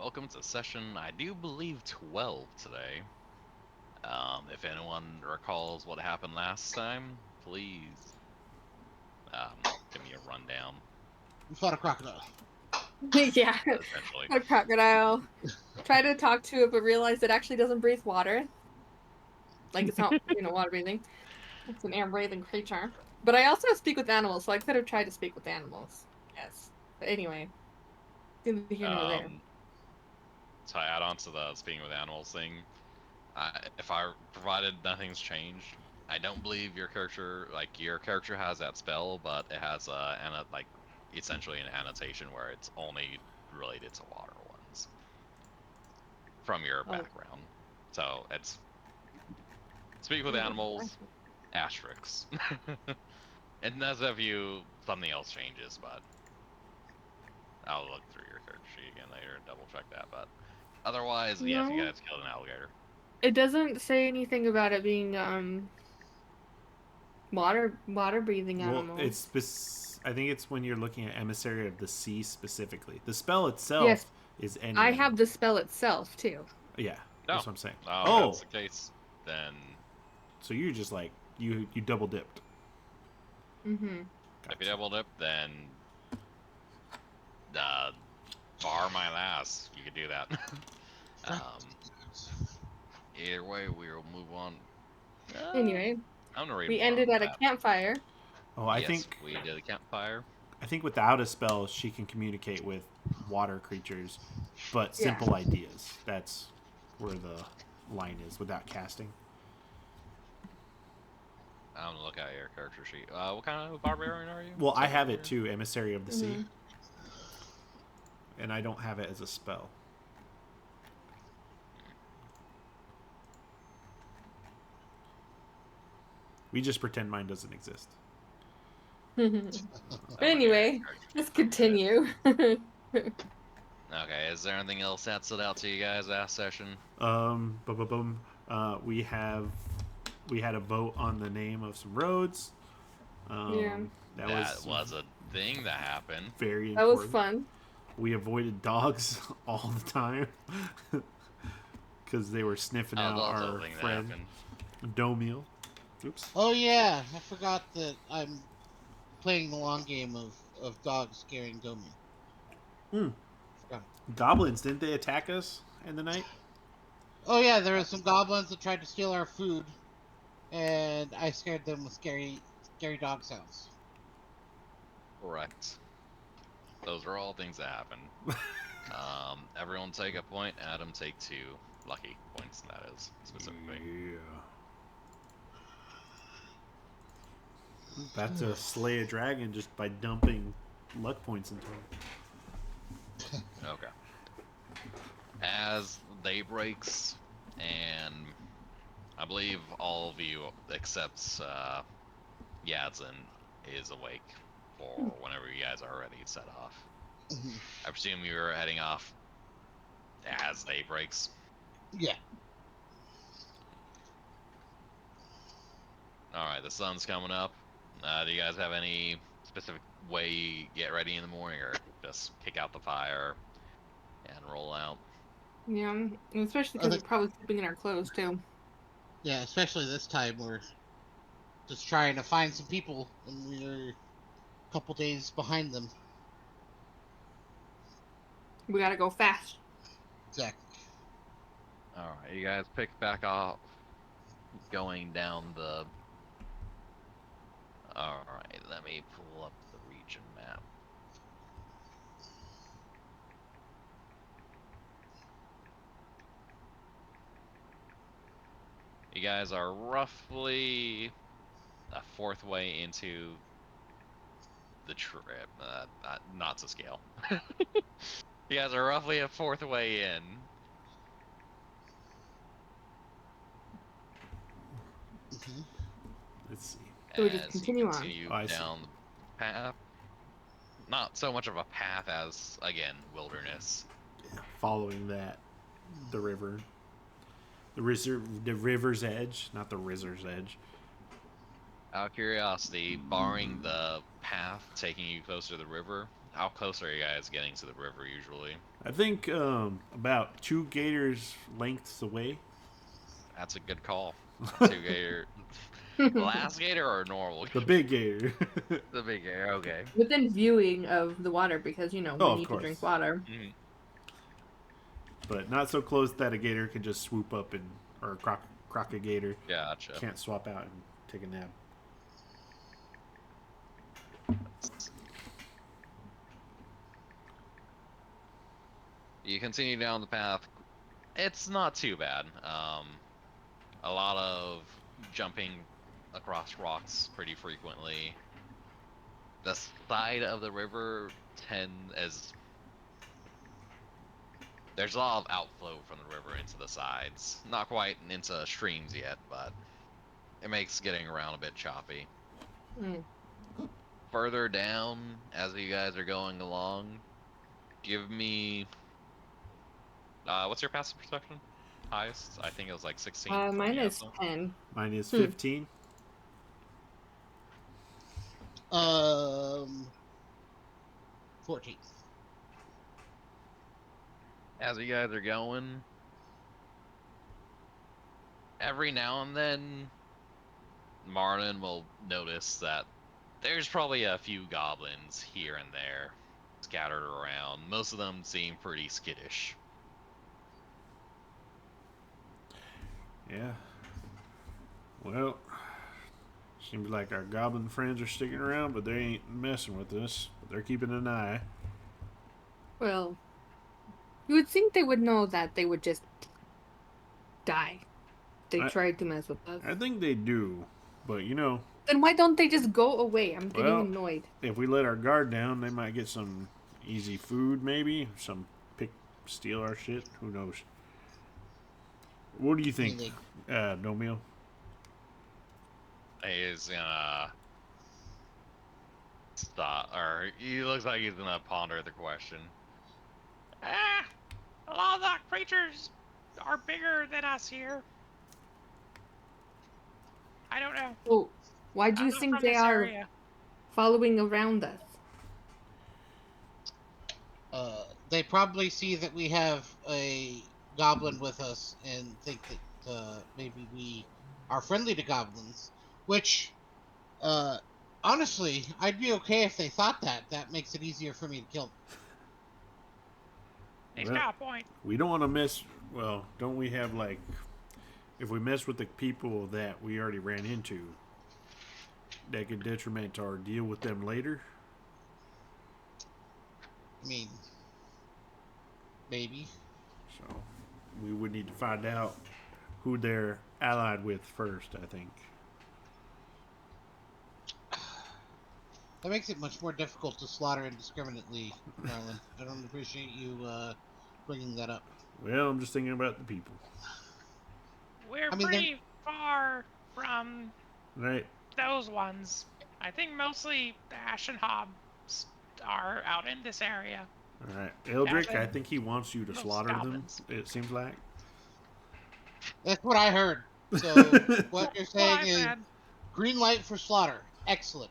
welcome to session, I do believe 12 today. If anyone recalls what happened last time, please give me a rundown, We fought a crocodile. Yeah, essentially. a crocodile. Try to talk to it, but realize it actually doesn't breathe water. Like it's not, water breathing. It's an air breathing creature. But I also speak with animals, so I could have tried to speak with animals. Yes. But anyway, neither here nor there. Um, to add on to the speaking with animals thing, if I provided nothing's changed, I don't believe your character has that spell, but it has essentially an annotation where it's only related to water ones from your Oh, background. So it's speak with oh, animals, asterisks. Unless if you something else changes, but I'll look through your character sheet again later and double check that. But otherwise, yes, you no, guys killed an alligator. it doesn't say anything about it being water breathing Well, animals. I think it's when you're looking at Emissary of the Sea specifically. The spell Yes, itself is any I animal. have the spell itself too. Yeah, No, that's what I'm saying. if Oh, that's the case, then so you're just like you double dipped. Mm-hmm. if you Gotcha. doubled up, then uh, bar my ass. You could do that. um, Either way, we'll move on. Anyway, I'm gonna read we more ended on at a that. campfire. Oh, Yes, we did a campfire. I think without a spell, she can communicate with water creatures, but Yeah. simple ideas. That's where the line is without casting. I'm gonna look at your character sheet. What kind of barbarian are you? Well, I Southern have it warrior? too, Emissary of the Sea, Mm-hmm. and I don't have it as a spell. We just pretend mine doesn't exist. But I'm looking at your anyway, character let's sheet for a minute. continue. Okay, is there anything else that stood out to you guys last session? Boom, boom, boom. We had a vote on the name of some roads. Yeah, That That was was a thing that happened. very that was important. fun. We avoided dogs all the time because they were sniffing That out was also a our thing that friend happened. Domiel. Oops. Oh yeah, I forgot that I'm playing the long game of dogs scaring Domi. Mm. Forgot. Goblins, didn't they attack us in the night? Oh yeah, there were some goblins that tried to steal our food, and I scared them with scary dog sounds. Correct. Those are all things that happen. Everyone take a point. Adam take 2 lucky points. That is specifically. Yeah. About to slay a dragon just by dumping luck points into him. Okay. As day breaks, and I believe all of you except Yadzen is awake for whenever you guys are ready to set off. I presume you're heading off as day breaks. Yeah. All right, the sun's coming up. Do you guys have any specific way you get ready in the morning, or just kick out the fire and roll out? Yeah, and especially I because think we're probably sleeping in our clothes too. yeah, especially this time we're just trying to find some people, and we're a couple days behind them. We gotta go fast. Exactly. All right, you guys pick back off, going down the. All right, let me pull up the region map. You guys are roughly a fourth way into the trip. Not to scale. You guys are roughly a fourth way in. Mm-hmm. Let's see. So we just As you continue on. continue Oh, I see. down the path. Not so much of a path as, again, wilderness. Following that, the river. The river's edge, not the rizzer's edge. Out of curiosity, barring the path taking you closer to the river, How close are you guys getting to the river usually? I think about 2 gators lengths away. That's a good call. Two gator. Last gator or normal? The big gator. The big gator. Okay. Within viewing of the water, because Oh, we of need to drink course. water. Mhm. But not so close that a gator can just swoop up and, or a gator Gotcha. can't swap out and take a nap. You continue down the path. It's not too bad. A lot of jumping across rocks pretty frequently. The side of the river tend as there's a lot of outflow from the river into the sides. Not quite into streams yet, but it makes getting around a bit choppy. Mm. Further down, as you guys are going along, give me what's your passive perception? Highest? I think it was like 16 from Mine is Yasuo. 10. Mine is Hmm. 15. 14. As you guys are going, every now and then, Marlin will notice that there's probably a few goblins here and there scattered around. Most of them seem pretty skittish. Yeah. Well, seems like our goblin friends are sticking around, but they ain't messing with us. But they're keeping an eye. Well, you would think they would know that they would just die. They I- tried to mess with us. I think they do, but Then why don't they just go away? I'm getting well, annoyed. if we let our guard down, they might get some easy food, maybe some steal our shit. Who knows? What do you think, Melee. Domio? He's gonna stop, or he looks like he's gonna ponder the question. Ah, a lot of the creatures are bigger than us here. I don't know. Oh, why do I'm you not think from they this are area. following around us? They probably see that we have a goblin with us and think that maybe we are friendly to goblins. Which, uh, honestly, I'd be okay if they thought that. That makes it easier for me to kill them. He's Well, got a point. we don't want to mess. Well, don't we have like, if we mess with the people that we already ran into, that could detriment our deal with them later? I mean, maybe. So we would need to find out who they're allied with first, I think. That makes it much more difficult to slaughter indiscriminately, Marlon. I don't appreciate you bringing that up. Well, I'm just thinking about the people. We're I mean, pretty far from Right? those ones. I think mostly the Ashen Hobbs are out in this area. Alright. Eldrick, I Goblin. think he wants you to Most slaughter goblins. them, it seems like. that's what I heard. So what you're That's what saying I is said. green light for slaughter. Excellent.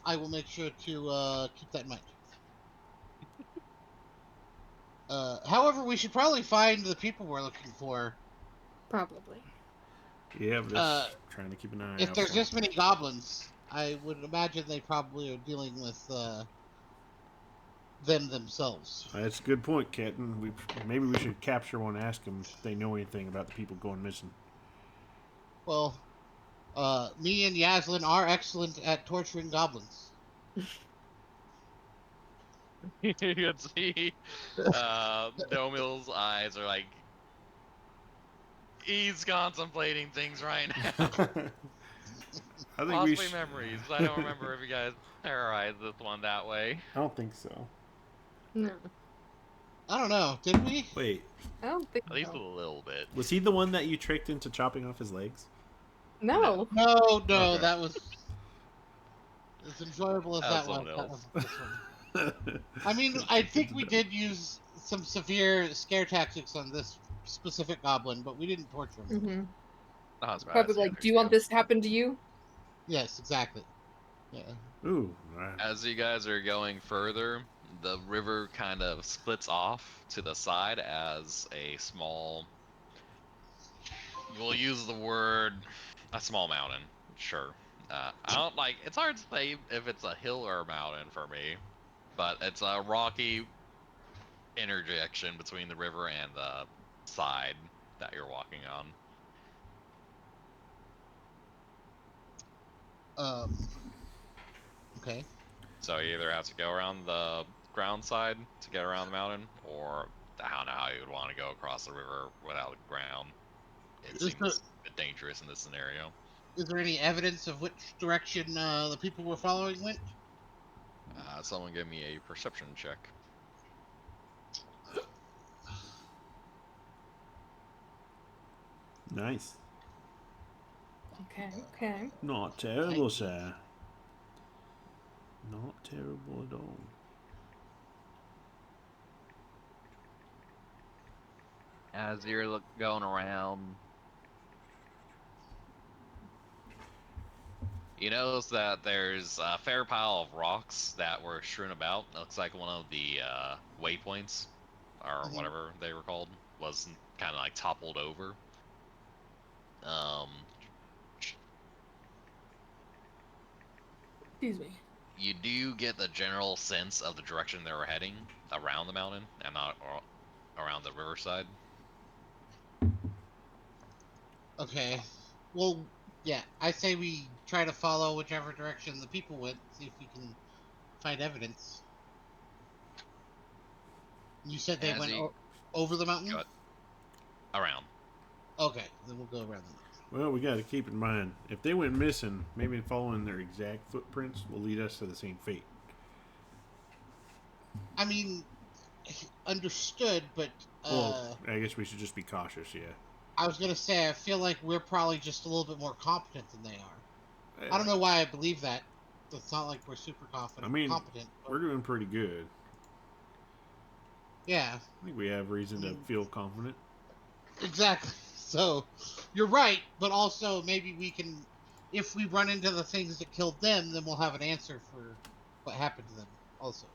I will make sure to keep that in mind. However, we should probably find the people we're looking for. Probably. Yeah, but just trying to keep an eye If out there's for this many goblins, I would imagine they probably are dealing with them themselves. That's a good point, Captain. Maybe we should capture one and ask them if they know anything about the people going missing. Well, me and Yaslin are excellent at torturing goblins. You can see Domil's eyes are like he's contemplating things right now. I think we Possibly memories. I don't remember if you guys terrorized this one that way. I don't think so. No, I don't know. Did we? Wait, I don't think At least a so. little bit. was he the one that you tricked into chopping off his legs? No. No, Okay. that was as enjoyable as That was that was. someone That else. was this one. I mean, I think we did use some severe scare tactics on this specific goblin, but we didn't torture him. Mm-hmm. Not as bad Probably as the like, others do you want this to happen to you? Yes, exactly. Yeah. Ooh, Right. As you guys are going further, the river kind of splits off to the side as a small, we'll use the word, a small mountain. Sure. I don't like, it's hard to say if it's a hill or a mountain for me, but it's a rocky interjection between the river and the side that you're walking on. Um. Okay. So you either have to go around the ground side to get around the mountain, or I don't know how you would want to go across the river without the ground. It Is there seems a bit dangerous in this scenario. is there any evidence of which direction the people we're following went? Someone give me a perception check. Nice. Okay, okay. Not terrible, 19. sir. Not terrible at all. As you're going around, you notice that there's a fair pile of rocks that were strewn about. It looks like one of the waypoints, or Mhm. whatever they were called, was kind of like toppled over. Um, Excuse me. you do get the general sense of the direction they were heading around the mountain and not around the riverside. Okay. Well, yeah. I say we try to follow whichever direction the people went. See if we can find evidence. You said they As went you over the mountain. go around. Okay, then we'll go around the mountain. Well, we got to keep in mind if they went missing, maybe following their exact footprints will lead us to the same fate. I mean, understood, but Well, I guess we should just be cautious. Yeah. I was gonna say I feel like we're probably just a little bit more competent than they are. I Eh, don't know why I believe that. It's not like we're super I confident, mean, competent. But we're doing pretty good. yeah, I think we have I reason to mean, feel confident. exactly. So you're right, but also maybe we can, if we run into the things that killed them, then we'll have an answer for what happened to them. Also,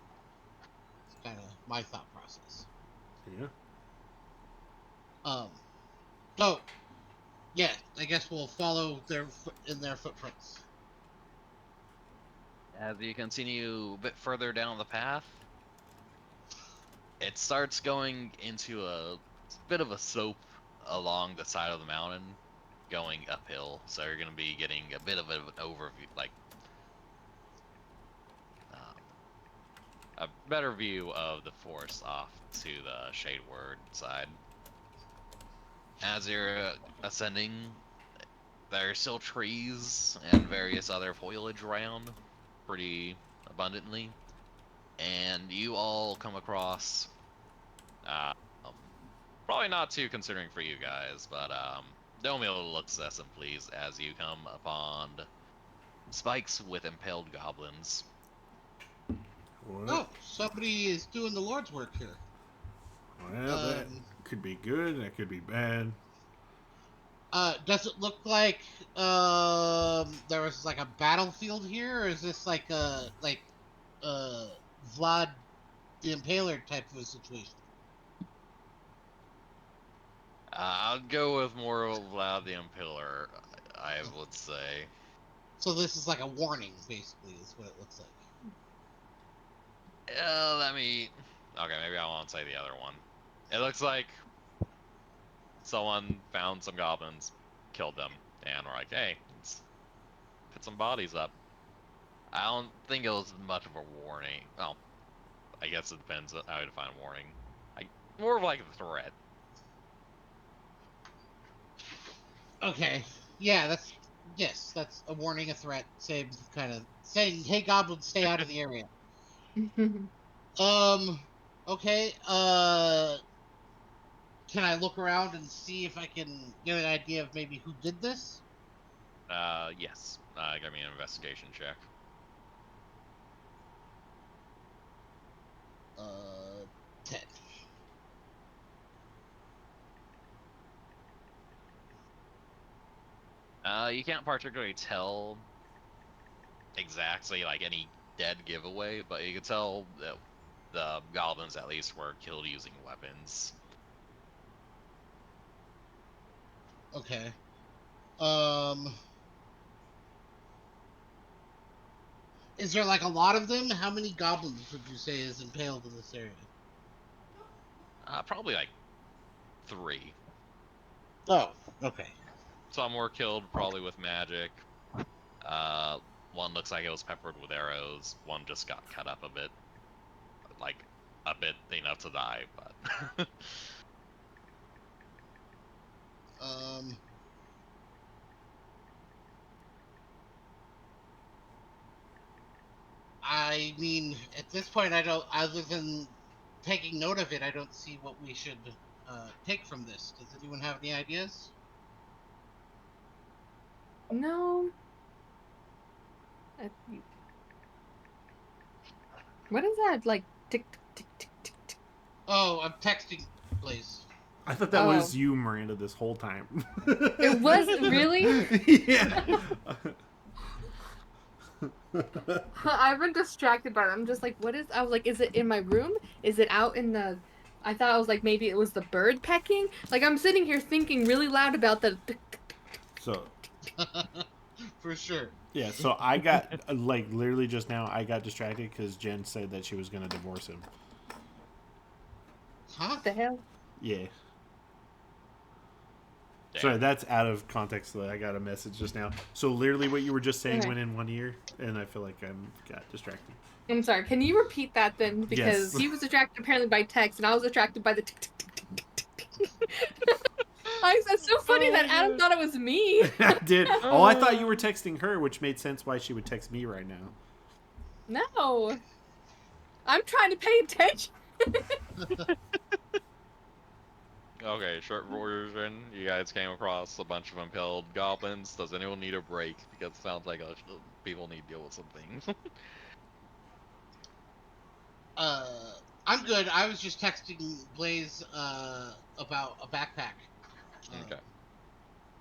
it's kind of my thought process. Yeah. Um. So yeah, I guess we'll follow their footprints. As you continue a bit further down the path, it starts going into a bit of a slope along the side of the mountain, going uphill. So you're going to be getting a bit of an overview, like um, a better view of the forest off to the Shade Word side. As you're ascending, there are still trees and various other foliage around pretty abundantly, and you all come across uh, um, probably not too considering for you guys, but don't be able to look and please as you come upon spikes with impaled goblins. Well, Oh, somebody is doing the Lord's work here. that Um. could be good. That could be bad. Does it look like there was like a battlefield here, or is this like uh Vlad the Impaler type of a situation? I'll go with more of Vlad the Impaler, I would say. So this is like a warning, basically, is what it looks like. Let me. Okay, maybe I won't say the other one. It looks like someone found some goblins, killed them, and we're like, hey, let's put some bodies up. I don't think it was much of a warning. Well, I guess it depends on how you define warning. I more of like a threat. Okay, yeah, that's a warning, a threat, same kind of saying, "Hey, goblins, stay out of the area." Um, okay. Can I look around and see if I can get an idea of maybe who did this? Yes. Give me an investigation check. Uh, 10. You can't particularly tell exactly like any dead giveaway, but you could tell that the goblins at least were killed using weapons. Okay. Um, is there like a lot of them? How many goblins would you say is impaled in this area? Probably like 3. Oh, okay. Some were killed probably with magic. Uh, One looks like it was peppered with arrows. One just got cut up a bit, like a bit enough to die. But Um, I mean, at this point, I don't. Other than taking note of it, I don't see what we should take from this. Does anyone have any ideas? No. What is that? Like tick tick tick tick tick tick. Oh, I'm texting Blaze. I thought that Oh. was you, Miranda, this whole time. It was really? Yeah. I've been distracted by it. I'm just like, what is? I was like, is it in my room? Is it out in the? I thought I was like, maybe it was the bird pecking. Like I'm sitting here thinking really loud about the. So For sure. yeah, so I got like literally just now. I got distracted because Jen said that she was gonna divorce him. Huh? What the hell? Yeah. damn. Sorry, that's out of context. Though I got a message just now. So literally, what you were just saying Okay. went in one ear, and I feel like I got distracted. I'm sorry. Can you repeat that then? Because Yes. he was attracted apparently by text, and I was attracted by the tick tick tick tick tick tick. It's so funny that Adam thought it was me. I did. Oh, I thought you were texting her, which made sense why she would text me right now. No, I'm trying to pay attention. Okay, short version. You guys came across a bunch of impaled goblins. Does anyone need a break? Because it sounds like people need to deal with some things. Uh, I'm good. I was just texting Blaze about a backpack. Okay.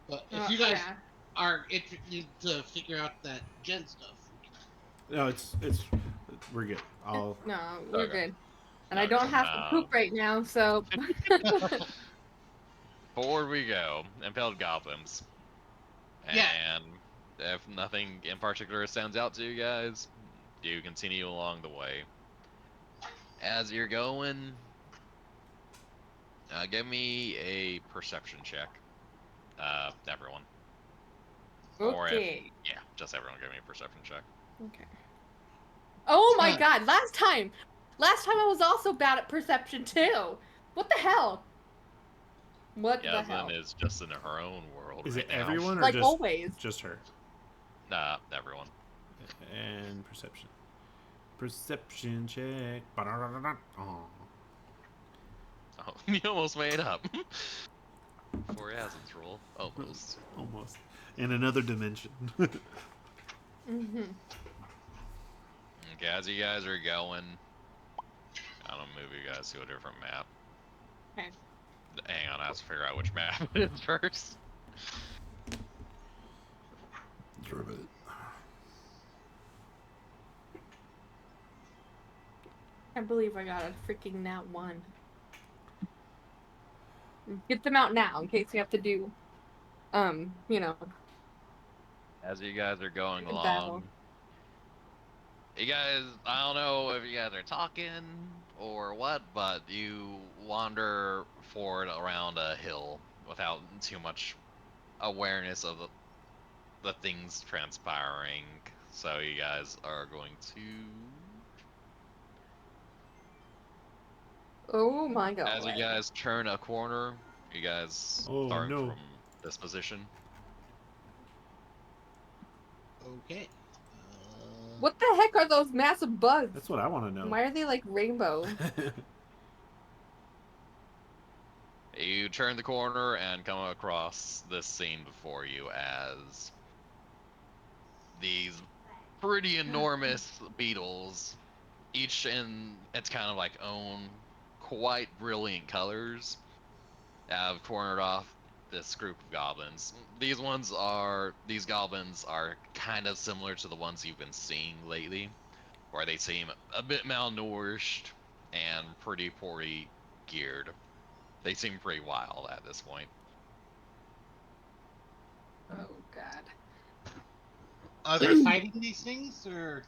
But if you guys Yeah. are interested to figure out that Gen stuff, No, it's we're good. I'll. No, we're Okay. good. And I Okay, don't have to poop right now, so. Forward we go. Impaled goblins. Yeah. And if nothing in particular stands out to you guys, you continue along the way. As you're going, give me a perception check. Everyone. Or if, Okay. yeah, just everyone give me a perception check. Okay. Oh my god, last time I was also bad at perception too. What the hell? What the hell? Yasmin is just in her own world Is right it now. everyone or Like just always. just her? Everyone. And perception. Perception check. Ba-da-da-da-da. Oh. Oh, you almost made up. For Yasmin's roll. Almost. Almost. In another dimension. Mm-hmm. Okay, as you guys are going, I'm gonna move you guys to a different map. Okay. Hang on, I have to figure out which map it is first. I believe I got a freaking nat 1. Get them out now in case we have to do, you know, As you guys are going a battle. along, you guys, I don't know if you guys are talking or what, but you wander forward around a hill without too much awareness of the things transpiring. So you guys are going to, Oh my god. as you guys turn a corner, you guys Oh, starting no. from this position. okay. What the heck are those massive bugs? That's what I want to know. Why are they like rainbow? You turn the corner and come across this scene before you as these pretty enormous beetles, each in its kind of like own quite brilliant colors, have cornered off this group of goblins. These goblins are kind of similar to the ones you've been seeing lately. where they seem a bit malnourished and pretty poorly geared. They seem pretty wild at this point. Oh God. Are they fighting these things, or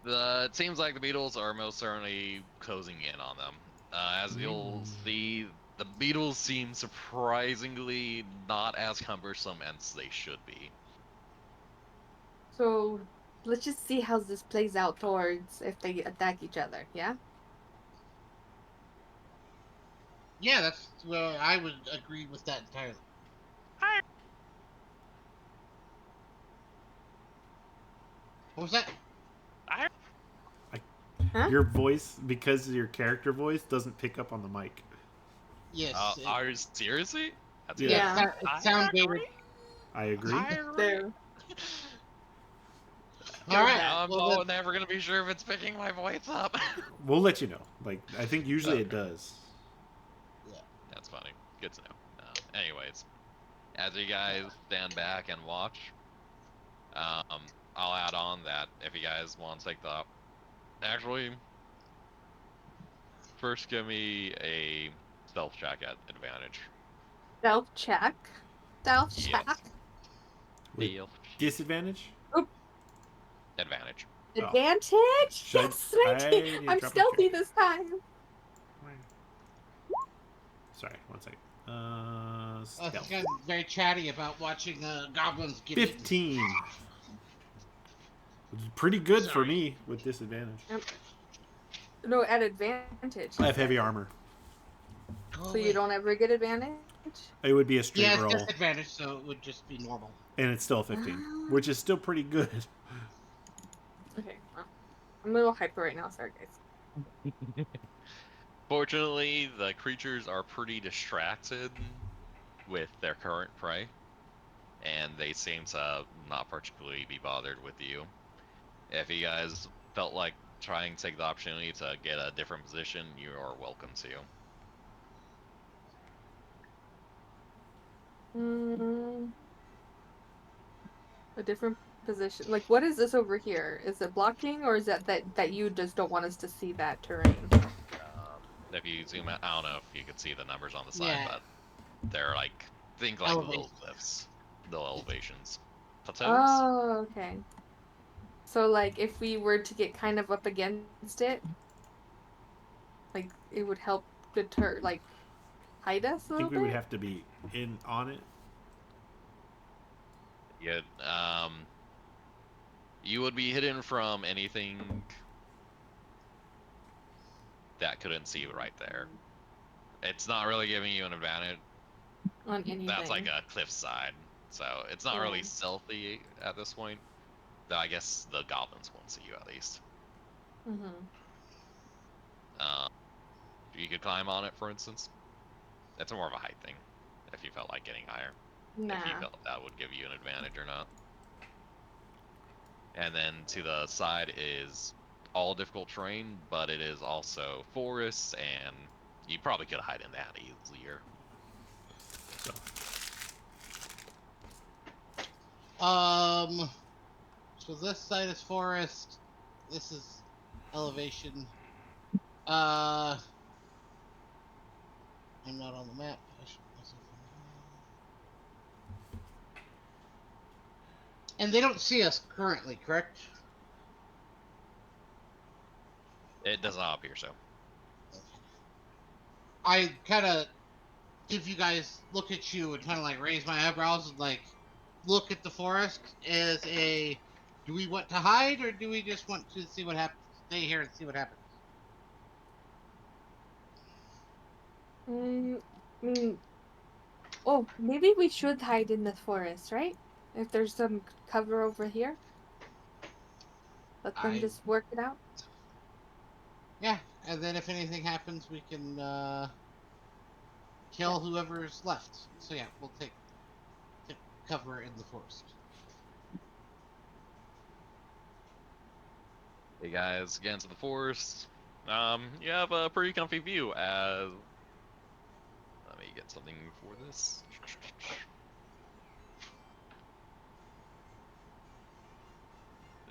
It seems like the beetles are most certainly closing in on them. As you'll see, the beetles seem surprisingly not as cumbersome as they should be. So let's just see how this plays out towards if they attack each other. Yeah. yeah, that's where I would agree with that entirely. I What was that? I Huh? Your voice, because of your character voice, doesn't pick up on the mic. Yes, Are you seriously? That's Yeah. good. Yeah. it I sound dated. agree. I agree. I agree. There. All right. Now I'm Well, then, never gonna be sure if it's picking my voice up. We'll let you know. Like, I think usually it Okay. does. yeah. That's funny. Good to know. Anyways, as you guys stand back and watch, I'll add on that if you guys want to take the. Actually, first give me a stealth check at advantage. Stealth check. Stealth Yes. check. With Stealth disadvantage? Oh, advantage. Oh. advantage. Should Yes, I 19. need to I'm drop my stealthy character? this time. Sorry, one second. I Stealth. think I'm very chatty about watching goblins get eaten. 15. Which is pretty good for Sorry. me with disadvantage. No, at advantage. I have heavy armor. Go So you away. don't ever get advantage? It would be a straight Yeah, it's roll, disadvantage, so it would just be normal. and it's still a 15, which is still pretty good. Okay, well, I'm a little hyper right now. Sorry, guys. Fortunately, the creatures are pretty distracted with their current prey, and they seem to not particularly be bothered with you. If you guys felt like trying to take the opportunity to get a different position, you are welcome to. Mm, a different position. Like, what is this over here? Is it blocking, or is that you just don't want us to see that terrain? If you zoom out, I don't know if you could see the numbers on the side, Yeah, but they're like, think like little elevation. cliffs, little elevations. Plateaus? Oh, okay. So, like, if we were to get kind of up against it, like, it would help deter, like, hide us a I little think we would bit? have to be in on it. Yeah, you would be hidden from anything that couldn't see you right there. It's not really giving you an advantage. On anything. That's like a cliffside, so it's not Yeah. really stealthy at this point. Though I guess the goblins won't see you at least. Mm-hmm. Uh, you could climb on it, for instance. It's more of a height thing. If you felt like getting higher, if you Nah. felt that would give you an advantage or not. And then to the side is all difficult terrain, but it is also forests, and you probably could hide in that easier. So, So this side is forest. This is elevation. Uh, I'm not on the map. I should put myself on the map. And they don't see us currently, correct? It does not appear so. I kind of give you guys look at you and kind of like raise my eyebrows and like look at the forest as a do we want to hide or do we just want to see what happens? Stay here and see what happens. Mm, I mean, oh, maybe we should hide in the forest, right? If there's some cover over here, let them I just work it out. yeah, and then if anything happens, we can Yeah. kill whoever's left. So yeah, we'll take cover in the forest. You guys get into the forest. You have a pretty comfy view as. Let me get something for this.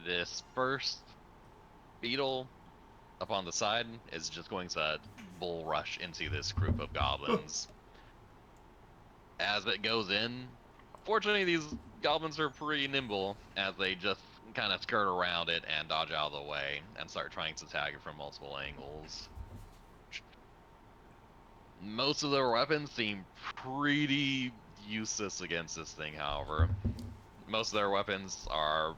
This first beetle up on the side is just going to bull rush into this group of goblins. As it goes in, fortunately, these goblins are pretty nimble as they just kind of skirt around it and dodge out of the way and start trying to tag it from multiple angles. Most of their weapons seem pretty useless against this thing, however. Most of their weapons are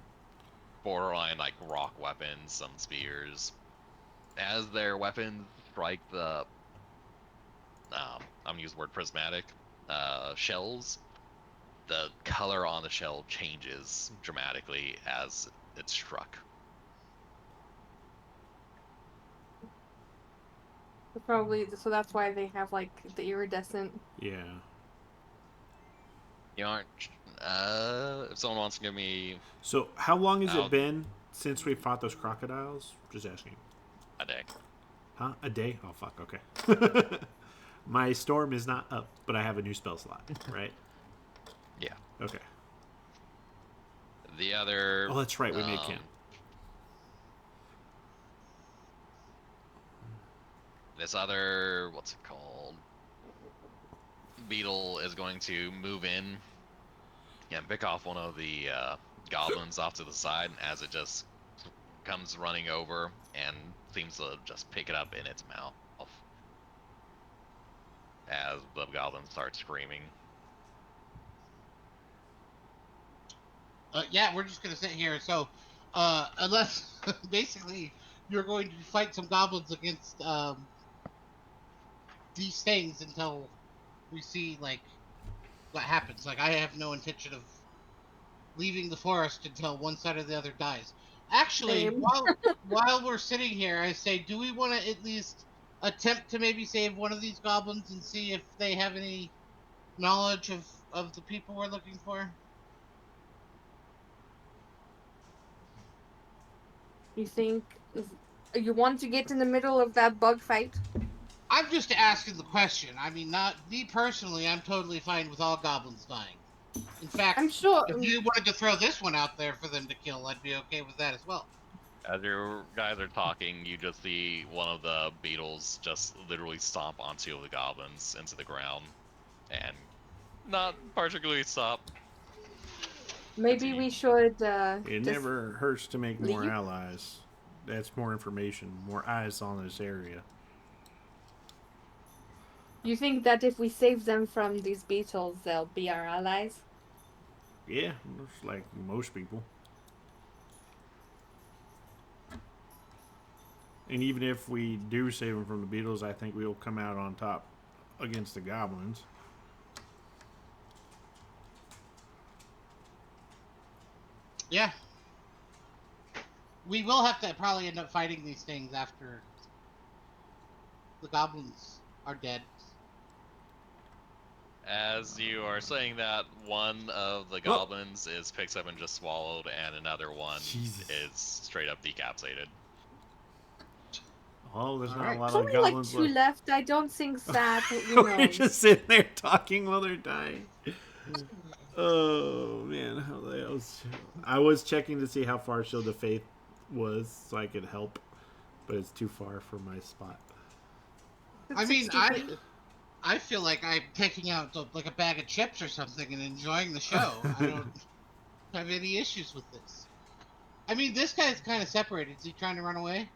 borderline like rock weapons, some spears. As their weapons strike the, I'm gonna use the word prismatic, shells, the color on the shell changes dramatically as it's struck. Probably, so that's why they have like the iridescent. Yeah. You aren't. If someone wants to give me So, how long has it out been since we fought those crocodiles? Just asking. a day, Huh? A day? Oh, fuck. Okay. My storm is not up, but I have a new spell slot, right? yeah. Okay. The other. Oh, that's right. We made camp. This other, what's it called? Beetle is going to move in and pick off one of the goblins off to the side as it just comes running over and seems to just pick it up in its mouth as the goblin starts screaming. Yeah, we're just gonna sit here. So, unless basically you're going to fight some goblins against these things until we see like what happens. Like I have no intention of leaving the forest until one side or the other dies. Actually, Same. while we're sitting here, I say, do we want to at least attempt to maybe save one of these goblins and see if they have any knowledge of the people we're looking for? You think you want to get in the middle of that bug fight? I'm just asking the question. I mean, not me personally. I'm totally fine with all goblins dying. In fact, I'm sure. if you wanted to throw this one out there for them to kill, I'd be okay with that as well. As your guys are talking, you just see one of the beetles just literally stomp on two of the goblins into the ground and not particularly stop. Maybe Continue. we should It just never hurts to make more leave? allies. That's more information, more eyes on this area. You think that if we save them from these beetles, they'll be our allies? Yeah, just like most people. And even if we do save them from the beetles, I think we'll come out on top against the goblins. Yeah. We will have to probably end up fighting these things after the goblins are dead. As you are saying that, one of the goblins is picks up and just swallowed, and another one Jesus. is straight up decapitated. Oh, there's All not right. a lot There's of only like goblins 2 left. I don't think that, you We're know. just sitting there talking while they're dying. Oh man, I was checking to see how far Shield of Faith was so I could help, but it's too far for my spot. I mean, 60 feet. I feel like I'm taking out like a bag of chips or something and enjoying the show. I don't have any issues with this. I mean, this guy's kind of separated. Is he trying to run away?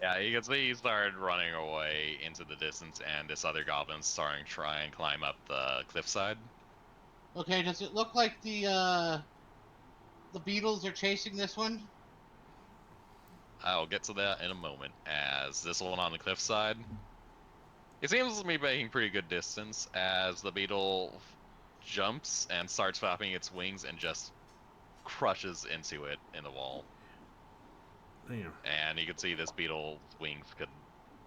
Yeah, you can see he started running away into the distance, and this other goblin's starting to try and climb up the cliffside. Okay. Does it look like the beetles are chasing this one? I'll get to that in a moment. As this one on the cliffside, it seems to be making pretty good distance as the beetle jumps and starts flapping its wings and just crushes into it in the wall. Damn. And you can see this beetle's wings could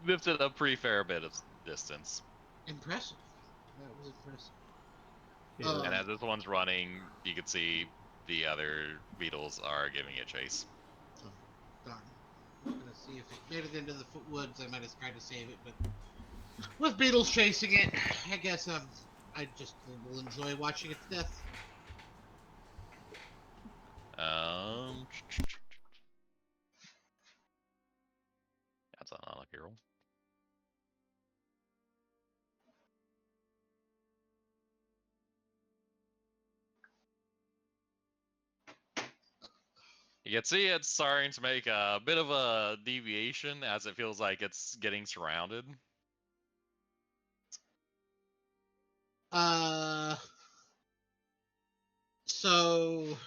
lift it a pretty fair bit of distance. Impressive. That was impressive. Yeah. And as this one's running, you can see the other beetles are giving it chase. Oh, darn. I was gonna see if it made it into the woods. I might have tried to save it, but with beetles chasing it, I guess I just will enjoy watching its death. You can see it's starting to make a bit of a deviation as it feels like it's getting surrounded. So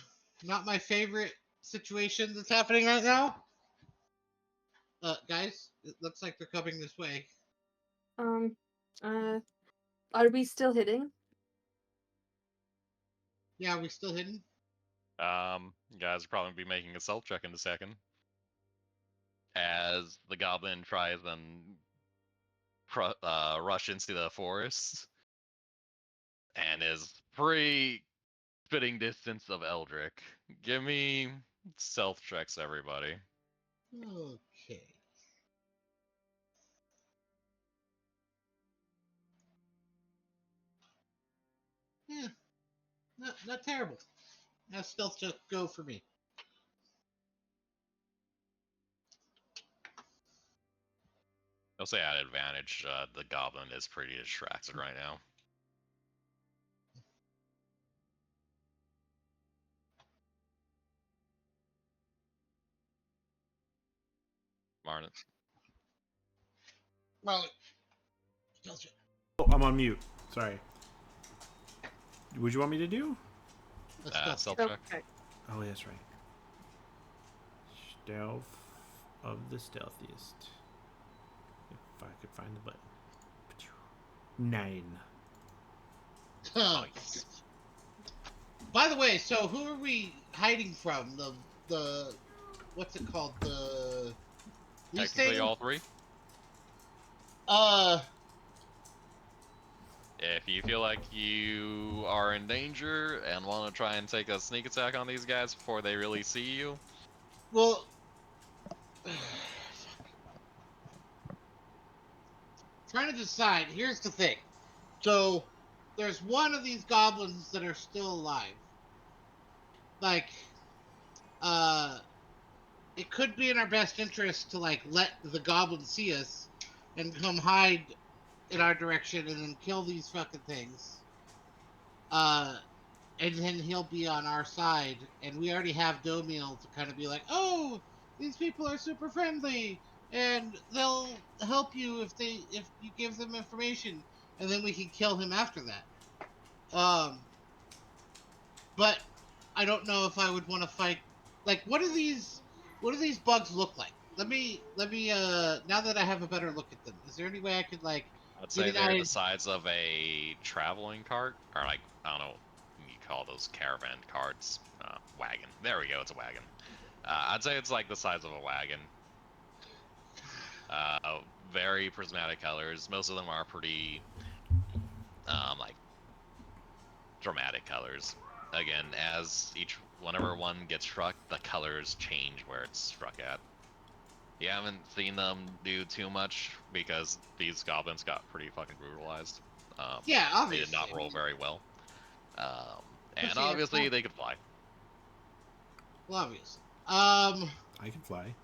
not my favorite situation that's happening right now. Guys, it looks like they're coming this way. Um, are we still hitting? Yeah, are we still hidden? You guys will probably be making a self check in a second. As the goblin tries and rush into the forest and is pretty spitting distance of Eldrick. Give me stealth checks, everybody. Okay. Yeah, not terrible. Now stealth check go for me. I'll say at advantage, the goblin is pretty distracted right now. Martin. Well, stealth check. Oh, I'm on mute. Sorry. What you want me to do? Stealth Stealth check. check. Okay. Oh, that's right. Stealth of the stealthiest. If I could find the button. 9. Nice. By the way, so who are we hiding from? The what's it called? These Technically, things? all three. Uh, If you feel like you are in danger and want to try and take a sneak attack on these guys before they really see you, well, trying to decide. Here's the thing. So, there's one of these goblins that are still alive. Like, uh, it could be in our best interest to like let the goblin see us and come hide in our direction and then kill these fucking things. Uh, and then he'll be on our side, and we already have Domiel to kind of be like, oh, these people are super friendly, and they'll help you if you give them information, and then we can kill him after that. Um, but I don't know if I would want to fight. Like, what do these bugs look like? Let me now that I have a better look at them, is there any way I could like I'd get say an they're idea? the size of a traveling cart, or like, I don't know what you call those caravan carts. Wagon. There we go, it's a wagon. I'd say it's like the size of a wagon. Very prismatic colors. Most of them are pretty, like dramatic colors. Again, as whenever one gets struck, the colors change where it's struck at. You haven't seen them do too much because these goblins got pretty fucking brutalized. Yeah, They did not obviously. I roll mean, very well. And especially obviously they could fly. well, obviously. I can fly.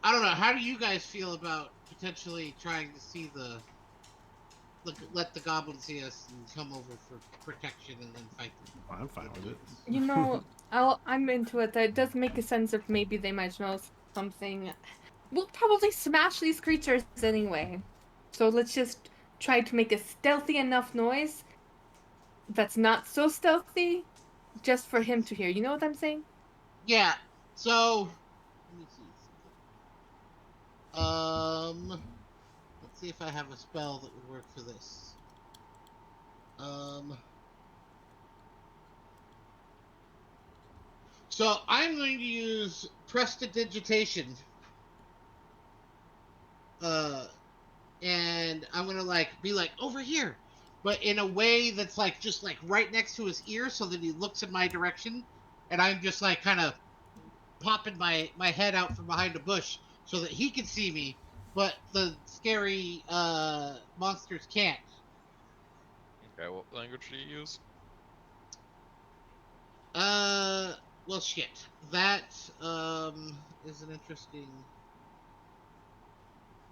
I don't know. How do you guys feel about potentially trying to see let the goblins see us and come over for protection and then fight them? I'm fine with it. You know, I'm into it. That does make a sense if maybe they might know something. We'll probably smash these creatures anyway. So let's just try to make a stealthy enough noise that's not so stealthy just for him to hear. You know what I'm saying? Yeah. So let me see something. Let's see if I have a spell that would work for this. Um. So I'm going to use prestidigitation. Uh, and I'm gonna like be like over here, but in a way that's like just like right next to his ear, so that he looks in my direction, and I'm just like kind of popping my head out from behind a bush so that he can see me, but the scary monsters can't. Okay, what language do you use? Well, shit. That is an interesting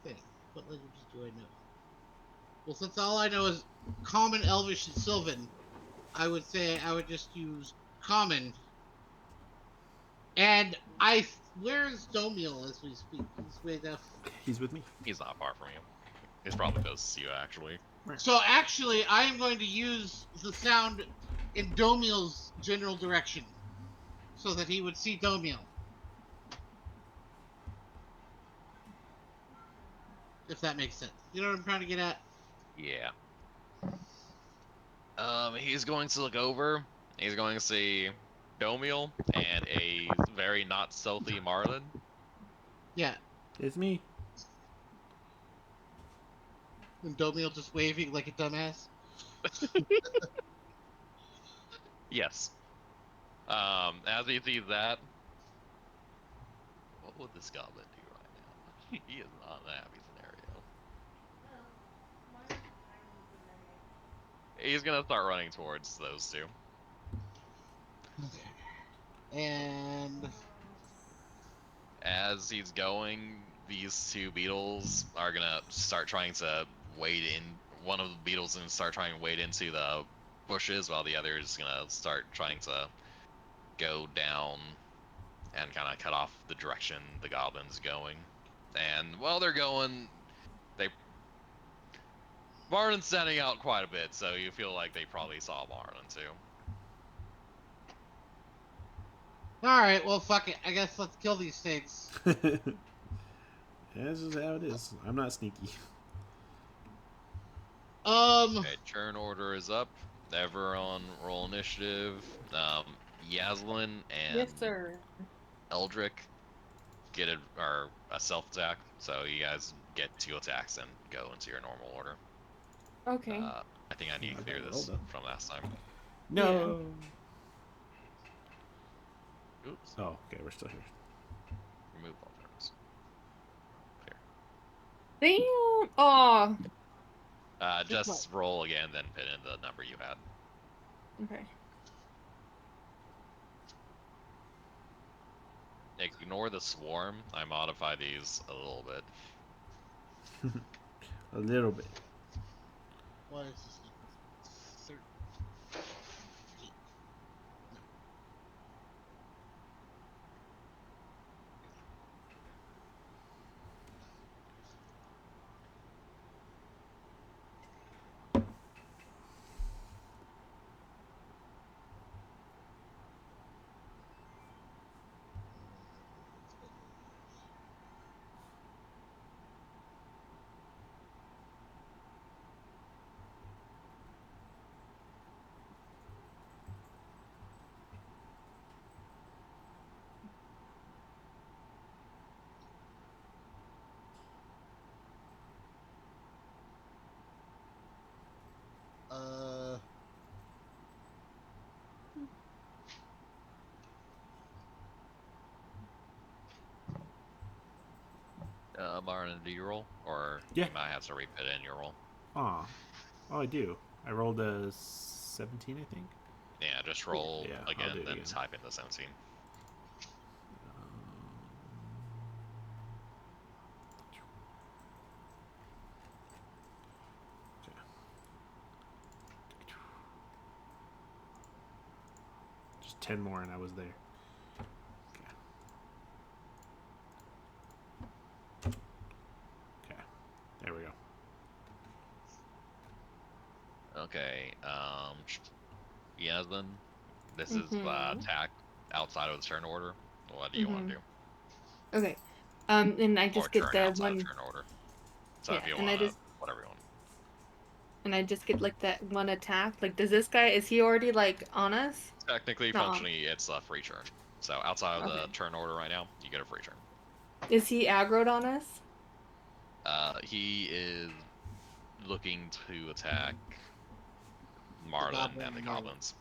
thing. What languages do I know? Well, since all I know is Common, Elvish, and Sylvan, I would say I would just use Common. And where's Domiel as we speak? He's with us. He's with me. He's not far from you. He's probably close to you, actually. So actually, I am going to use the sound in Domiel's general direction, so that he would see Domiel. If that makes sense. You know what I'm trying to get at? Yeah. He's going to look over. He's going to see Domiel and a very not stealthy Marlin. Yeah. It's me. And Domiel just waving like a dumbass. Yes. As he sees that, what would this goblin do right now? He is not in a happy scenario. He's gonna start running towards those two. Okay. And As he's going, these two beetles are gonna start trying to wade in. One of the beetles is gonna start trying to wade into the bushes, while the other is gonna start trying to go down and kind of cut off the direction the goblin's going. And while they're going, they Marlin's standing out quite a bit, so you feel like they probably saw Marlin too. alright, well fuck it. I guess let's kill these things. This is how it is. I'm not sneaky. Okay, turn order is up. Everyone roll initiative. Yaslin and Yes, sir. Eldrick get a self attack, so you guys get 2 attacks and go into your normal order. Okay. I think I need to clear this from last time. No. Oops. Oh, okay, we're still here. Remove all turns. Damn. Oh. Clear. Just roll again, then put in the number you had. Okay. Ignore the swarm. I modify these a little bit. A little bit. What is this number? 13. Marlon, do you roll? Or Yeah. you might have to re-put in your roll. Aw. Oh, I do. I rolled a 17, I think. Yeah, just roll Yeah, I'll again, do it then again. type in the 17. Okay. Just 10 more and I was there. Okay. There we go. Okay, Yasmin, this is attack outside of the turn order. What do you want to do? Okay. And I Or just get turn the outside one. of turn order. So Yeah, if you and want to, whatever you want. I just get like that one attack. Like, does this guy, is he already like on us? Technically, No. functionally, it's a free turn. So outside of the Okay. turn order right now, you get a free turn. Is he aggroed on us? He is looking to attack Marlin and the goblins.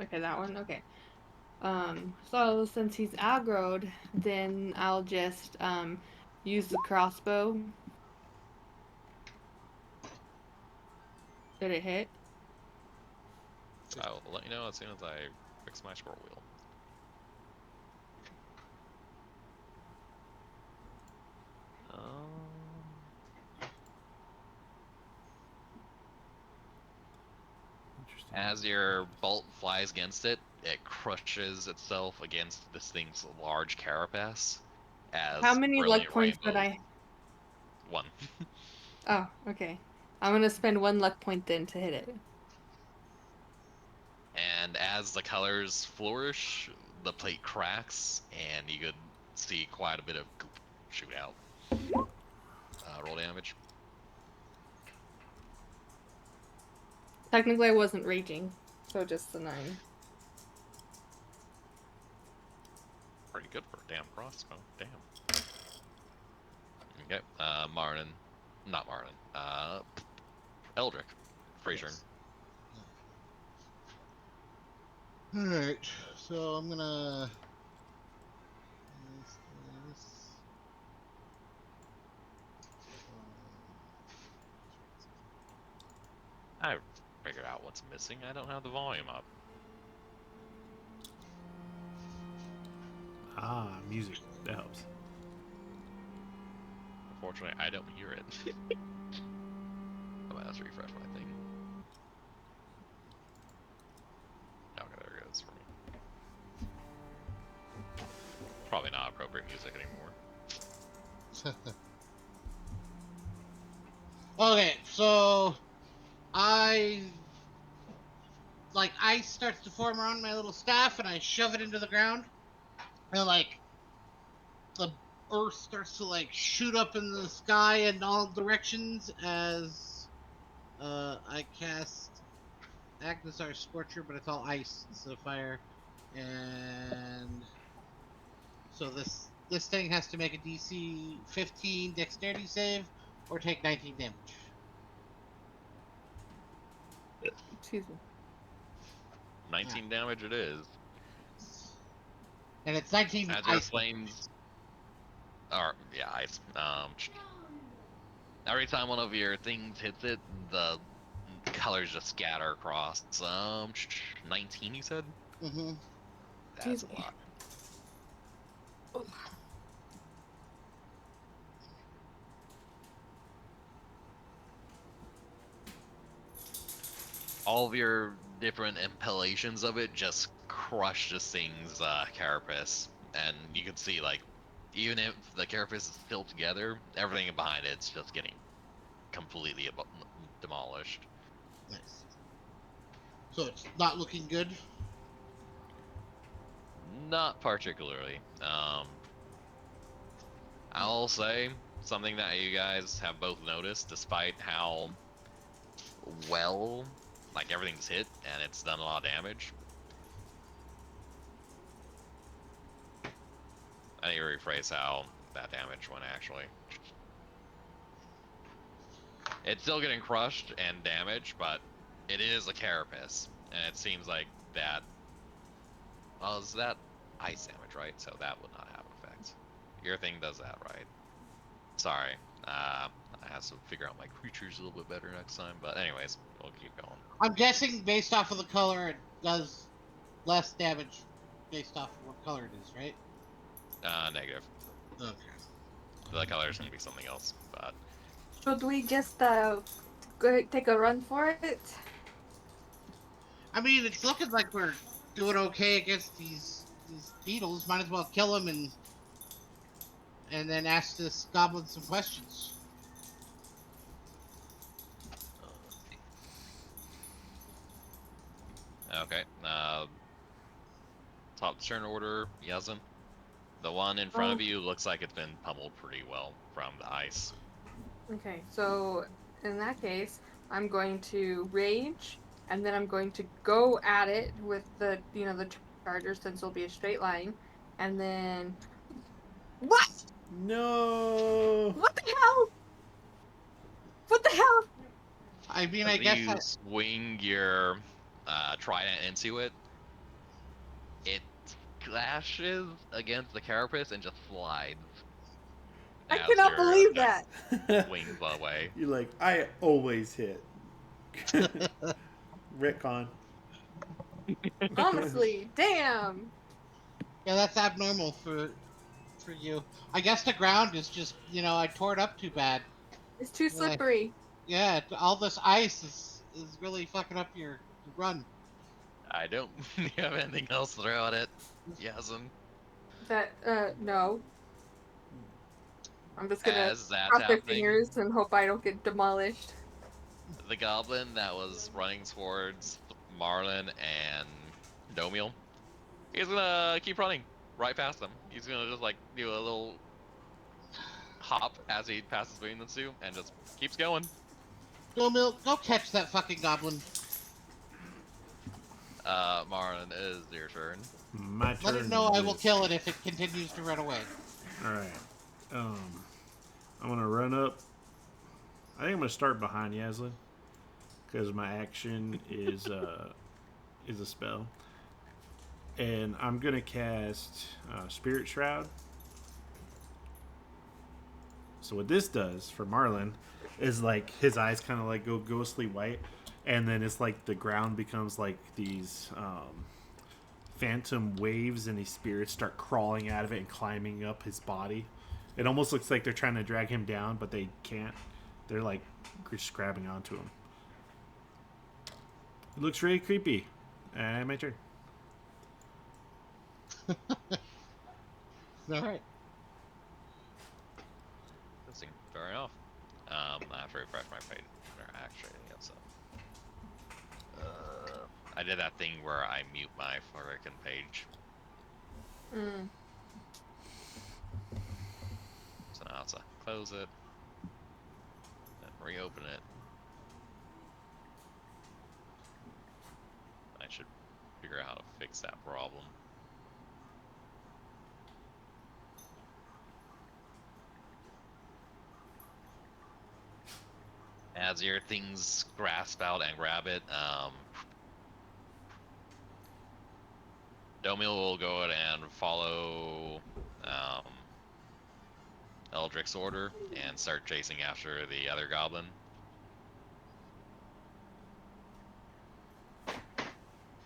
Okay, that one. Okay. So since he's aggroed, then I'll just use the crossbow. Did it hit? I'll let you know as soon as I fix my scroll wheel. Interesting. As your bolt flies against it, it crushes itself against this thing's large carapace How as many luck brilliant points would rainbows. I? One. Oh, okay. I'm gonna spend 1 luck point then to hit it. And as the colors flourish, the plate cracks, and you could see quite a bit of goop shoot out. Roll damage. Technically, I wasn't raging, so just the 9. Pretty good for a damn crossbow. Damn. Okay. Martin. Not Martin. Eldrick. Fraser. Yes. Alright, so I'm gonna. This. I figured out what's missing. I don't have the volume up. Ah, music. That helps. Unfortunately, I don't hear it. I might have to refresh my thing. Okay, there it goes for me. Probably not appropriate music anymore. Okay, so ice starts to form around my little staff, and I shove it into the ground, and the earth starts to shoot up in the sky in all directions as I cast Agnesar Scorcher, but it's all ice instead of fire, and so this thing has to make a DC 15 Dexterity save or take 19 damage. Excuse me. 19 damage it is. And it's 19 As your ice damage. flames, or yeah, ice. Every time one of your things hits it, the colors just scatter across. 19, you said? Mm-hmm. That's Excuse a me. lot. Oh. All of your different impellations of it just crush this thing's carapace, and you can see even if the carapace is still together, everything behind it's just getting completely demolished. Nice. So it's not looking good. Not particularly. I'll say something that you guys have both noticed, despite how well everything's hit and it's done a lot of damage. I need to rephrase how that damage went actually. It's still getting crushed and damaged, but it is a carapace, and it seems like that. Well, is that ice damage, right? So that would not have an effect. Your thing does that, right? Sorry. I have to figure out my creatures a little bit better next time. But anyways, we'll keep going. I'm guessing based off of the color, it does less damage based off of what color it is, right? Negative. Okay. The color is gonna be something else, but Should we just go take a run for it? I mean, it's looking like we're doing okay against these beetles. Might as well kill them and then ask this goblin some questions. let's see. Okay. Top turn order, Yazin. The one in front of you looks like it's been pummeled pretty well from the ice. Okay, so in that case, I'm going to rage, and then I'm going to go at it with the charger, since it'll be a straight line, and then what? No. What the hell? What the hell? I mean, As I guess you swing your trident into it, it clashes against the carapace and just slides I as cannot your believe that. swings away. You're like, I always hit. Retcon. Honestly, damn. yeah, that's abnormal for you. I guess the ground is just I tore it up too bad. It's too Like, slippery. yeah, all this ice is really fucking up your run. I don't have anything else to throw at it. Yasin. That no. I'm just gonna As that's cross my happening, fingers and hope I don't get demolished. the goblin that was running towards Marlin and Domiel, he's gonna keep running right past them. He's gonna just like do a little hop as he passes between the two and just keeps going. Domil, go catch that fucking goblin. Marlin, it is your turn. My Let turn. it know I will This. kill it if it continues to run away. All right. I'm gonna run up. I think I'm gonna start behind Yaslin because my action is a spell, and I'm gonna cast Spirit Shroud. So what this does for Marlin is like his eyes kind of like go ghostly white, and then it's like the ground becomes like these phantom waves, and these spirits start crawling out of it and climbing up his body. It almost looks like they're trying to drag him down, but they can't. They're like just grabbing onto him. It looks really creepy. My turn. All right. Interesting. Fair enough. I have to refresh my page. Actually, yes. I did that thing where I mute my freaking page. Mm. So now it's close it, then reopen it. I should figure out how to fix that problem. As your things grasp out and grab it, Domil will go ahead and follow Eldric's order and start chasing after the other goblin.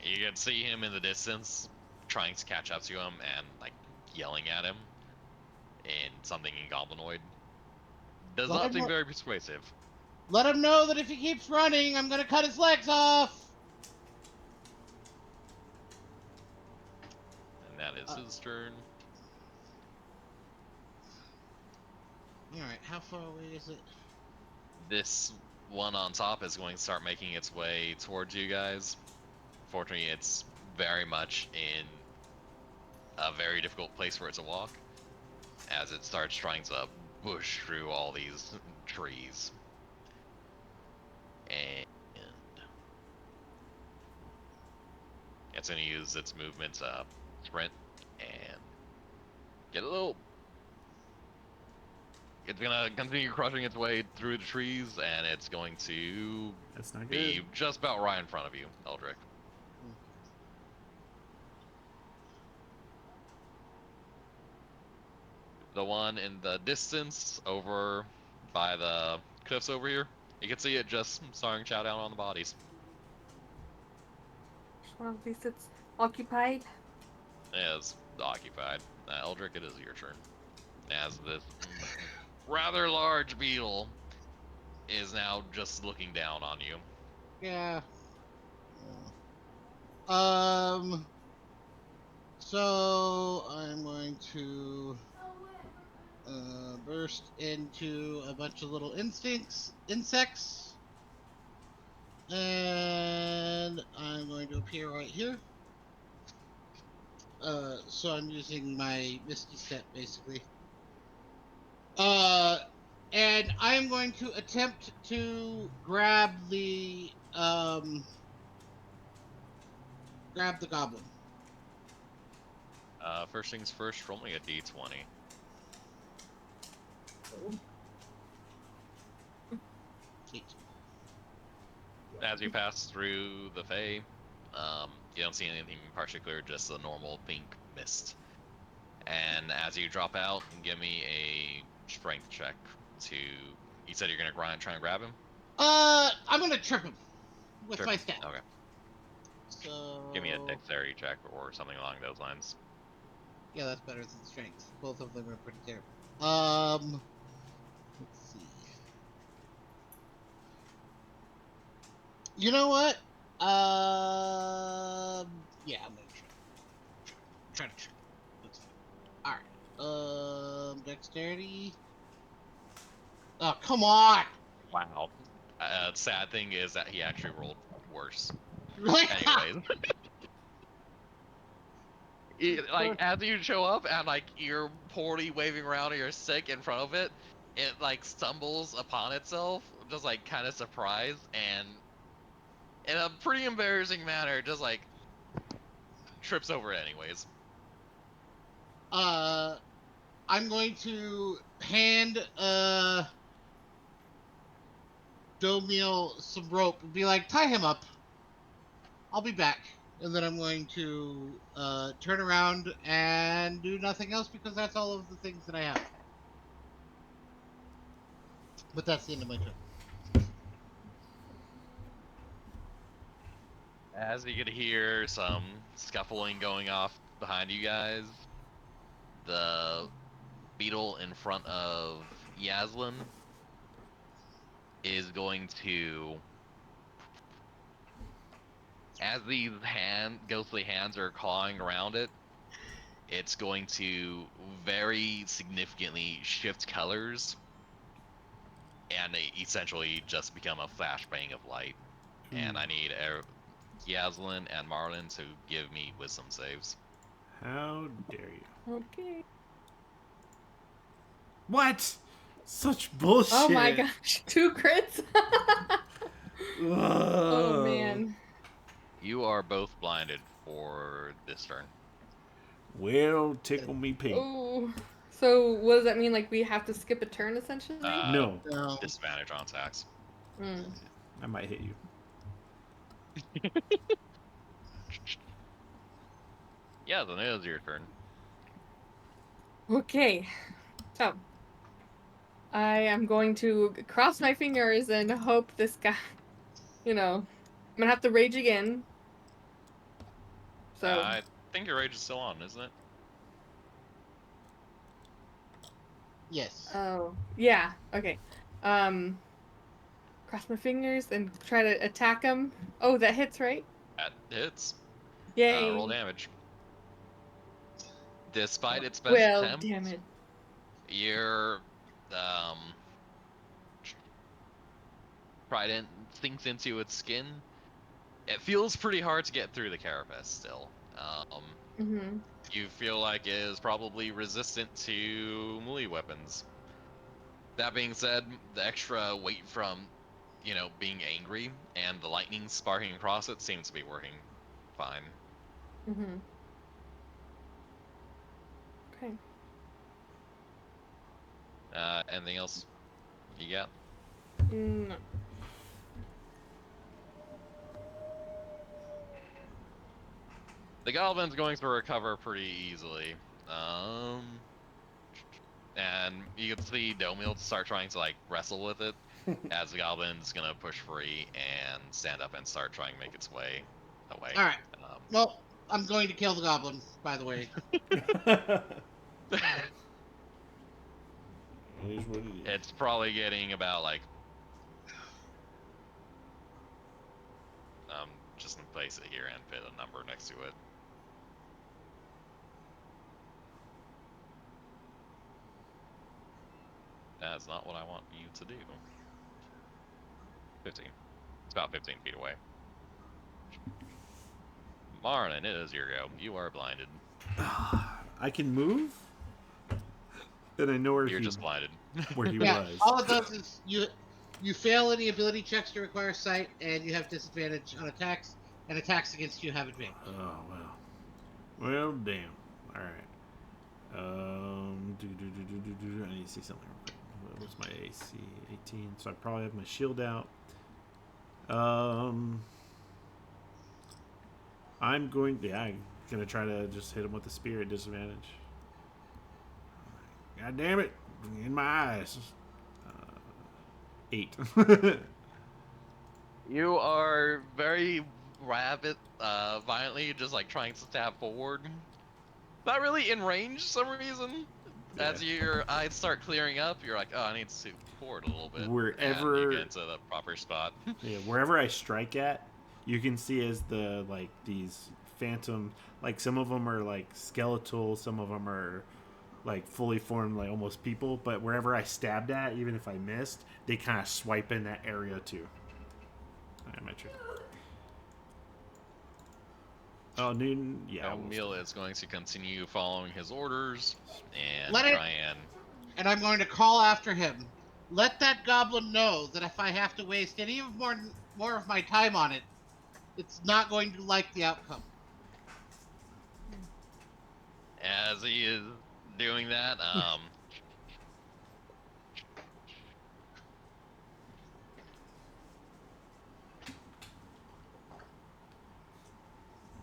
You can see him in the distance trying to catch up to him and like yelling at him in something in Goblinoid. Does not seem very persuasive. Let him know that if he keeps running, I'm gonna cut his legs off. And that is his turn. All right, how far away is it? This one on top is going to start making its way towards you guys. Fortunately, it's very much in a very difficult place for it to walk, as it starts trying to push through all these trees. And it's going to use its movement to sprint and get a little. It's going to continue crushing its way through the trees, and it's going to That's not be good. just about right in front of you, Eldrick. The one in the distance over by the cliffs over here, you can see it just starting to chow down on the bodies. Well, at least it's occupied. Yeah, it's occupied. Eldrick, it is your turn. As this rather large beetle is now just looking down on you. Yeah. So I'm going to burst into a bunch of little insects, and I'm going to appear right here. So I'm using my Misty Step basically. And I am going to attempt to grab the goblin. First things first, roll me a d20. Eight. As you pass through the Fae, you don't see anything particular, just a normal pink mist. And as you drop out, give me a strength check to. You said you're gonna try and grab him. I'm gonna trip him with Sure. my staff. Okay. So Give me a dexterity check or something along those lines. yeah, that's better than strength. Both of them are pretty terrible. Let's see. You know what? Yeah, I'm gonna try to check. That's fine. All right. Dexterity. Oh, come on. Wow. Sad thing is that he actually rolled worse. Really? Anyways, like as you show up and like you're poorly waving around or you're sick in front of it, it like stumbles upon itself, just like kind of surprised, and in a pretty embarrassing manner, just like trips over it anyways. uh, I'm going to hand Domiel some rope and be like, tie him up. I'll be back. And then I'm going to turn around and do nothing else because that's all of the things that I have. But that's the end of my turn. As you could hear some scuffling going off behind you guys, the beetle in front of Yaslin is going to, as these ghostly hands are clawing around it, it's going to very significantly shift colors and essentially just become a flashbang of light. And I need Yaslin and Marlin to give me wisdom saves. How dare you? Okay. What? Such bullshit. Oh my gosh, 2 crits. Oh Whoa. man. You are both blinded for this turn. Well, tickle me pink. Oh. So what does that mean? Like we have to skip a turn essentially? No, No. Disadvantage on attacks. Mm. I might hit you. Yeah, then it is your turn. Okay. So I am going to cross my fingers and hope this guy, I'm gonna have to rage again. So, I think your rage is still on, isn't it? Yes. oh, yeah, okay. Um, cross my fingers and try to attack him. Oh, that hits, right? That hits. Roll Yay. damage. Despite its best Well, attempt, damn it. your um trident sinks into its skin. It feels pretty hard to get through the carapace still. Mm-hmm. You feel like it is probably resistant to melee weapons. That being said, the extra weight from, being angry and the lightning sparking across it seems to be working fine. Mm-hmm. Okay. Anything else you got? No. The goblin's going to recover pretty easily. And you can see Domiel start trying to like wrestle with it as the goblin's gonna push free and stand up and start trying to make its way away. All right. Well, I'm going to kill the goblin, by the way. It is what it is. It's probably getting about like just place it here and put a number next to it. That's not what I want you to do. 15. It's about 15 feet away. Marlin, it is your go. You are blinded. I can move? Then I know where You're he, just blinded. where he Yeah. was. All it does is you fail any ability checks to require sight, and you have disadvantage on attacks, and attacks against you have advantage. Oh, well. Well, damn. Alright. I need to see something real quick. What's my AC? 18. So I probably have my shield out. I'm going to try to just hit him with the spear at disadvantage. God damn it. In my eyes. 8. You are very rapid, violently, just like trying to stab forward. Not really in range for some reason. Yeah. As your eyes start clearing up, you're like, oh, I need to forward a little bit. Wherever and you get into the proper spot. Yeah, wherever I strike at, you can see as the these phantom. Like some of them are like skeletal, some of them are like fully formed, like almost people. But wherever I stabbed at, even if I missed, they kind of swipe in that area too. I met you. Oh, Newton. Yeah. Meal is going to continue following his orders and Let it- try and. And I'm going to call after him. Let that goblin know that if I have to waste any more of my time on it, it's not going to like the outcome. As he is doing that,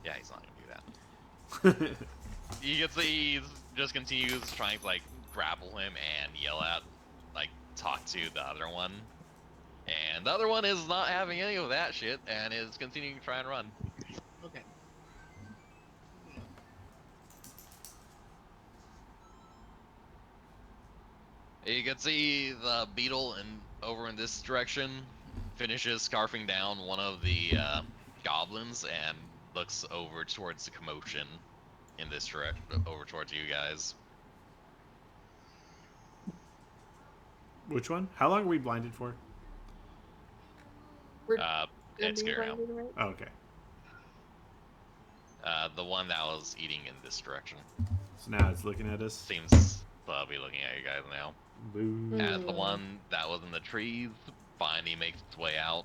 yeah, he's not gonna do that. He just continues trying to like grapple him and yell at, like talk to the other one, and the other one is not having any of that shit and is continuing to try and run. Okay. You can see the beetle over in this direction finishes scarfing down one of the goblins and looks over towards the commotion in this direction, over towards you guys. Which one? How long are we blinded for? We're It's being scary now. blinded, right? Oh, okay. The one that was eating in this direction So now it's looking at us. seems to be looking at you guys now. Boo. As the one that was in the trees finally makes its way out.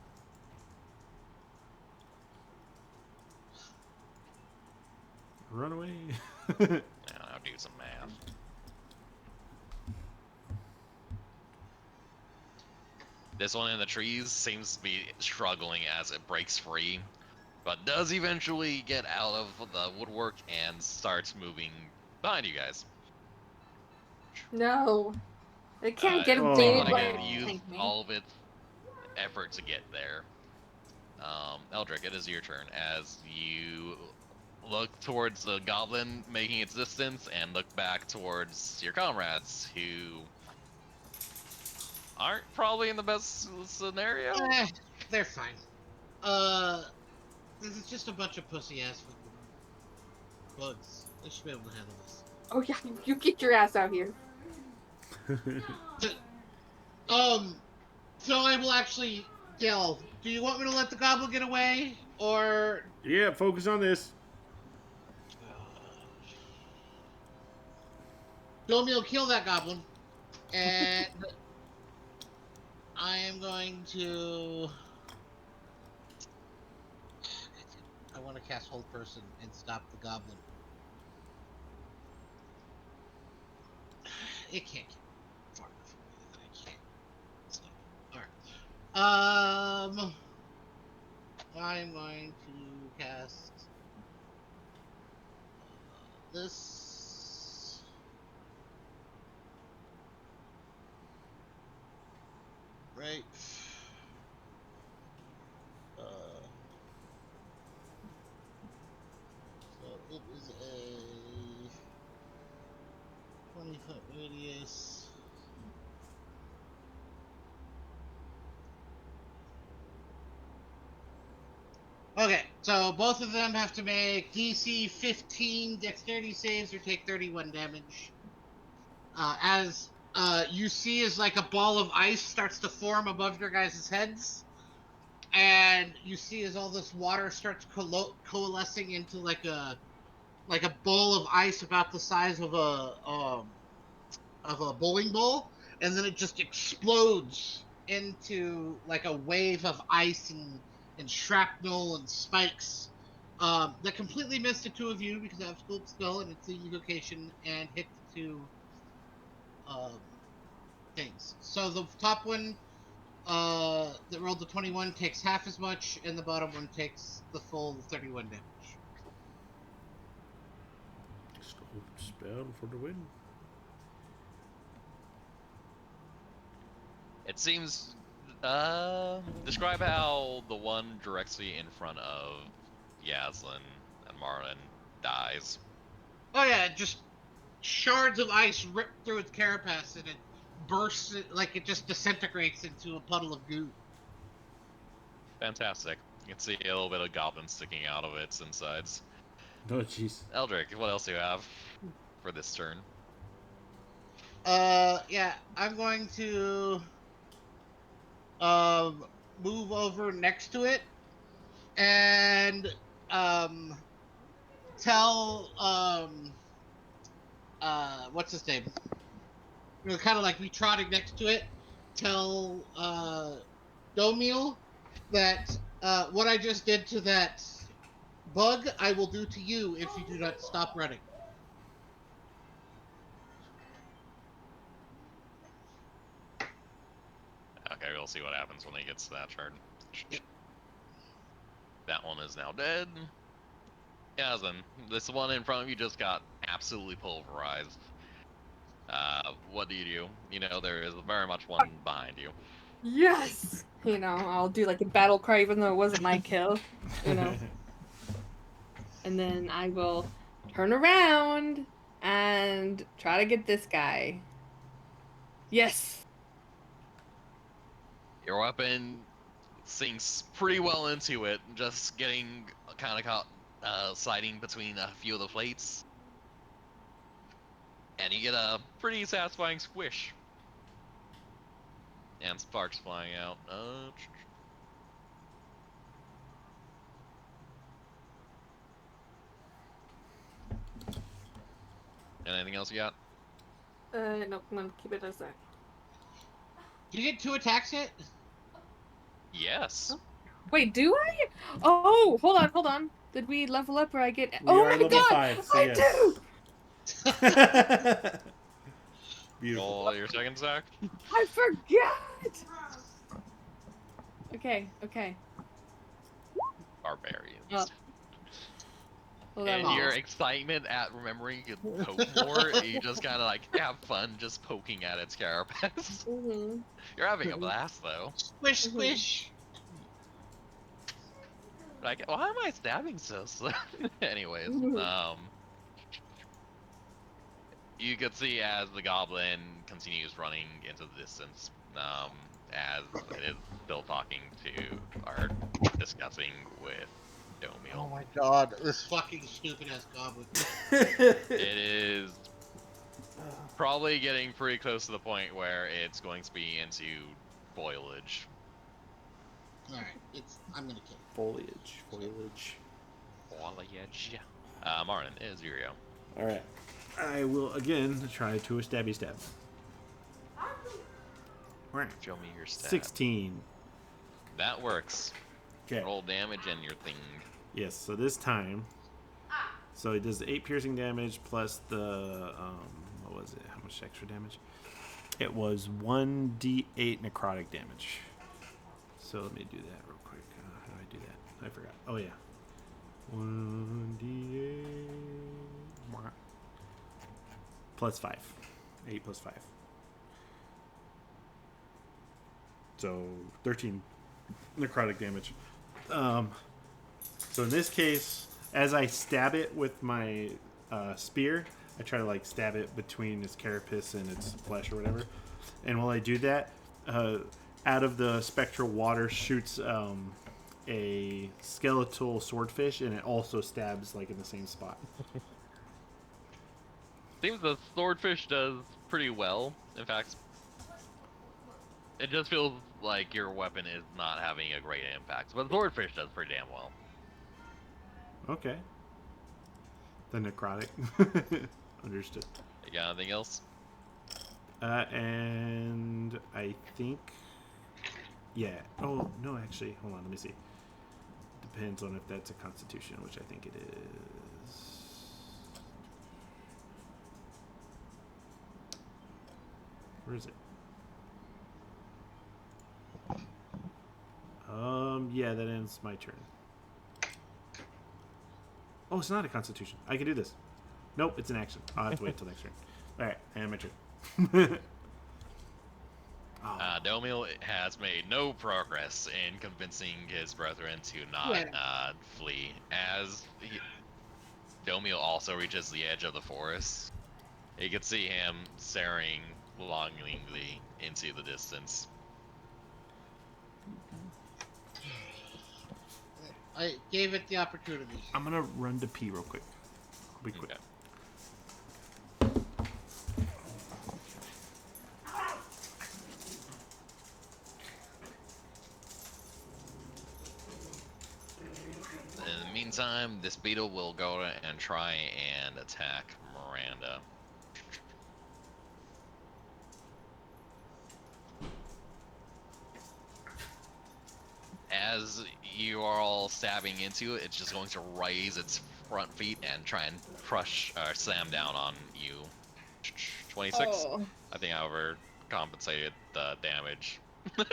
Run away. I'll do some math. This one in the trees seems to be struggling as it breaks free, but does eventually get out of the woodwork and starts moving behind you guys. No. It can't get It Oh. seems invaded like by it a used pygmy. all of its effort to get there. Eldrick, it is your turn as you look towards the goblin making its distance and look back towards your comrades who aren't probably in the best scenario. They're fine. This is just a bunch of pussy ass bugs. They should be able to handle this. Oh yeah, you get your ass out here. So I will actually yell. Do you want me to let the goblin get away, or? Yeah, focus on this. Domio, kill that goblin, and I am going to. I want to cast Hold Person and stop the goblin. It can't get far enough away that I can't stop it. Alright. I'm going to cast this. Right. So it is a 20-foot radius. Okay, so both of them have to make DC 15 dexterity saves or take 31 damage. As you see, as like a ball of ice starts to form above your guys' heads, and you see as all this water starts coalescing into like a ball of ice about the size of a bowling ball, and then it just explodes into like a wave of ice and shrapnel and spikes that completely missed the two of you because I have Sculpt Skull and it's the location and hit the two things. So the top one that rolled the 21 takes half as much, and the bottom one takes the full 31 damage. Spell for the win. It seems. Describe how the one directly in front of Yaslin and Marlin dies. Oh yeah, just shards of ice rip through its carapace and it bursts like it just disintegrates into a puddle of goo. Fantastic. You can see a little bit of goblin sticking out of its insides. Oh, jeez. Eldrick, what else do you have for this turn? Yeah, I'm going to um move over next to it and um tell what's his name? Kind of like me trotting next to it. Tell Domiel that what I just did to that bug, I will do to you if you do not stop running. Okay, we'll see what happens when he gets to that turn. Yep. That one is now dead. Yasmin, this one in front of you just got absolutely pulverized. What do? You know, there is very much one behind you. Yes! You know, I'll do like a battle cry even though it wasn't my kill. You know. And then I will turn around and try to get this guy. Yes! Your weapon sinks pretty well into it, just getting kind of caught sliding between a few of the plates. And you get a pretty satisfying squish. And sparks flying out. Anything else you got? Nope, I'm gonna keep it as that. Do you get 2 attacks hit? Yes. Wait, do I? Oh, hold on. Did we level up where I get? We Oh are my level god! 5, so I yes. do! Beautiful. Roll your second attack. I forgot! Okay. Barbarians. Hold And on. your excitement at remembering you could poke more, you just kind of like have fun just poking at its carapace. Mm-hmm. You're having a blast though. Squish, squish. Like, why am I stabbing so slow? Anyways, you could see as the goblin continues running into the distance, as it is still talking to or discussing with Oh Domiel. my god, this fucking stupid ass goblin. It is probably getting pretty close to the point where it's going to be into foliage. Alright, I'm gonna kill it. Foliage. Foliage. Marlon, is Uriel. Alright. I will again try to a stabby stab. Right. Show me your stat. 16. That works. Okay. Roll damage and your thing. Yes, so this time. So it does 8 piercing damage plus the. What was it? How much extra damage? It was 1d8 necrotic damage. So let me do that real quick. How do I do that? I forgot. Oh, yeah. 1d8. Plus 5. 8 plus 5. So 13 necrotic damage. So in this case, as I stab it with my spear, I try to like stab it between its carapace and its flesh or whatever. And while I do that, out of the spectral water shoots a skeletal swordfish, and it also stabs like in the same spot. Seems the swordfish does pretty well. In fact, it just feels like your weapon is not having a great impact. But the swordfish does pretty damn well. Okay. The necrotic. Understood. You got anything else? And I think, yeah. Oh no, actually, hold on. Let me see. Depends on if that's a Constitution, which I think it is. Where is it? Yeah, that ends my turn. Oh, it's not a Constitution. I can do this. Nope, it's an action. I'll have to wait till next turn. All right, and my turn. Domiel has made no progress in convincing his brethren to not flee. Domiel also reaches the edge of the forest, you can see him staring longingly into the distance. I gave it the opportunity. I'm gonna run to pee real quick. I'll be quick. Okay. In the meantime, this beetle will go and try and attack Miranda. As you are all stabbing into it, it's just going to raise its front feet and try and crush or slam down on you. 26. Oh. I think I overcompensated the damage or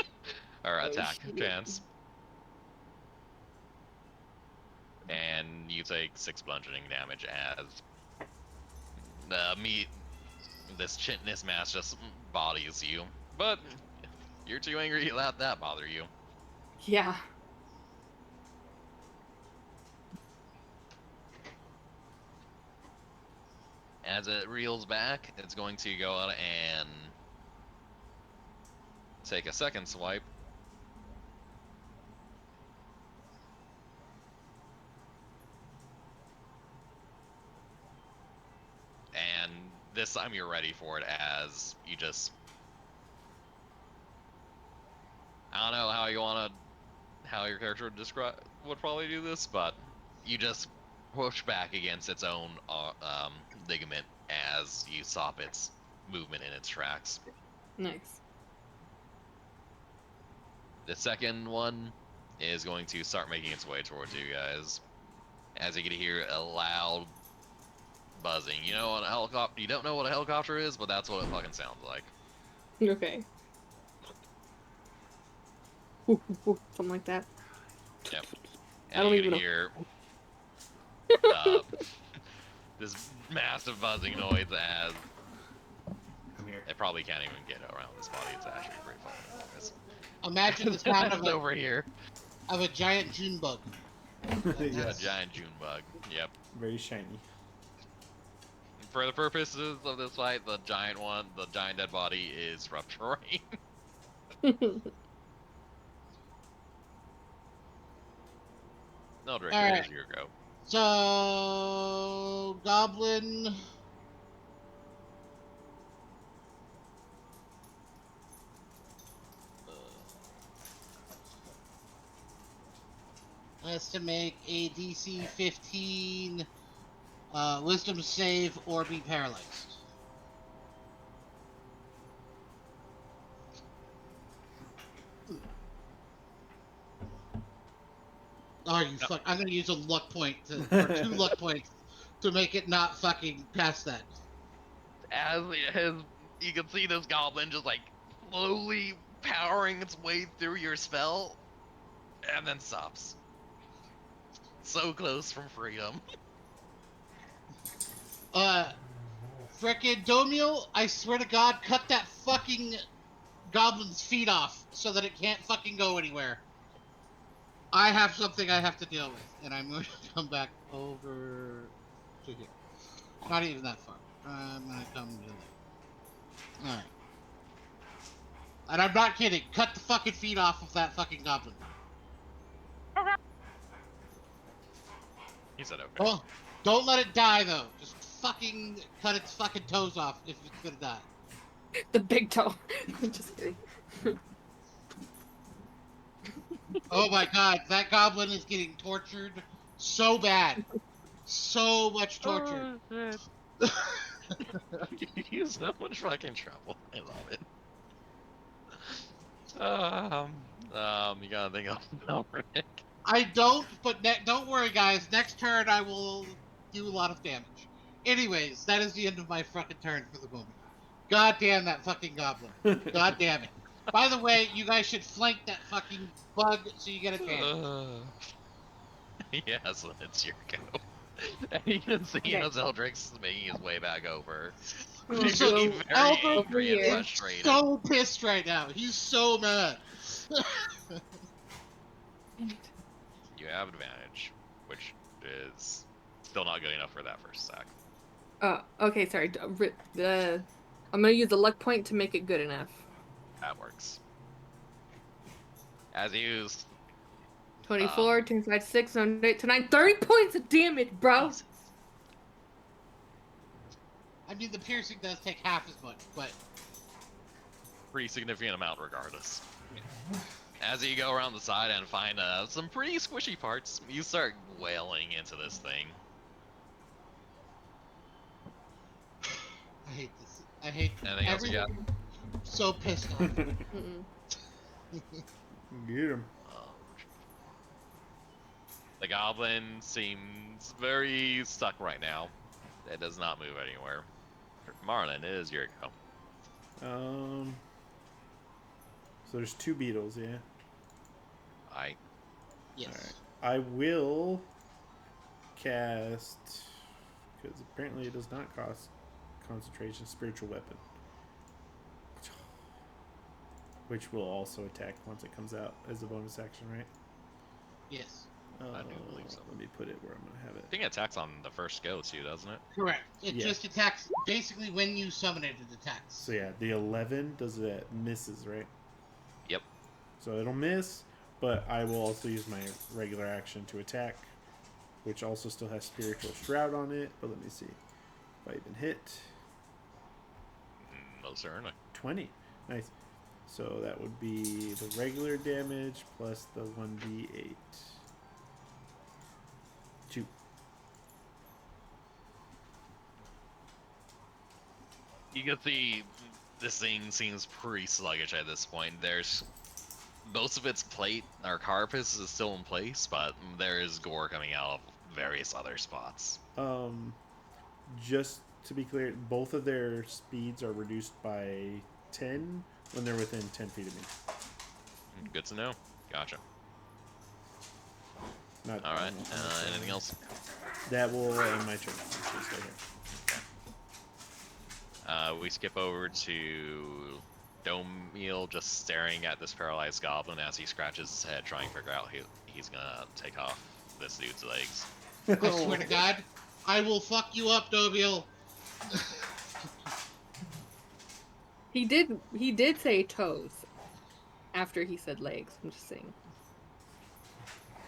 Oh, attack shit. chance. And you take 6 bludgeoning damage as this mass just bodies you. But you're too angry to let that bother you. Yeah. As it reels back, it's going to go out and take a second swipe. And this time you're ready for it as you just... I don't know how your character would probably do this, but you just push back against its own ligament as you stop its movement in its tracks. Nice. The second one is going to start making its way towards you guys, as you can hear a loud buzzing. You know what a helicopter? You don't know what a helicopter is, but that's what it fucking sounds like. Okay. Something like that. Yep. I And don't you even can know. hear this massive buzzing noise as Come here. it probably can't even get around this body. It's actually pretty fucking enormous. Imagine the sound It's over here. of a giant June bug. A Yes. giant June bug. Yep. Very shiny. For the purposes of this fight, the giant dead body is rough terrain. No, Drake, All it right. is your go. So, Goblin. Has to make a DC 15 Wisdom save or be paralyzed. Oh, you No. fuck! I'm gonna use a luck point or 2 luck points to make it not fucking past that. As you can see this goblin just like slowly powering its way through your spell, and then stops. So close from freedom. Frickin' Domio, I swear to God, cut that fucking goblin's feet off so that it can't fucking go anywhere. I have something I have to deal with, and I'm going to come back over to here. Not even that far. I'm gonna come to there. Alright. And I'm not kidding. Cut the fucking feet off of that fucking goblin. He said okay. Oh, don't let it die though. Just fucking cut its fucking toes off if it's gonna die. The big toe. Just kidding. Oh my god, that goblin is getting tortured so bad. So much torture. Oh, shit. You're so much fucking trouble. I love it. You gotta think of no, Rick. I don't, but don't worry, guys. Next turn, I will do a lot of damage. Anyways, that is the end of my fucking turn for the moment. God damn that fucking goblin. God damn it. By the way, you guys should flank that fucking bug so you get advantage. Yes, it's your go. And you can see Okay. as Eldrick's making his way back over. Oh, He's so very Eldrick angry and is frustrated. So pissed right now. He's so mad. You have advantage, which is still not good enough for that first attack. Oh, okay, sorry. I'm gonna use the luck point to make it good enough. That works. As you 24, 25, 6, 7, 8 to 9, 30 points of damage, bro. Jesus. I mean, the piercing does take half as much, but Pretty significant amount regardless. As you go around the side and find some pretty squishy parts, you start wailing into this thing. I hate this. I hate Anything else you got? everyone. So pissed off. Mm-mm. Get him. The goblin seems very stuck right now. It does not move anywhere. Marlon, it is your go. So there's 2 beetles, yeah. Yes. Alright. I will cast, because apparently it does not cost concentration, spiritual weapon, which will also attack once it comes out as a bonus action, right? Yes. I do believe so. Let me put it where I'm gonna have I it. think it attacks on the first go too, doesn't it? Correct. It Yeah. just attacks basically when you summon it. It attacks. So yeah, the 11 does that, misses, right? Yep. So it'll miss, but I will also use my regular action to attack, which also still has spiritual shroud on it. But let me see if I even hit. Most certainly. 20. Nice. So that would be the regular damage plus the 1d8. 2. You can see this thing seems pretty sluggish at this point. There's most of its plate or carapace is still in place, but there is gore coming out of various other spots. Just to be clear, both of their speeds are reduced by 10 when they're within 10 feet of me. Good to know. Gotcha. Not All right. Anything else? That will end my turn. Please stay here. We skip over to Domiel just staring at this paralyzed goblin as he scratches his head, trying to figure out who he's gonna take off this dude's legs. I swear to God, I will fuck you up, Dobiel. He did say toes after he said legs. I'm just saying.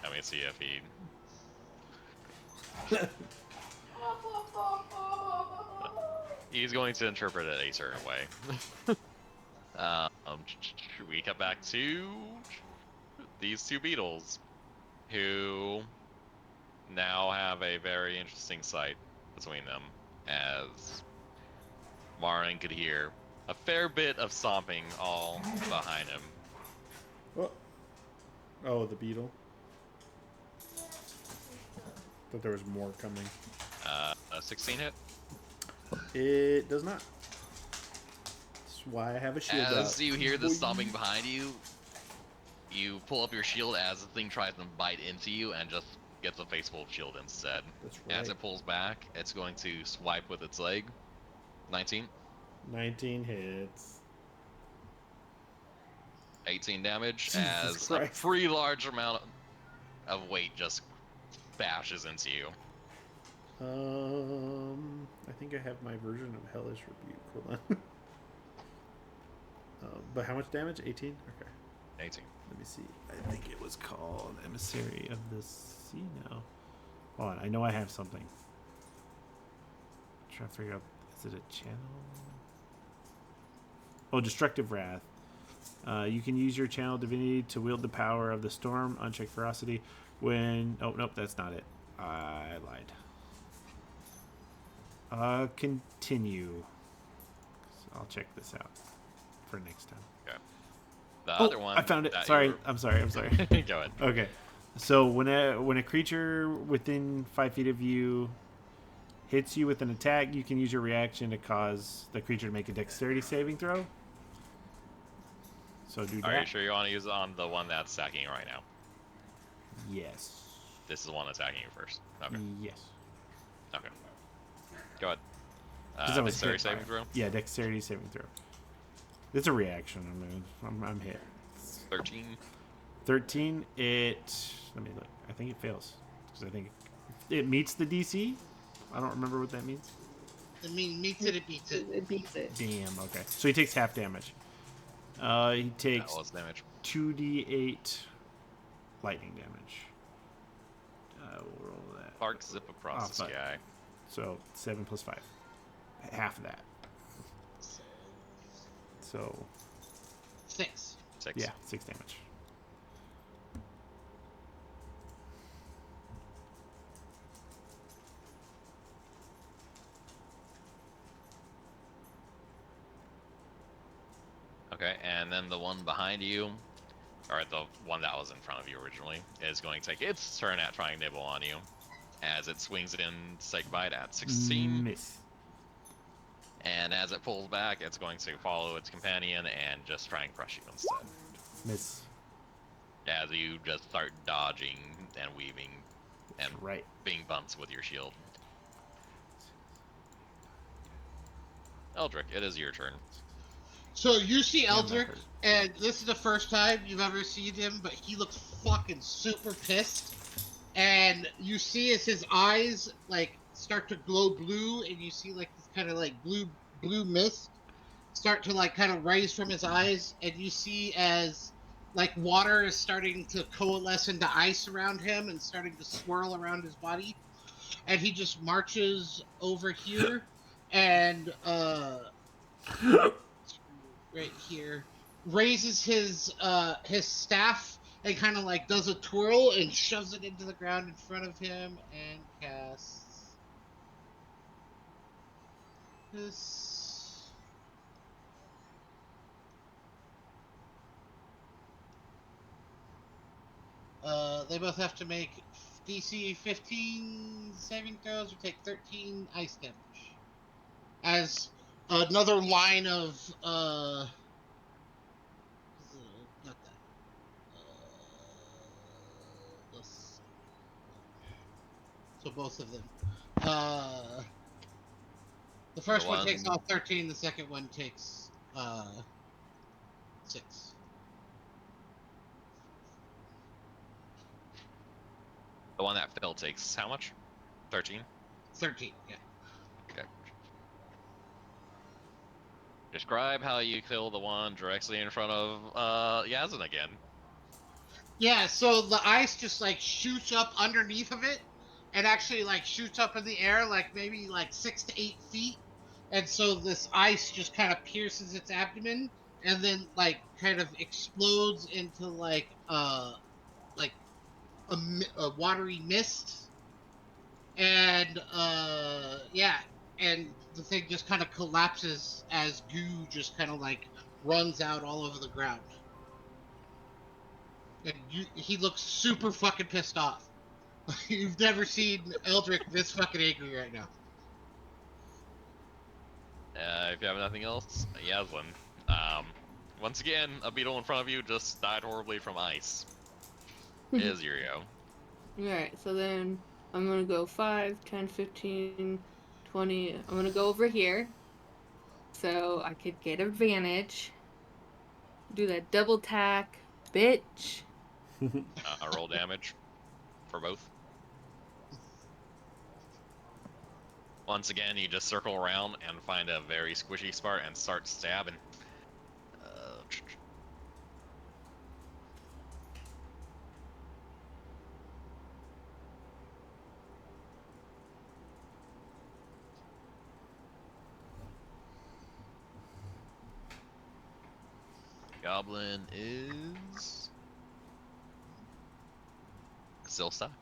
Let me see if he. He's going to interpret it a certain way. We cut back to these 2 beetles, who now have a very interesting sight between them, as Marin could hear a fair bit of stomping all behind him. Oh, the beetle. Thought there was more coming. A 16 hit. It does not. That's why I have a shield out. As you hear the stomping behind you, you pull up your shield as the thing tries to bite into you and just gets a face full of shield instead. That's right. As it pulls back, it's going to swipe with its leg. 19. 19 hits. 18 damage Jesus as a Christ. pretty large amount of weight just bashes into you. I think I have my version of Hellish Rebuke. Hold on. But how much damage? 18? Okay. 18. Let me see. I think it was called Emissary of the Sea now. Hold on. I know I have something. I'm trying to figure out. Is it a channel? Oh, Destructive Wrath. You can use your channel divinity to wield the power of the storm, unchecked ferocity, when... Oh, nope, that's not it. I lied. Continue. I'll check this out for next time. Okay. The other one. I found it. that Sorry. you I'm sorry. Go ahead. Okay. So when a creature within 5 feet of you hits you with an attack, you can use your reaction to cause the creature to make a dexterity saving throw. So do that. Are you sure you want to use it on the one that's attacking you right now? Yes. This is the one attacking you first. Okay. Yes. Okay. Go ahead. 'Cause that was Dexterity hit saving fire. throw. Yeah, dexterity saving throw. It's a reaction. I'm hit. 13. 13. Let me look. I think it fails because I think it meets the DC. I don't remember what that means. I mean, meets it, it beats it. It beats it. Damn. Okay. So he takes half damage. He takes That was damage. 2d8 lightning damage. We'll roll that. Sparks zip across the sky. So 7 plus 5. Half of that. So 6. 6. yeah, 6 damage. Okay, and then the one behind you, or the one that was in front of you originally, is going to take its turn at trying to nibble on you. As it swings in to say goodbye at 16. Miss. And as it pulls back, it's going to follow its companion and just try and crush you instead. Miss. As you just start dodging and weaving and Right. being bumped with your shield. Eldrick, it is your turn. So you see Damn, that Eldrick, hurt. and this is the first time you've ever seen him, but he looks fucking super pissed. And you see as his eyes like start to glow blue, and you see like this kind of like blue mist start to like kind of rise from his eyes, and you see as like water is starting to coalesce into ice around him and starting to swirl around his body, and he just marches over here and right here raises his staff and kind of like does a twirl and shoves it into the ground in front of him and casts this. They both have to make DC 15 saving throws or take 13 ice damage. As another line of not that. Let's So both of them. The first one takes off 13. The second one takes 6. The one that Phil takes how much? 13? 13. Yeah. Okay. Describe how you kill the one directly in front of Yazin again. Yeah. So the ice just like shoots up underneath of it, and actually like shoots up in the air, like maybe like 6 to 8 feet. And so this ice just kind of pierces its abdomen, and then like kind of explodes into like a watery mist, and yeah, and the thing just kind of collapses as goo just kind of like runs out all over the ground, and he looks super fucking pissed off. You've never seen Eldrick this fucking angry right now. If you have nothing else, Yaslin. Once again, a beetle in front of you just died horribly from ice. It is your go. Alright, so then I'm gonna go 5, 10, 15, 20. I'm gonna go over here so I could get advantage. Do that double tack, bitch. Roll damage for both. Once again, you just circle around and find a very squishy spot and start stabbing. Goblin is still stuck.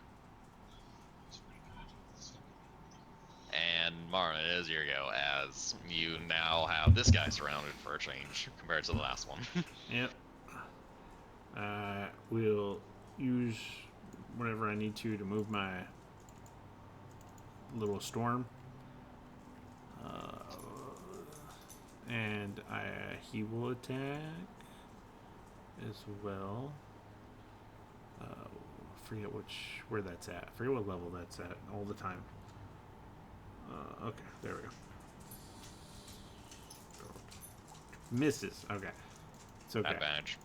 And Marlon, it is your go, as you now have this guy surrounded for a change compared to the last one. Yep. We'll use whatever I need to move my little storm. And he will attack as well. Forget where that's at. Forget what level that's at all the time. Okay, there we go. Misses. Okay. It's okay. Advantage.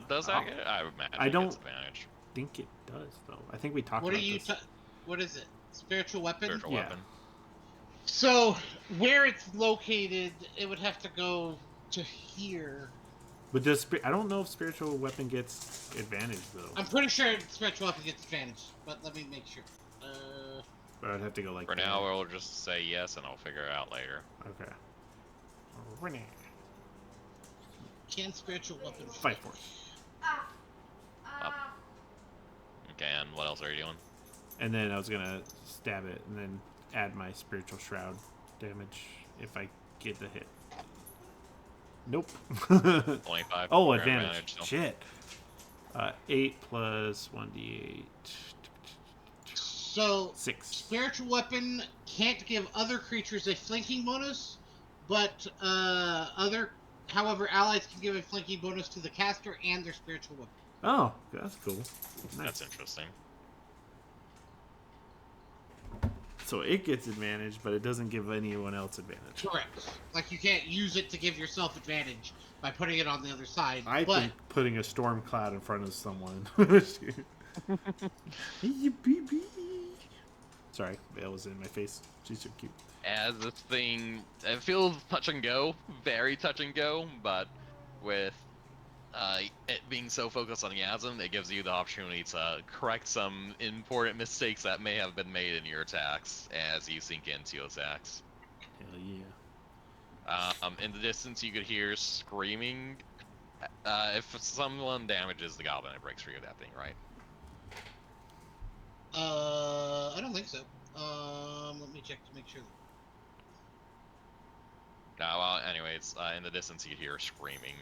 Does that get? I imagine I don't it's advantage. think it does, though. I think we talked What are about you? this. What is it? Spiritual weapon. Spiritual Yeah. weapon. So where it's located, it would have to go to here. But does I don't know if spiritual weapon gets advantage though. I'm pretty sure spiritual weapon gets advantage, but let me make sure. But I'd have to go like For that. now, we'll just say yes, and I'll figure it out later. Okay. Can spiritual weapon Fight force. Up. Okay, and what else are you doing? And then I was gonna stab it, and then add my spiritual shroud damage if I get the hit. Nope. 25. Oh, Your advantage. so. Shit. 8 plus 1d8. So 6. spiritual weapon can't give other creatures a flanking bonus, but however, allies can give a flanking bonus to the caster and their spiritual weapon. Oh, that's cool. Nice. That's interesting. So it gets advantage, but it doesn't give anyone else advantage. Correct. Like you can't use it to give yourself advantage by putting it on the other side. I but think putting a storm cloud in front of someone. Sorry, Vale was in my face. She's so cute. As this thing, it feels touch and go, very touch and go, but with it being so focused on Yasm, it gives you the opportunity to correct some important mistakes that may have been made in your attacks as you sink into attacks. Hell yeah. In the distance, you could hear screaming. If someone damages the goblin, it breaks free of that thing, right? I don't think so. Let me check to make sure. Well, anyways, in the distance, you hear screaming.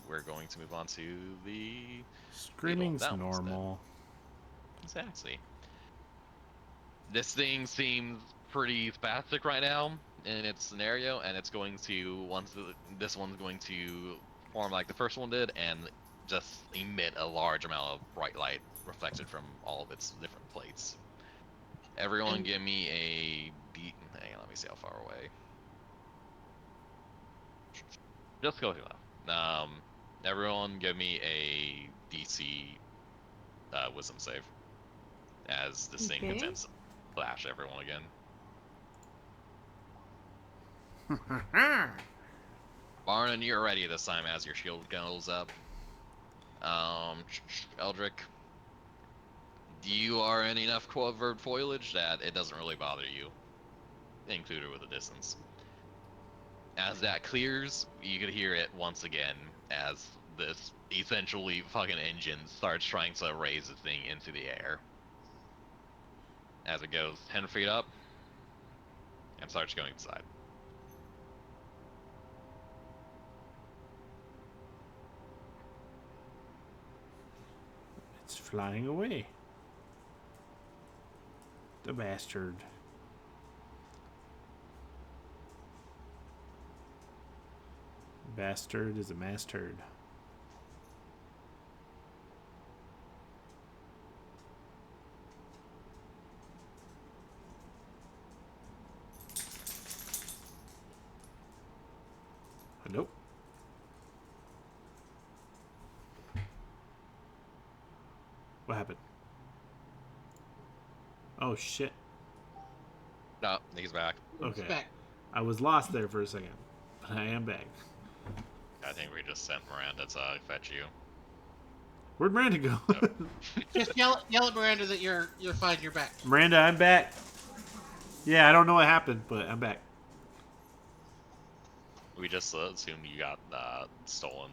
We're going to move on to the Screaming's downs normal. then. Exactly. This thing seems pretty spastic right now in its scenario, and it's going to this one's going to form like the first one did, and just emit a large amount of bright light reflected from all of its different plates. Everyone, give me a beat. Hang on, let me see how far away. Just go through that. Everyone, give me a DC Wisdom save as this thing attempts to flash everyone again. Barnon, you're ready this time as your shield goes up. Eldrick, you are in enough covered foliage that it doesn't really bother you, included with the distance. As that clears, you could hear it once again as this essentially fucking engine starts trying to raise the thing into the air. As it goes 10 feet up and starts going inside. It's flying away. The bastard. Bastard is a master. Nope. What happened? Oh shit. No, he's back. Okay. Back. I was lost there for a second, but I am back. I think we just sent Miranda to fetch you. Where'd Miranda go? Just yell at Miranda that you're fine. You're back. Miranda, I'm back. Yeah, I don't know what happened, but I'm back. We just assumed you got stolen.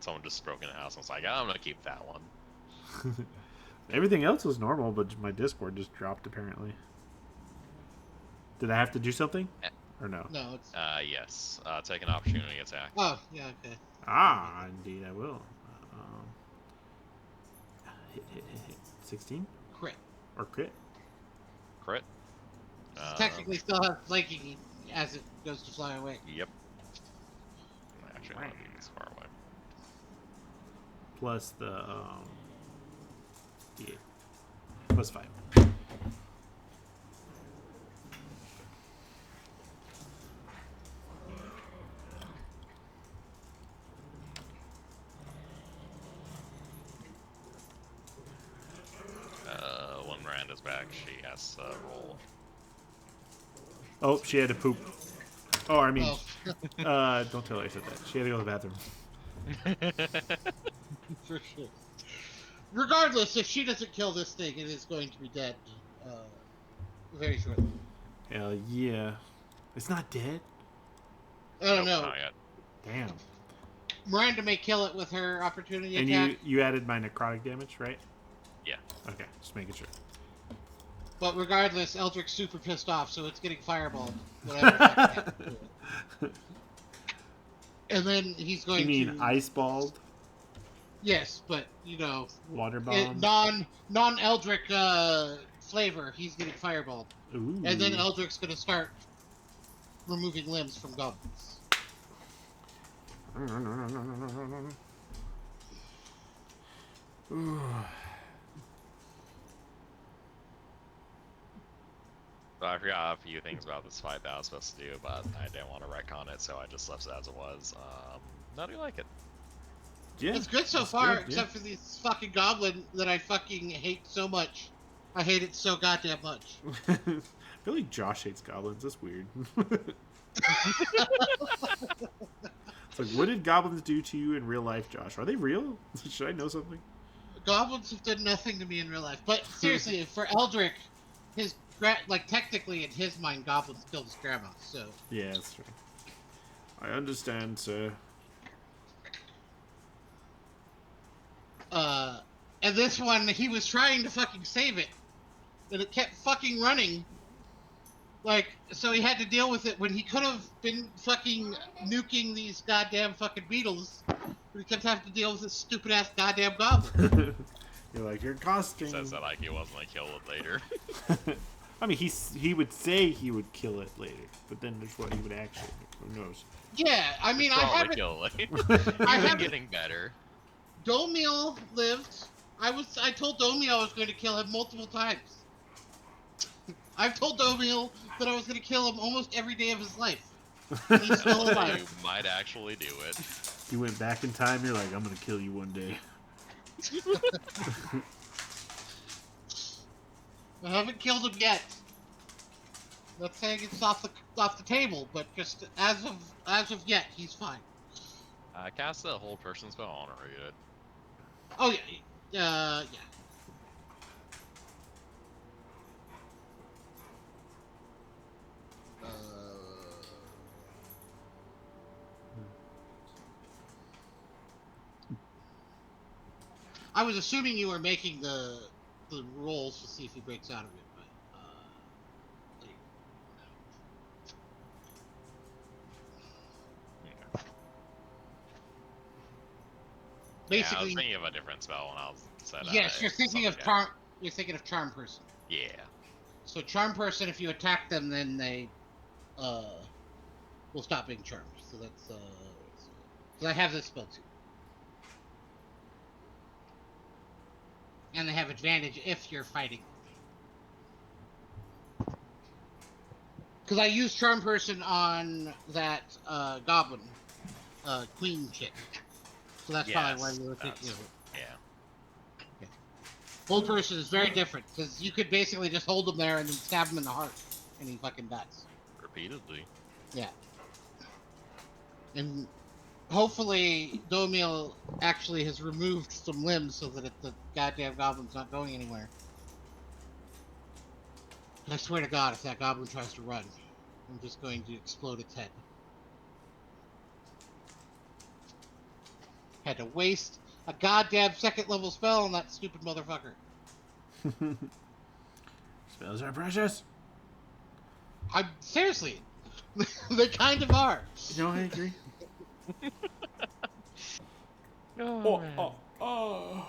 Someone just broke in the house and was like, I'm gonna keep that one. Everything else was normal, but my Discord just dropped apparently. Did I have to do something? Or no? No, it's. Yes. Take an opportunity attack. Oh, yeah, okay. Ah, indeed I will. Hit. 16? Crit. Or crit? Crit. Technically still has flanking as it goes to fly away. Yep. Actually, I'm not being this far away. Plus the, D8. Plus 5. When Miranda's back, she has to roll. Oh, she had to poop. Oh, I mean, Oh. don't tell her I said that. She had to go to the bathroom. For sure. Regardless, if she doesn't kill this thing, it is going to be dead very shortly. Hell yeah. It's not dead? I don't Nope, know. not yet. Damn. Miranda may kill it with her opportunity And attack, you added my necrotic damage, right? Yeah. Okay, just making sure. but regardless, Eldrick's super pissed off, so it's getting fireballed. Whatever fucking happens to it. And then he's going You mean to ice balled? yes, but you know, Water it, bomb? non Eldrick flavor. He's getting fireballed, Ooh. and then Eldrick's going to start removing limbs from goblins. Ooh. So I forgot a few things about this fight that I was supposed to do, but I didn't want to retcon it, so I just left it as it was. How do you like it? Yeah, It's good so it's far, good, yeah. except for this fucking goblin that I fucking hate so much. I hate it so goddamn much. I feel like Josh hates goblins. That's weird. It's like, what did goblins do to you in real life, Josh? Are they real? Should I know something? Goblins have done nothing to me in real life. But seriously, for Eldrick, like technically in his mind, goblins killed his grandma. So Yeah, that's true. I understand, sir. and this one he was trying to fucking save it, and it kept fucking running. Like, so he had to deal with it when he could have been fucking nuking these goddamn fucking beetles, but he kept having to deal with this stupid ass goddamn goblin. You're like, you're costing. Says that like he wasn't gonna kill it later. I mean, he would say he would kill it later, but then there's what he would actually do. Who knows? Yeah, I mean, I Probably haven't. kill it later. I You've been haven't. getting better. Domiel lived. I told Domiel I was going to kill him multiple times. I've told Domiel that I was going to kill him almost every day of his life. And he's still You alive. might actually do it. You went back in time. You're like, I'm gonna kill you one day. I haven't killed him yet. Not saying it's off the table, but just as of yet, he's fine. Cast the whole person spell on or read it. Oh yeah, yeah. I was assuming you were making the rolls to see if he breaks out of it, but Yeah, I was basically, thinking of a different spell when I was said. yes, you're thinking of something charm. You're thinking of charm person. Yeah. So charm person, if you attack them, then they will stop being charmed. So that's so I have this spell too, and they have advantage if you're fighting. Because I used charm person on that goblin queen chick, so that's probably why Yes, you were thinking of it. Yeah. Hold person is very different because you could basically just hold him there and then stab him in the heart, and he fucking dies. Repeatedly. Yeah. And hopefully Domiel actually has removed some limbs so that the goddamn goblin's not going anywhere. I swear to God, if that goblin tries to run, I'm just going to explode its head. Had to waste a goddamn second level spell on that stupid motherfucker. Spells are precious. I'm seriously, they kind of are. No, I agree. Oh,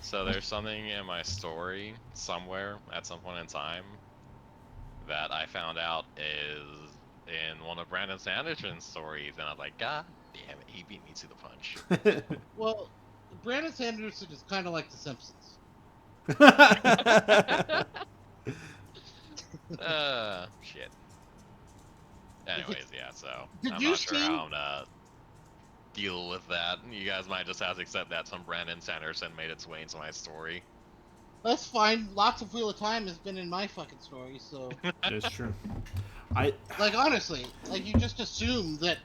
So there's something in my story somewhere at some point in time that I found out is in one of Brandon Sanderson's stories, and I was like, God damn it, he beat me to the punch. Well, Brandon Sanderson is kind of like The Simpsons. Shit. Anyways, yeah, so Did I'm you not sure see- how I'm gonna deal with that. You guys might just have to accept that some Brandon Sanderson made its way into my story. That's fine. Lots of Wheel of Time has been in my fucking story, so That's true. I like honestly, like you just assume that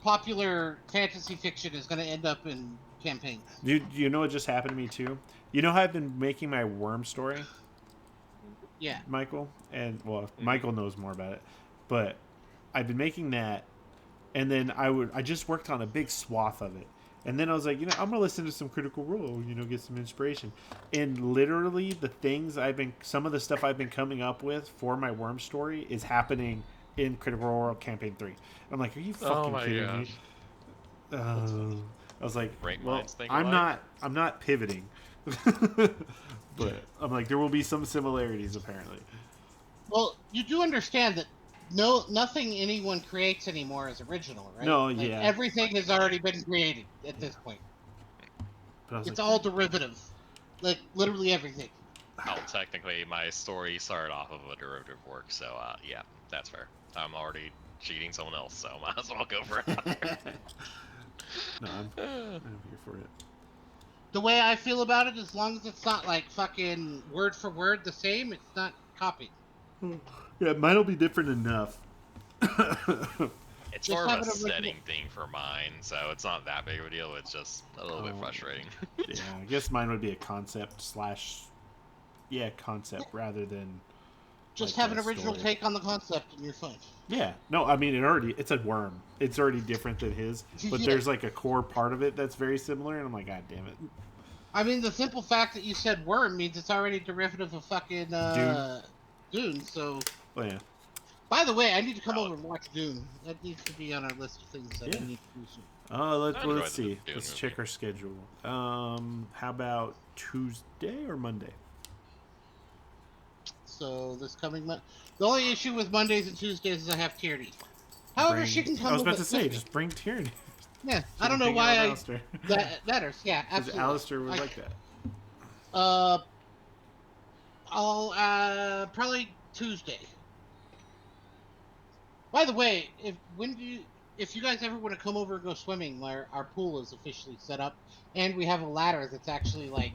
popular fantasy fiction is going to end up in campaigns. You know what just happened to me too? You know how I've been making my worm story, Yeah. Michael? And, well, Mhm. Michael knows more about it. But I've been making that, and then I just worked on a big swath of it. And then I was like, I'm gonna listen to some Critical Role, get some inspiration. And literally, some of the stuff I've been coming up with for my worm story is happening in Critical Role Campaign 3. I'm like, are you Oh fucking my kidding me? gosh. That's funny. I was like, Great well, minds think I'm alike. not pivoting, but I'm like, there will be some similarities apparently. Well, you do understand that nothing anyone creates anymore is original, right? No, Like yeah, everything has already been created at yeah. this point. But I was It's like, all derivative. Like literally everything. Well, technically, my story started off of a derivative work, so yeah, that's fair. I'm already cheating someone else, so might as well go for it. no, I'm here for it. The way I feel about it, as long as it's not like fucking word for word the same, it's not copied. Yeah, mine will be different enough. It's Just more of have a an original. setting thing for mine, so it's not that big of a deal. It's just a little bit frustrating. Yeah, I guess mine would be a concept slash, yeah, concept rather than Just like have a an original story. take on the concept, and you're fine. Yeah, no, I mean it's a worm. It's already different than his, but Yeah. there's like a core part of it that's very similar, and I'm like, God damn it, I mean, the simple fact that you said worm means it's already derivative of fucking Dune. Dune. So, Oh yeah, by the way, I need to come Valid. over and watch Dune. That needs to be on our list of things that I yeah. need to do soon. I Let's enjoyed the see. Dune Let's movie. check our schedule. How about Tuesday or Monday? So this coming month, the only issue with Mondays and Tuesdays is I have Tierney. However, she can I come was about with, to with say, me. just bring Tyranny. Yeah, She I don't can know hang out why with I Alistair. that matters. Yeah, Because absolutely. Alistair would like that. Uh, I'll probably Tuesday. By the way, if you guys ever want to come over and go swimming, our pool is officially set up, and we have a ladder that's actually like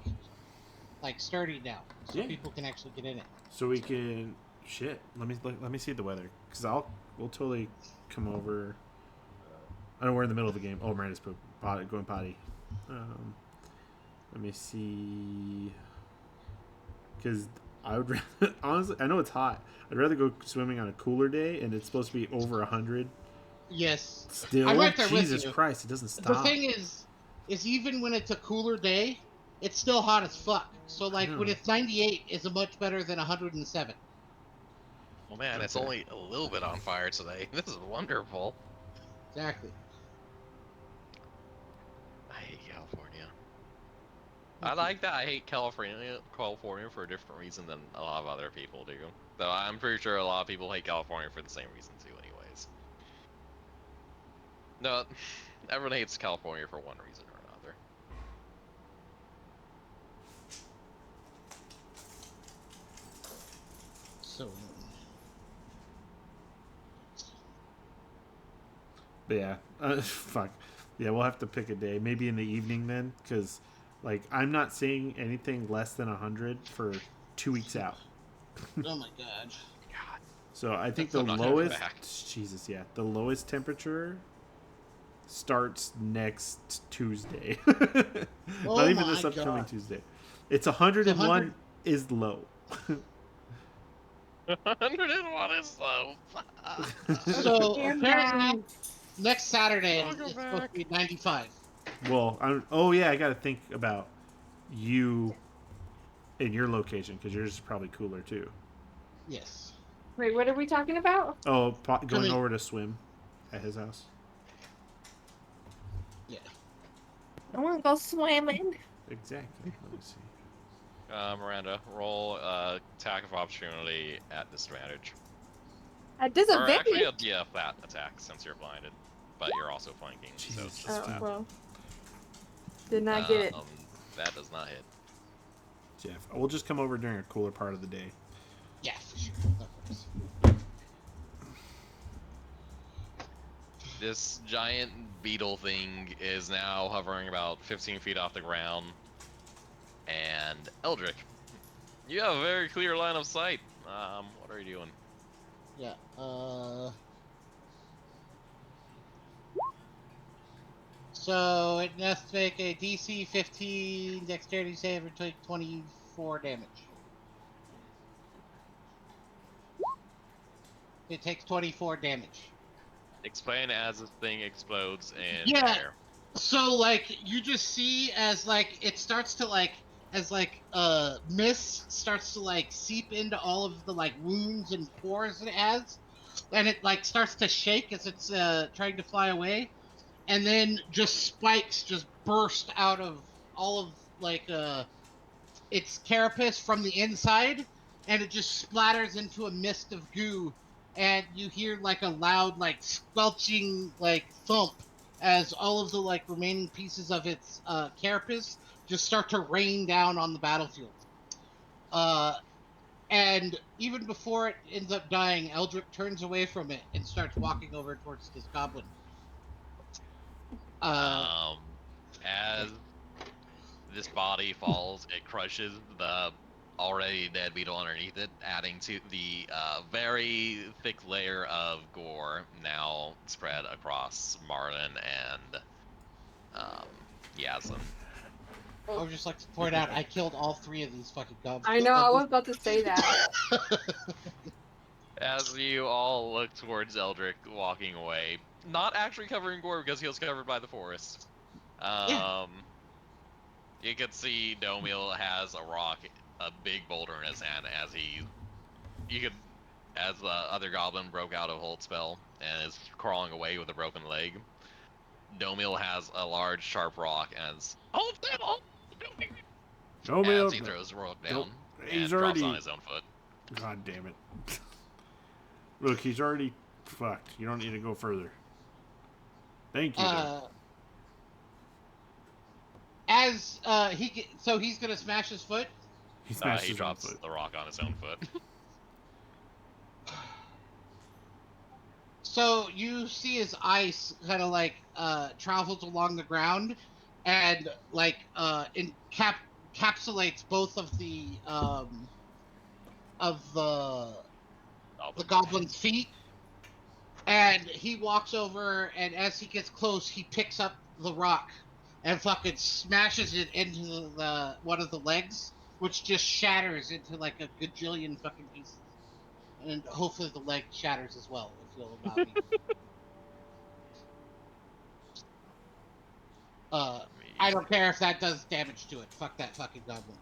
sturdy now, so Yeah. people can actually get in it. So we can shit. Let me see the weather because we'll totally come over. I know we're in the middle of a game. Oh, Miranda's going potty. Um, Let me see. Because I would rather, honestly, I know it's hot. I'd rather go swimming on a cooler day, and it's supposed to be over 100. Yes, I'm Still, right there with Jesus you. Christ, it doesn't The stop. thing is even when it's a cooler day, it's still hot as fuck. So I like when know. it's 98, is a much better than 107. Oh man, it's Okay. only a little bit on fire today. This is wonderful. Exactly. I hate California. I like that I hate California for a different reason than a lot of other people do. Though I'm pretty sure a lot of people hate California for the same reason too, anyways. No, everyone hates California for one reason or another. So But yeah, fuck. Yeah, we'll have to pick a day. Maybe in the evening then, because like I'm not seeing anything less than 100 for 2 weeks out. oh my god, God, So I think that's the I'm not gonna come lowest, back. Jesus, yeah, the lowest temperature starts next Tuesday. Not oh even my this upcoming god. Tuesday. It's The 100. 101 is low. 101 is low. So Damn apparently that. next Saturday I'll go it's supposed to back. be 95. Well, oh yeah, I got to think about you in your location because yours is probably cooler too. Yes. Wait, what are we talking about? Oh, going Coming. over to swim at his house. Yeah. I want to go swimming. Exactly. Let me see. Miranda, roll attack of opportunity at disadvantage. At Or actually, disadvantage. it'd be a flat attack since you're blinded, but you're also flanking, so Jesus, it's just just Oh flat. well, did not get it. That does not hit. Jeff, we'll just come over during a cooler part of the day. Yeah, for sure. That works. This giant beetle thing is now hovering about 15 feet off the ground. And Eldrick, you have a very clear line of sight. What are you doing? Yeah. So it must make a DC 15 dexterity save and take 24 damage. It takes 24 damage. Explain as this thing explodes in Yeah. air. So like you just see as like it starts to like as like mist starts to like seep into all of the like wounds and pores it has, and it like starts to shake as it's trying to fly away, and then just spikes just burst out of all of like its carapace from the inside, and it just splatters into a mist of goo, and you hear like a loud like squelching like thump as all of the like remaining pieces of its carapace just start to rain down on the battlefield. Uh, and even before it ends up dying, Eldrick turns away from it and starts walking over towards this goblin. Uh, As this body falls, it crushes the already dead beetle underneath it, adding to the very thick layer of gore now spread across Marlin and um, Yasmin. I would just like to point out I killed all three of these fucking goblins. I know, I was about to say that. As you all look towards Eldrick walking away, not actually covering gore because he was covered by the forest. Yeah. You can see Domil has a rock, a big boulder in his hand as you could, as the other goblin broke out of hold spell and is crawling away with a broken leg. Domil has a large sharp rock and is hold still, No, as man. he throws the rock Nope. down He's and drops on already. his own foot. God damn it. Look, he's already fucked. You don't need to go further. Thank you, though. As so he's gonna smash his foot. He smashed He his own drops foot. the rock on his own foot. So you see his ice kind of like travels along the ground, and like encapsulates both of the Goblin. goblin's feet, and he walks over, and as he gets close, he picks up the rock and fucking smashes it into the one of the legs, which just shatters into like a gajillion fucking pieces. And hopefully the leg shatters as well, if you'll allow me. Uh, I don't care if that does damage to it. Fuck that fucking goblin.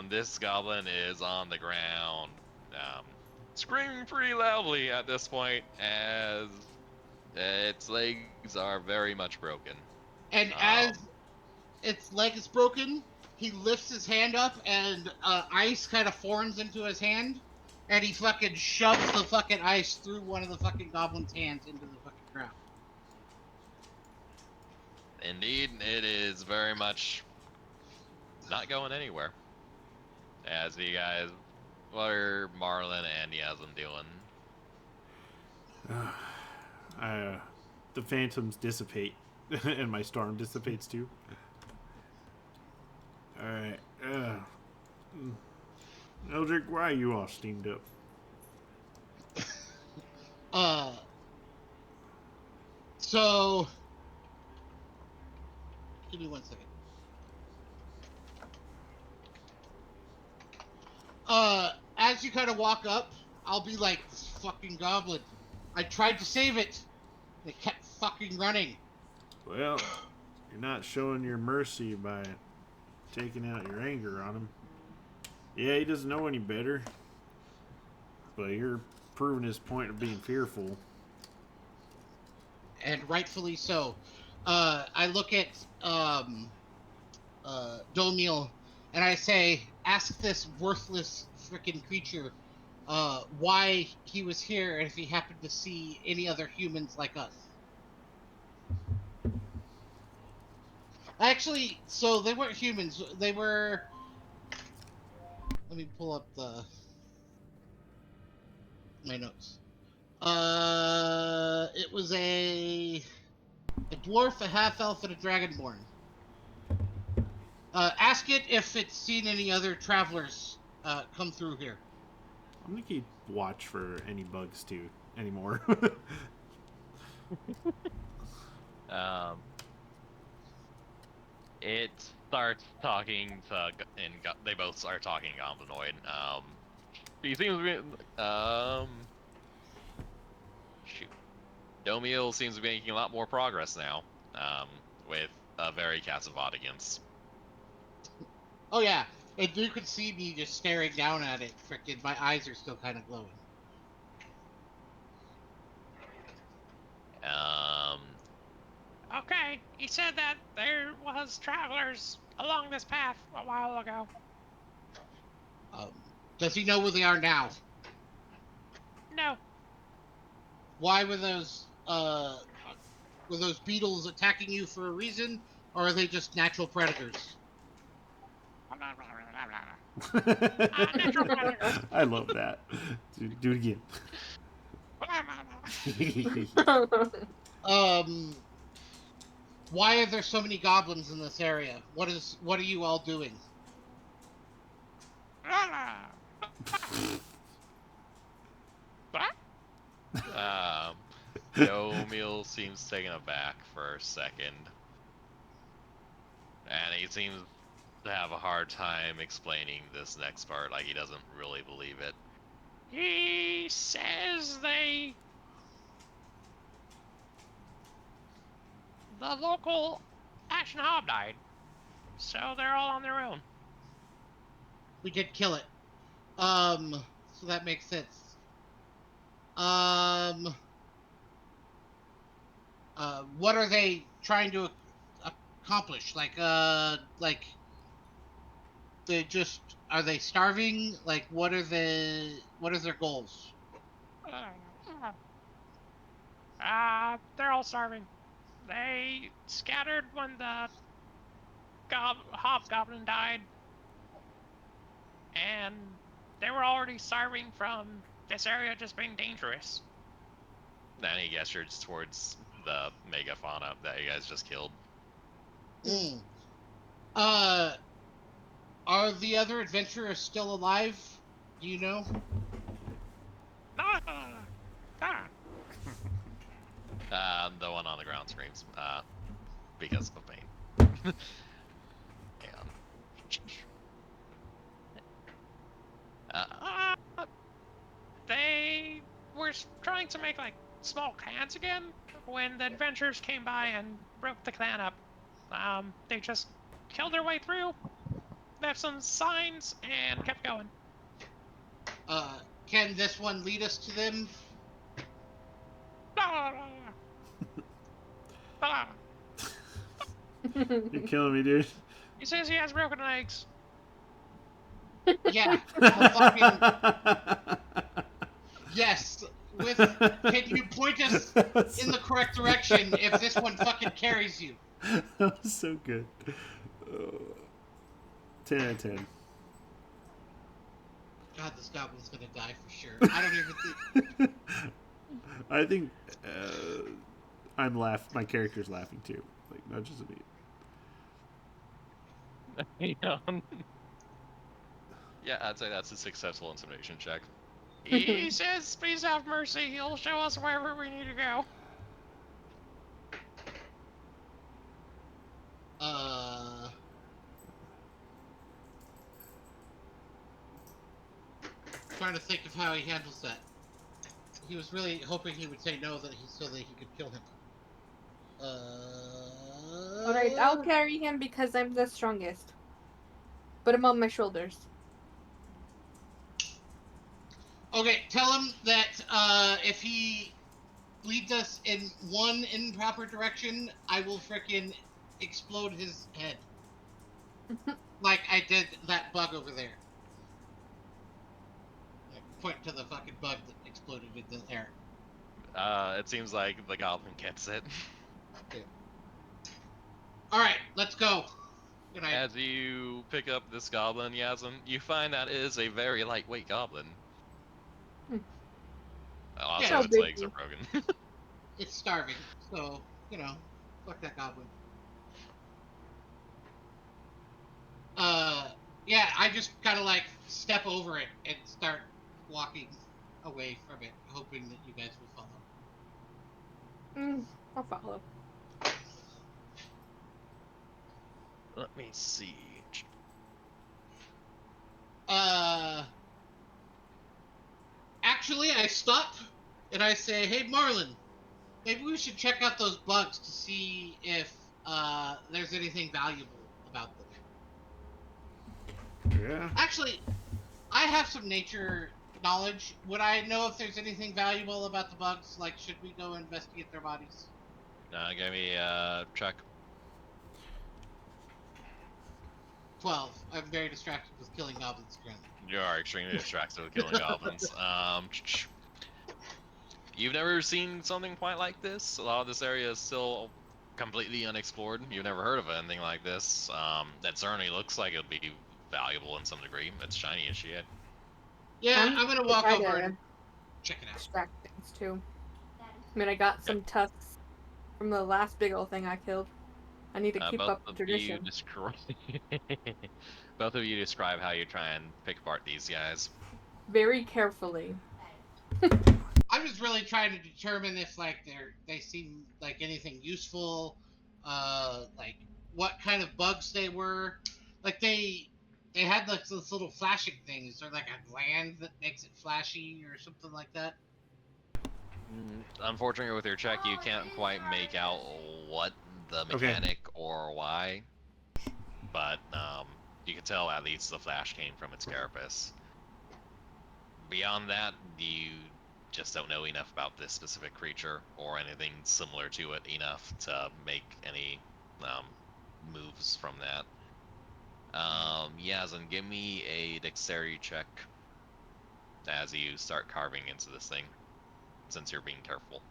This goblin is on the ground, screaming pretty loudly at this point as its legs are very much broken. And as Um, its leg is broken, he lifts his hand up, and ice kind of forms into his hand, and he fucking shoves the fucking ice through one of the fucking goblin's hands into the fucking ground. Indeed, it is very much not going anywhere. As you guys, what are Marlin and Yasm doing? The phantoms dissipate, and my storm dissipates too. Alright. Eldrick, why are you all steamed up? So give me 1 second. As you kind of walk up, I'll be like, this fucking goblin. I tried to save it. It kept fucking running. Well, you're not showing your mercy by taking out your anger on him. Yeah, he doesn't know any better. But you're proving his point of being fearful. And rightfully so. I look at Domil and I say, ask this worthless freaking creature why he was here and if he happened to see any other humans like us. Actually, so they weren't humans. They were. Let me pull up my notes. It was a dwarf, a half elf, and a dragonborn. Ask it if it's seen any other travelers come through here. I'm gonna keep watch for any bugs too anymore. Um, it starts talking to, they both start talking Goblinoid. He seems to be, shoot. Domiel seems to be making a lot more progress now, with a very passive audience. Oh yeah, and you could see me just staring down at it. Frickin', my eyes are still kind of glowing. Um, Okay, he said that there was travelers along this path a while ago. Um, does he know where they are now? No, Why were those beetles attacking you for a reason, or are they just natural predators? natural predators. I love that. Do it again. Um, why are there so many goblins in this area? What are you all doing? Domiel seems taken aback for a second, and he seems to have a hard time explaining this next part, like he doesn't really believe it. He says the local Ashen Hob died, so they're all on their own. We did kill it. So that makes sense. Um, what are they trying to accomplish? Like they just are they starving? Like, what are their goals? They're all starving. They scattered when the hobgoblin died, and they were already starving from this area just being dangerous. Then he gestures towards the megafauna that you guys just killed. Mm. Uh, are the other adventurers still alive? Do you know? The one on the ground screams, because of pain. Hang on. They were trying to make like small clans again when the adventurers came by and broke the clan up. They just killed their way through, left some signs, and kept going. Can this one lead us to them? You're killing me, dude. He says he has broken legs. Yeah. Well, fucking yes. Can you point us in the correct direction if this one fucking carries you? That was so good. 10 out of 10. God, this goblin's gonna die for sure. I don't even think. I think my character's laughing too. Like, not just me. Yeah, I'd say that's a successful intimidation check. He says, please have mercy. He'll show us wherever we need to go. Trying to think of how he handles that. He was really hoping he would say no, so that he could kill him. Alright, I'll carry him because I'm the strongest. Put him on my shoulders. Okay, tell him that if he leads us in one improper direction, I will frickin' explode his head. Like I did that bug over there. Like, point to the fucking bug that exploded in the air. It seems like the goblin gets it. Okay. Alright, let's go. Good night. As you pick up this goblin, Yasm, you find that it is a very lightweight goblin. Also, Yeah. its legs are broken. It's starving, so, fuck that goblin. Yeah, I just kind of like step over it and start walking away from it, hoping that you guys will follow. I'll follow. Let me see. Actually, I stop and I say, "Hey, Marlin, maybe we should check out those bugs to see if there's anything valuable about them." Yeah. Actually, I have some nature knowledge. Would I know if there's anything valuable about the bugs? Like, should we go investigate their bodies? Give me a check. 12. I'm very distracted with killing goblins currently. You are extremely distracted with killing goblins. You've never seen something quite like this. A lot of this area is still completely unexplored. You've never heard of anything like this. That certainly looks like it'll be valuable in some degree. It's shiny as shit. Yeah, I'm gonna walk try over to and check it out. extract things too. I mean, I got some tusks from the last big old thing I killed. I need to keep Both up the of you tradition. describe. Both of you describe how you try and pick apart these guys. Very carefully. I'm just really trying to determine if like they seem like anything useful, like what kind of bugs they were. Like they had like those little flashing things, or like a gland that makes it flashy, or something like that. Unfortunately, with your check, you can't quite make out what the Okay. mechanic or why, but you can tell at least the flash came from its carapace. Beyond that, you just don't know enough about this specific creature or anything similar to it enough to make any moves from that. Yazan, give me a dexterity check as you start carving into this thing, since you're being careful.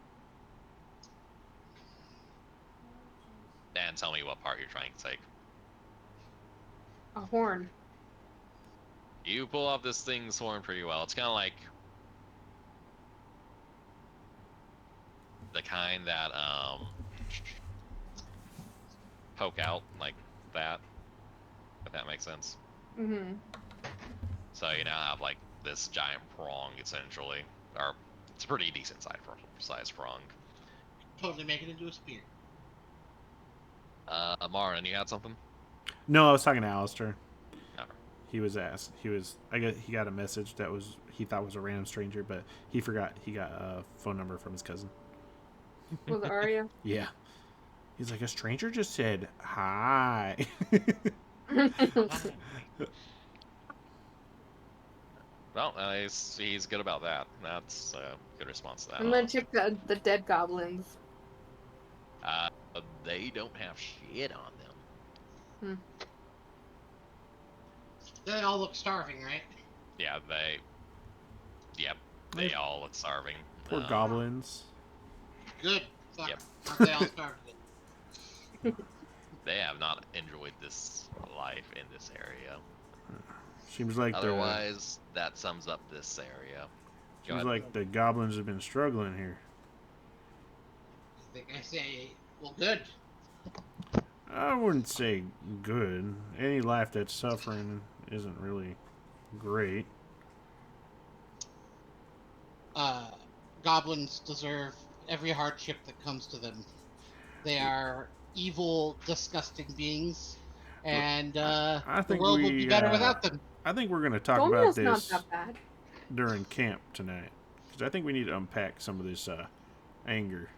And tell me what part you're trying to take. A horn. You pull off this thing's horn pretty well. It's kind of like the kind that poke out like that, if that makes sense. Mm-hmm. So you now have like this giant prong essentially, or it's a pretty decent size prong. Totally make it into a spear. Marlon, you had something? No, I was talking to Alistair. No. He was asked. I guess he got a message that he thought was a random stranger, but he forgot he got a phone number from his cousin. Was it Arya? Yeah. He's like, a stranger just said hi. Well, he's good about that. That's a good response to that. I'm gonna check the dead goblins. They don't have shit on them. They all look starving, right? Yeah, they all look starving. Poor goblins. Good. Fuck. Yep. Aren't they all starving? They have not enjoyed this life in this area. Seems like Otherwise, that sums up this area. seems like the goblins have been struggling here. I think I say, well, good. I wouldn't say good. Any life that's suffering isn't really great. Goblins deserve every hardship that comes to them. They are evil, disgusting beings, and I the think world would be better without them. I think we're going to talk about Gomio's not this that bad. during camp tonight, because I think we need to unpack some of this anger.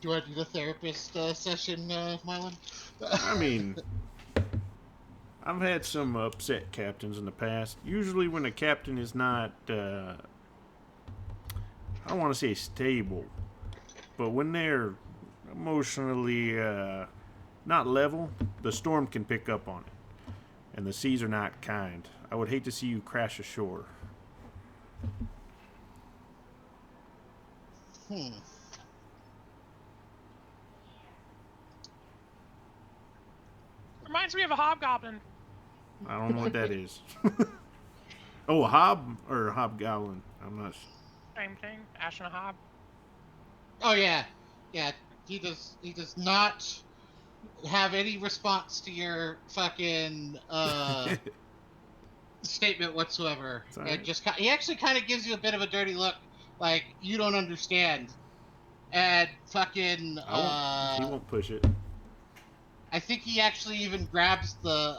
Do I need a therapist session, Marlon? I mean, I've had some upset captains in the past. Usually when a captain is not, I don't want to say stable, but when they're emotionally not level, the storm can pick up on it. And the seas are not kind. I would hate to see you crash ashore. Reminds me of a hobgoblin. I don't know what that is. Oh, a hob or a hobgoblin? I'm not. Same thing. Ash and a hob. Oh yeah, yeah. He does not have any response to your fucking statement whatsoever. It's all right. He actually kind of gives you a bit of a dirty look, Like, you don't understand. And fucking, I won't. He won't push it. I think he actually even grabs the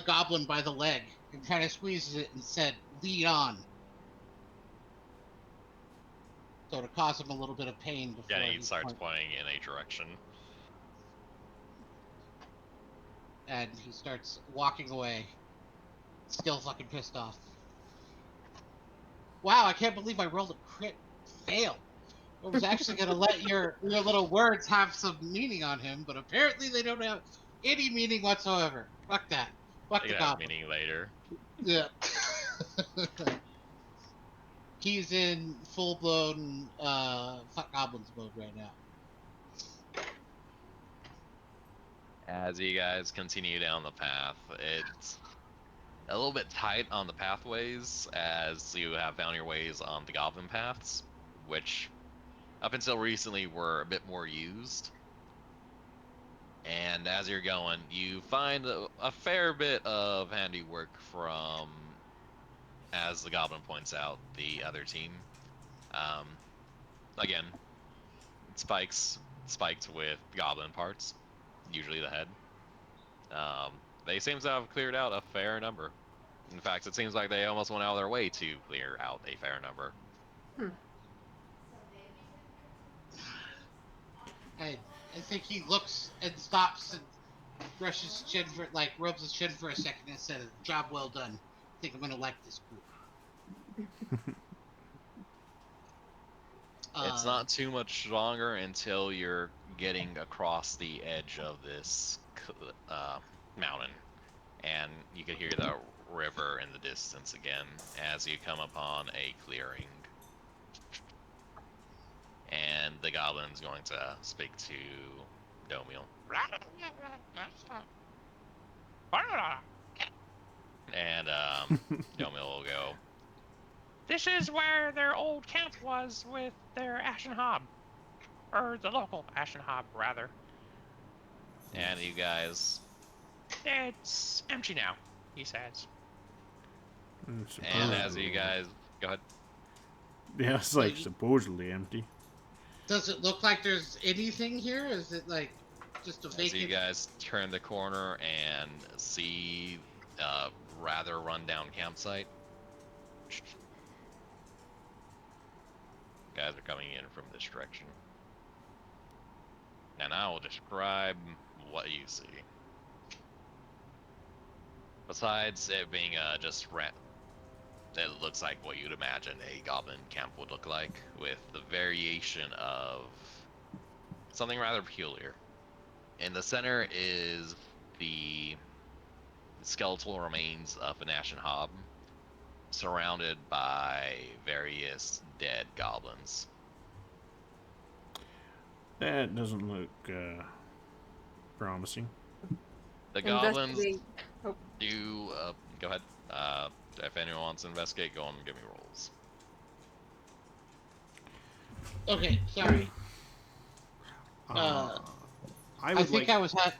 goblin by the leg and kind of squeezes it and said, "Lead on." So to cause him a little bit of pain Yeah, before he he starts pointing in a direction. and he starts walking away, still fucking pissed off. Wow, I can't believe I rolled a crit fail. I was actually gonna let your little words have some meaning on him, but apparently they don't have any meaning whatsoever. Fuck that. Fuck They the can have goblin. meaning later. Yeah. He's in full blown fuck goblins mode right now. As you guys continue down the path, it's a little bit tight on the pathways as you have found your ways on the goblin paths, which up until recently were a bit more used. And as you're going, you find a fair bit of handiwork from, as the goblin points out, the other team. Um, Again, spiked with goblin parts, usually the head. They seem to have cleared out a fair number. In fact, it seems like they almost went out of their way to clear out a fair number. Hmm. I think he looks and stops and brushes his chin for like rubs his chin for a second and says, "Job well done. I think I'm gonna like this group." It's Uh, not too much longer until you're getting across the edge of this mountain, and you can hear the river in the distance again as you come upon a clearing. And the goblin's going to speak to Domiel. And Domiel will go, This is where their old camp was with their Ashen Hob. Or the local Ashen Hob, rather. and you guys, It's empty now, he says. and as you Supposedly. guys, go ahead. Yeah, it's so like supposedly empty. does it look like there's anything here? Is it like just a As you vacant? guys turn the corner and see a rather rundown campsite, guys are coming in from this direction. And I will describe what you see. Besides it being just it looks like what you'd imagine a goblin camp would look like, with the variation of something rather peculiar. In the center is the skeletal remains of an ashen hob, surrounded by various dead goblins. That doesn't look promising. The goblins Investigate. Oh, do. Go ahead. If anyone wants to investigate, go on and give me rolls. Okay, sorry. I I would think like. I was ha-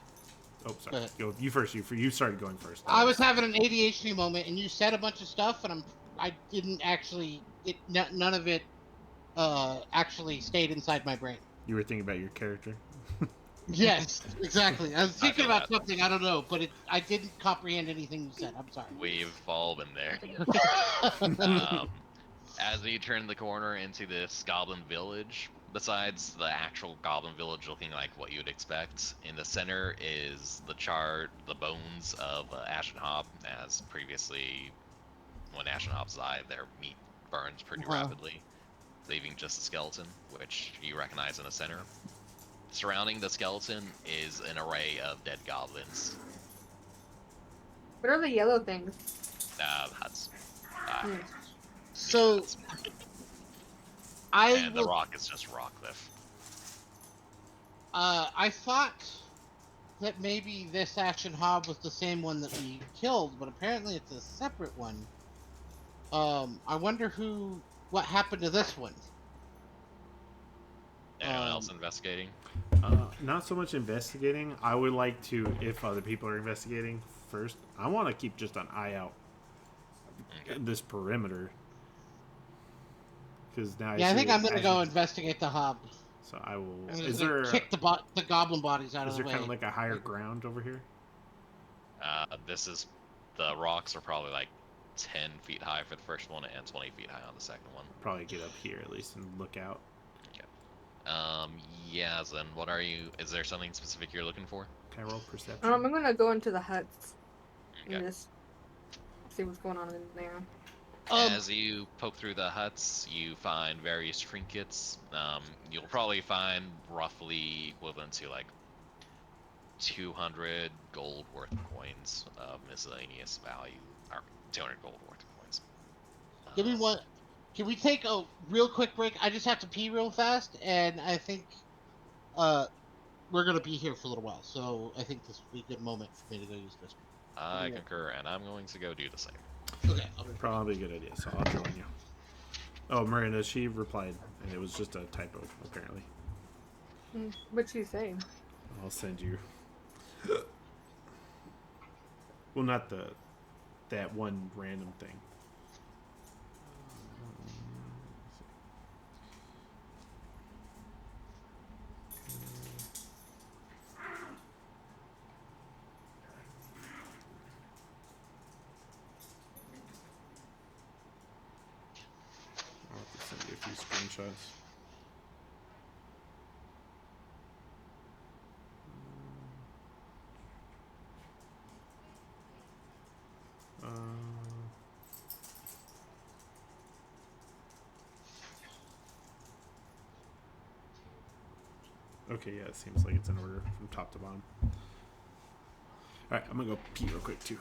Oh, Go sorry. ahead. Go. You first. You started going first. I was having an ADHD moment, and you said a bunch of stuff, and I didn't actually none of it actually stayed inside my brain. You were thinking about your character. Yes, exactly. I was I thinking feel about that. something I don't know, but I didn't comprehend anything you said. I'm sorry. We've all been there. Um, as you turn the corner into this goblin village, besides the actual goblin village looking like what you'd expect, in the center is the bones of Ashen Hob, as previously, when Ashen Hobs die, their meat burns pretty Uh, rapidly, leaving just a skeleton, which you recognize in the center. Surrounding the skeleton is an array of dead goblins. what are the yellow things? Huts. Hmm. so Huts. I And the was rock is just rock cliff. I thought that maybe this action hob was the same one that we killed, but apparently it's a separate one. I wonder what happened to this one. Anyone else Um, investigating? Not so much investigating. I would like to, if other people are investigating first, I want to keep just an eye out Okay. this perimeter. Because now Yeah, I think see I'm gonna as go you, investigate the hub. so I will. I'm just gonna kick the goblin bodies out is of there the kind of way. like a higher ground over here? This is the rocks are probably like 10 feet high for the first one and 20 feet high on the second one. Probably get up here at least and look out. Okay. Yeah. Then what are you? Is there something specific you're looking for? Can I roll perception? I'm gonna go into the huts Okay. and just see what's going on in there. As you poke through the huts, you find various trinkets. You'll probably find roughly equivalent to like 200 gold worth of coins of miscellaneous value, or 200 gold worth of coins. Give me Um, one. Can we take a real quick break? I just have to pee real fast, and I think uh we're gonna be here for a little while. So I think this would be a good moment for me to go use the restroom. Give me I one. concur, and I'm going to go do the same. Okay, I'll be right back. Probably a good idea. So I'll join you. Oh, Miranda, she replied, and it was just a typo apparently. What'd you say? I'll send you. Well, not that one random thing. I'll have to send you a few screenshots. Okay, yeah, it seems like it's in order from top to bottom. Alright, I'm gonna go pee real quick too.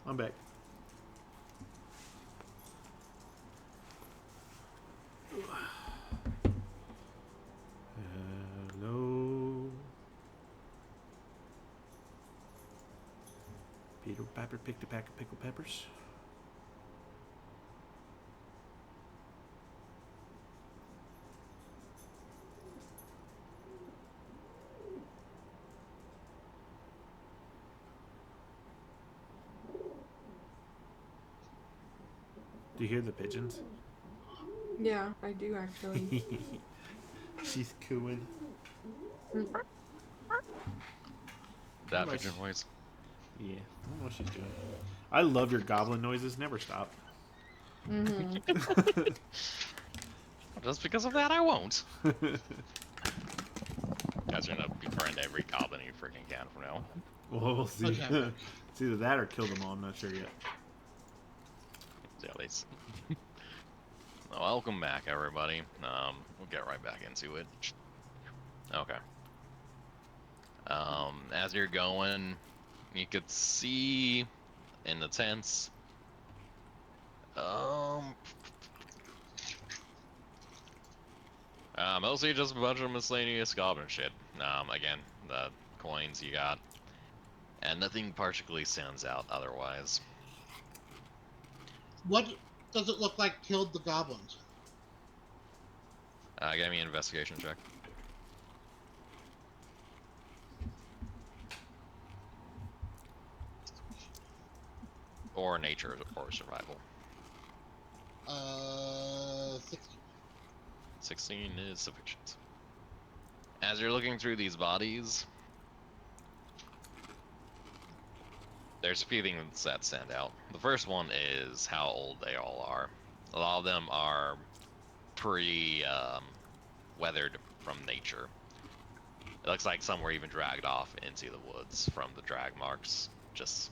I'm back. Hello. Peter Piper picked a pack of pickled peppers. Do you hear the pigeons? Yeah, I do actually. She's cooing. That pigeon noise. Yeah, I don't know what she's doing. I love your goblin noises. Never stop. Mm-hmm. Just because of that, I won't. Guys are gonna befriend every goblin you freaking can from now. Well, we'll see. Okay. It's either that or kill them all. I'm not sure yet. Yeah, welcome back, everybody. We'll get right back into it. Okay. As you're going, you could see in the tents. Mostly just a bunch of miscellaneous goblin shit. Again, the coins you got, and nothing particularly stands out otherwise. What does it look like killed the goblins? Give me an investigation check. Or nature or survival. 60. 16 is sufficient. As you're looking through these bodies, there's a few things that stand out. The first one is how old they all are. A lot of them are pretty weathered from nature. It looks like some were even dragged off into the woods from the drag marks, just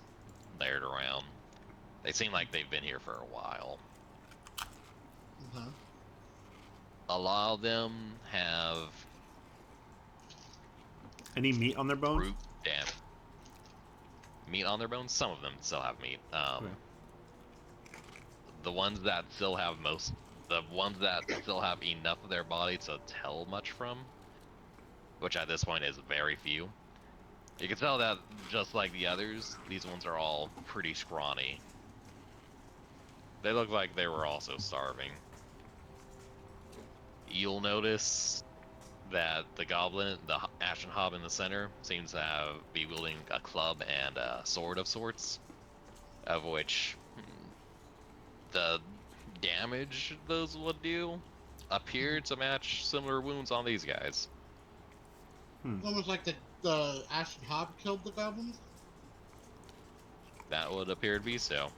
layered around. They seem like they've been here for a while. Uh-huh. A lot of them have Any meat on their bones? root damage. Meat on their bones? Some of them still have meat. Okay. The ones that still have the ones that still have enough of their body to tell much from, which at this point is very few. You can tell that just like the others, these ones are all pretty scrawny. They look like they were also starving. You'll notice that the goblin, the ashen hob in the center, seems to be wielding a club and a sword of sorts, of which the damage those would do appear to match similar wounds on these guys. Almost like the Ashen Hob killed the goblins. That would appear to be so.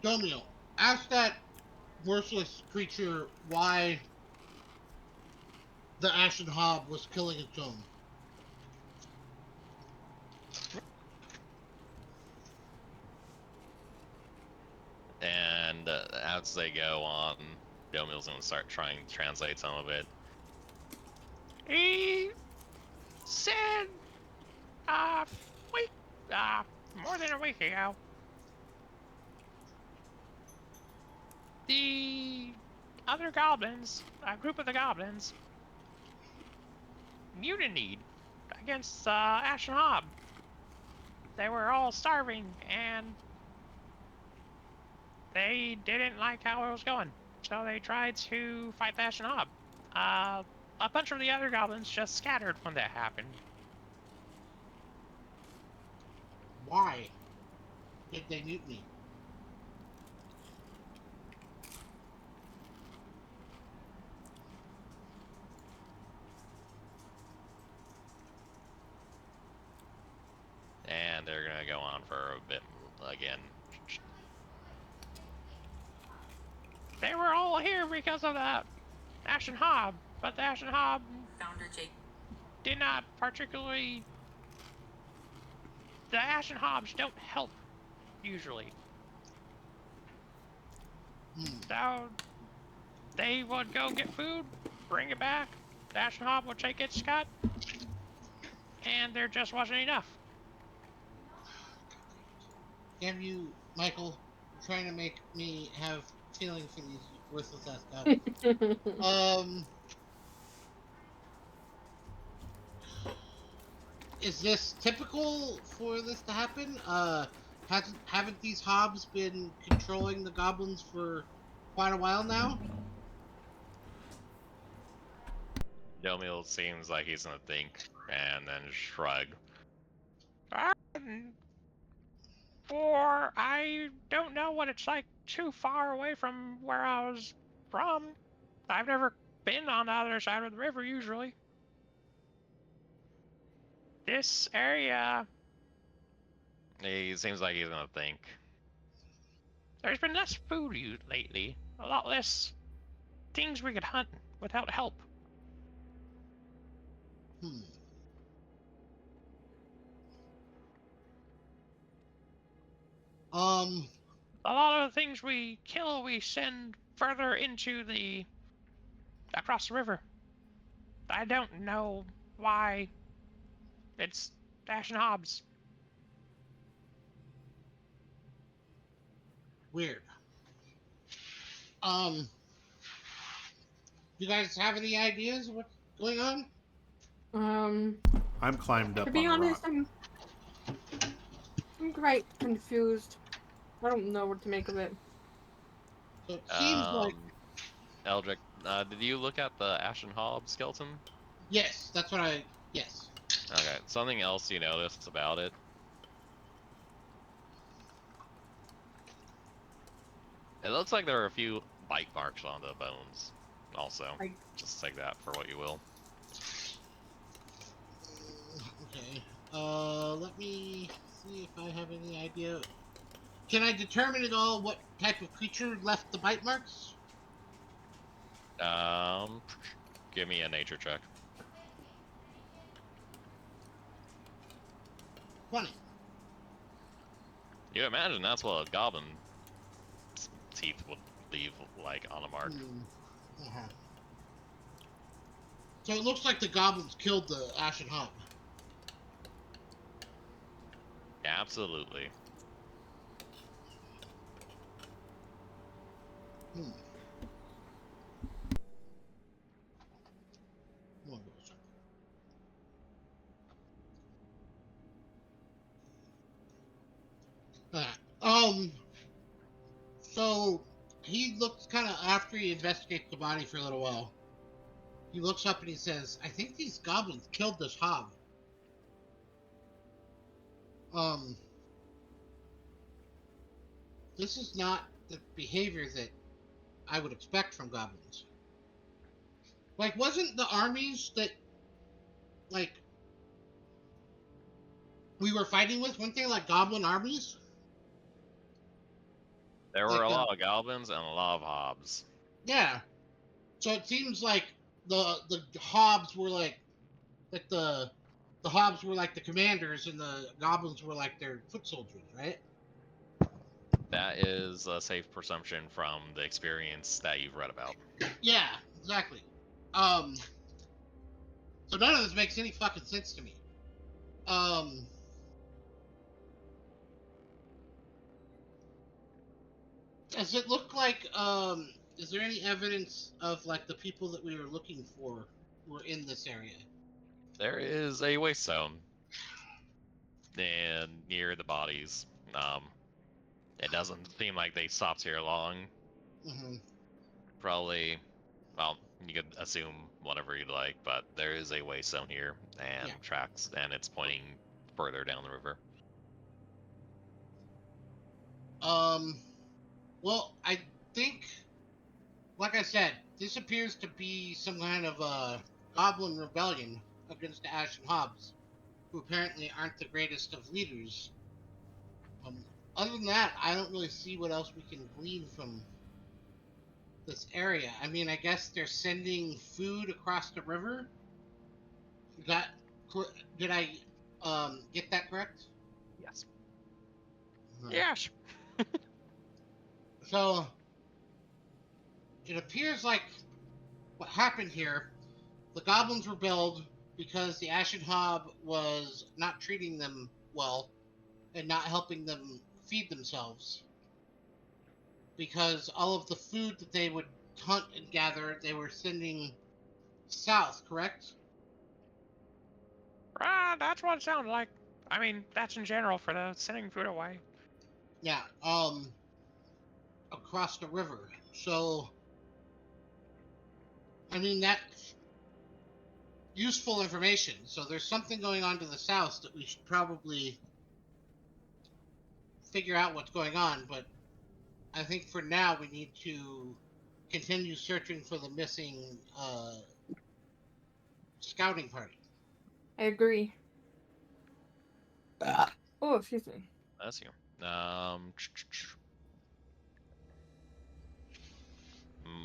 Domio, ask that merciless creature why the Ashen Hob was killing its own. And as they go on, Domil's gonna start trying to translate some of it. He said, week, more than a week ago, the other goblins, a group of the goblins, mutinied against Ashen Hob. They were all starving, and they didn't like how it was going, so they tried to fight the Ashen Hob. A bunch of the other goblins just scattered when that happened. Why did they mutiny? And they're gonna go on for a bit again. They were all here because of the Ashen Hob, but the Ashen Hob did not particularly. The Ashen Hobs don't help, usually. So, they would go get food, bring it back, the Ashen Hob would take its cut, and there just wasn't enough. Damn you, Michael. You're trying to make me have feelings for these worthless ass goblins. Is this typical for this to happen? Haven't these hobs been controlling the goblins for quite a while now? Domil seems like he's gonna think and then shrug. Um, or I don't know what it's like too far away from where I was from. I've never been on the other side of the river usually. This area, He seems like he's gonna think. there's been less food used lately. A lot less things we could hunt without help. Hmm. Um. A lot of the things we kill, we send further into the across the river. I don't know why. It's Dash and Hobbs. Weird. Um. You guys have any ideas of what's going on? I'm climbed To up be on a honest, rock. I'm quite confused. I don't know what to make of it. So it seems like Eldrick, did you look at the Ashen Hob skeleton? yes. That's what I yes. Okay, something else you noticed about it. It looks like there are a few bite marks on the bones. Also, Like, just take that for what you will. Okay. Let me see if I have any idea. Can I determine at all what type of creature left the bite marks? Um, give me a nature check. 20. You imagine that's what a goblin's teeth would leave like on a mark. Uh-huh. So it looks like the goblins killed the Ashen Hob. Absolutely. Hmm. Um. So he looks kind of after he investigates the body for a little while. He looks up and he says, "I think these goblins killed this hob." Um. This is not the behavior that I would expect from goblins. Like, wasn't the armies that like we were fighting with, weren't they like goblin armies? There were Like, a lot of goblins and a lot of hobs. yeah. So it seems like the hobs were like the hobs were like the commanders, and the goblins were like their foot soldiers, right? That is a safe presumption from the experience that you've read about. Yeah, exactly. Um. So none of this makes any fucking sense to me. Um. Does it look like is there any evidence of like the people that we were looking for were in this area? There is a waste zone and near the bodies. It doesn't seem like they stopped here long. Mm-hmm. Probably, well, you could assume whatever you'd like, but there is a waste zone here and Yeah. tracks, and it's pointing further down the river. Um. Well, I think, like I said, this appears to be some kind of goblin rebellion against the Ashen Hobbs, who apparently aren't the greatest of leaders. Um. Other than that, I don't really see what else we can glean from this area. I mean, I guess they're sending food across the river. That did I get that correct? Yes. Yes. So it appears like what happened here. The goblins rebelled. because the Ashen Hob was not treating them well and not helping them feed themselves. Because all of the food that they would hunt and gather, they were sending south, correct? That's what it sounds like. I mean, that's in general for the sending food away. Yeah, across the river. So, I mean, that's useful information. So there's something going on to the south that we should probably figure out what's going on, but I think for now we need to continue searching for the missing scouting party. I agree. Oh, excuse me. That's you.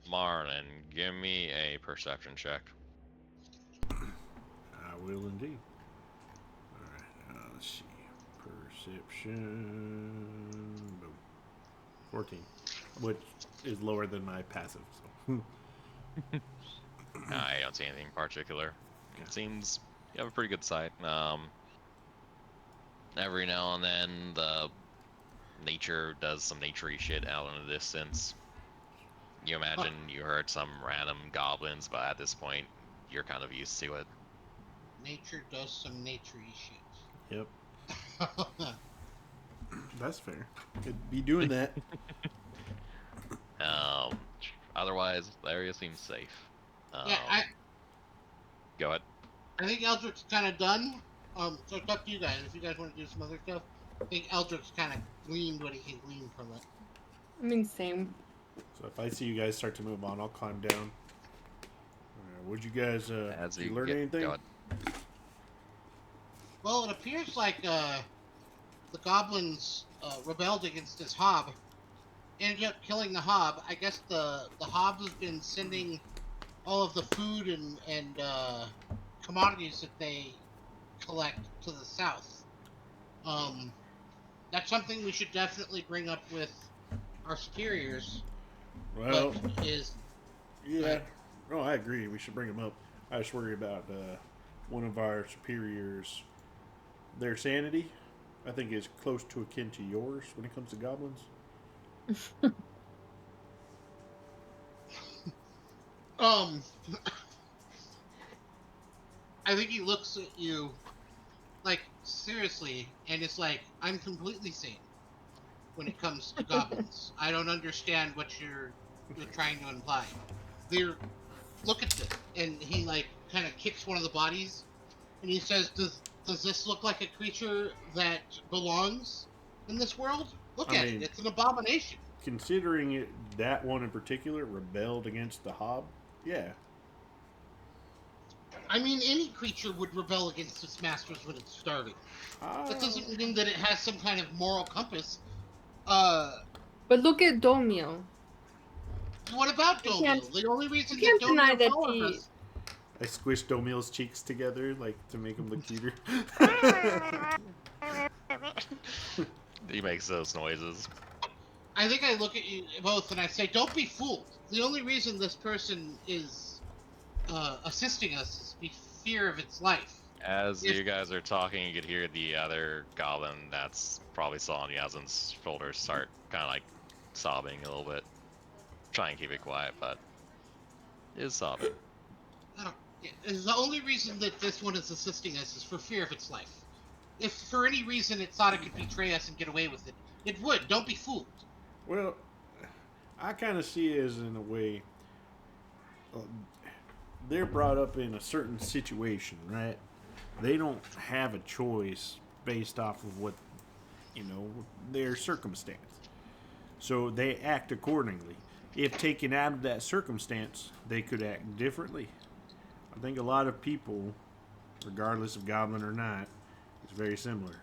Marlin, give me a perception check. I will indeed. All right, let's see. Perception. Boom. 14, which is lower than my passive. So. I don't see anything in particular. It seems you have a pretty good sight. Every now and then the nature does some naturey shit out in the distance. You imagine you heard some random goblins, but at this point you're kind of used to it. Nature does some naturey Yep, shit. that's fair. Could be doing that. Um, Otherwise the area seems safe. Yeah, Go ahead. I think Eldrick's kind of done. So it's up to you guys. If you guys want to do some other stuff, I think Eldrick's kind of gleaned what he can glean from it. I mean, same. So if I see you guys start to move on, I'll climb down. Would you guys As did you you learn get, anything? go ahead. Well, it appears like the goblins rebelled against this hob, ended up killing the hob. I guess the hob has been sending all of the food and commodities that they collect to the south. Um, that's something we should definitely bring up with our superiors. Well, But is yeah. No, I agree. We should bring them up. I just worry about one of our superiors, their sanity. I think is close to akin to yours when it comes to goblins. um, I think he looks at you like seriously, and it's like I'm completely sane when it comes to goblins. I don't understand what you're trying to imply. They're look at this, and he like kind of kicks one of the bodies, and he says, "Does this look like a creature that belongs in this world? Look I at it; mean, it's an abomination." considering that one in particular rebelled against the hob, yeah. I mean, any creature would rebel against its masters when it's starving. That Uh, doesn't mean that it has some kind of moral compass. Uh, But look at Domio. what about You can't. Domio? The only You reason that can't deny Domio that follows he. us. I squished O'Meal's cheeks together like to make him look cuter. He makes those noises. I think I look at you both and I say, "Don't be fooled. The only reason this person is assisting us is fear of its life. As If you guys are talking, you could hear the other goblin that's probably still on Yazin's shoulders start kind of like sobbing a little bit. Try and keep it quiet, but is sobbing. I don't, the only reason that this one is assisting us is for fear of its life. If for any reason it thought it could betray us and get away with it, it would. Don't be fooled." Well, I kind of see it as in a way uh, they're brought up in a certain situation, right? They don't have a choice based off of what their circumstance. So they act accordingly. If taken out of that circumstance, they could act differently. I think a lot of people, regardless of goblin or not, is very similar.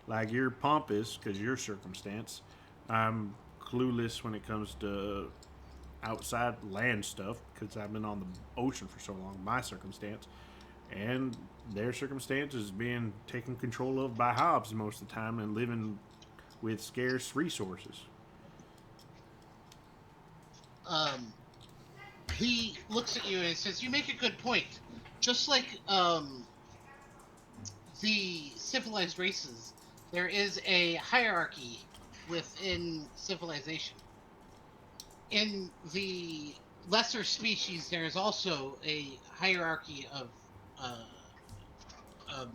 Like you're pompous because your circumstance. I'm clueless when it comes to outside land stuff because I've been on the ocean for so long. My circumstance, and their circumstance is being taken control of by hobs most of the time and living with scarce resources. Um, he looks at you and says, "You make a good point. just like the civilized races, there is a hierarchy within civilization. In the lesser species, there is also a hierarchy of uh,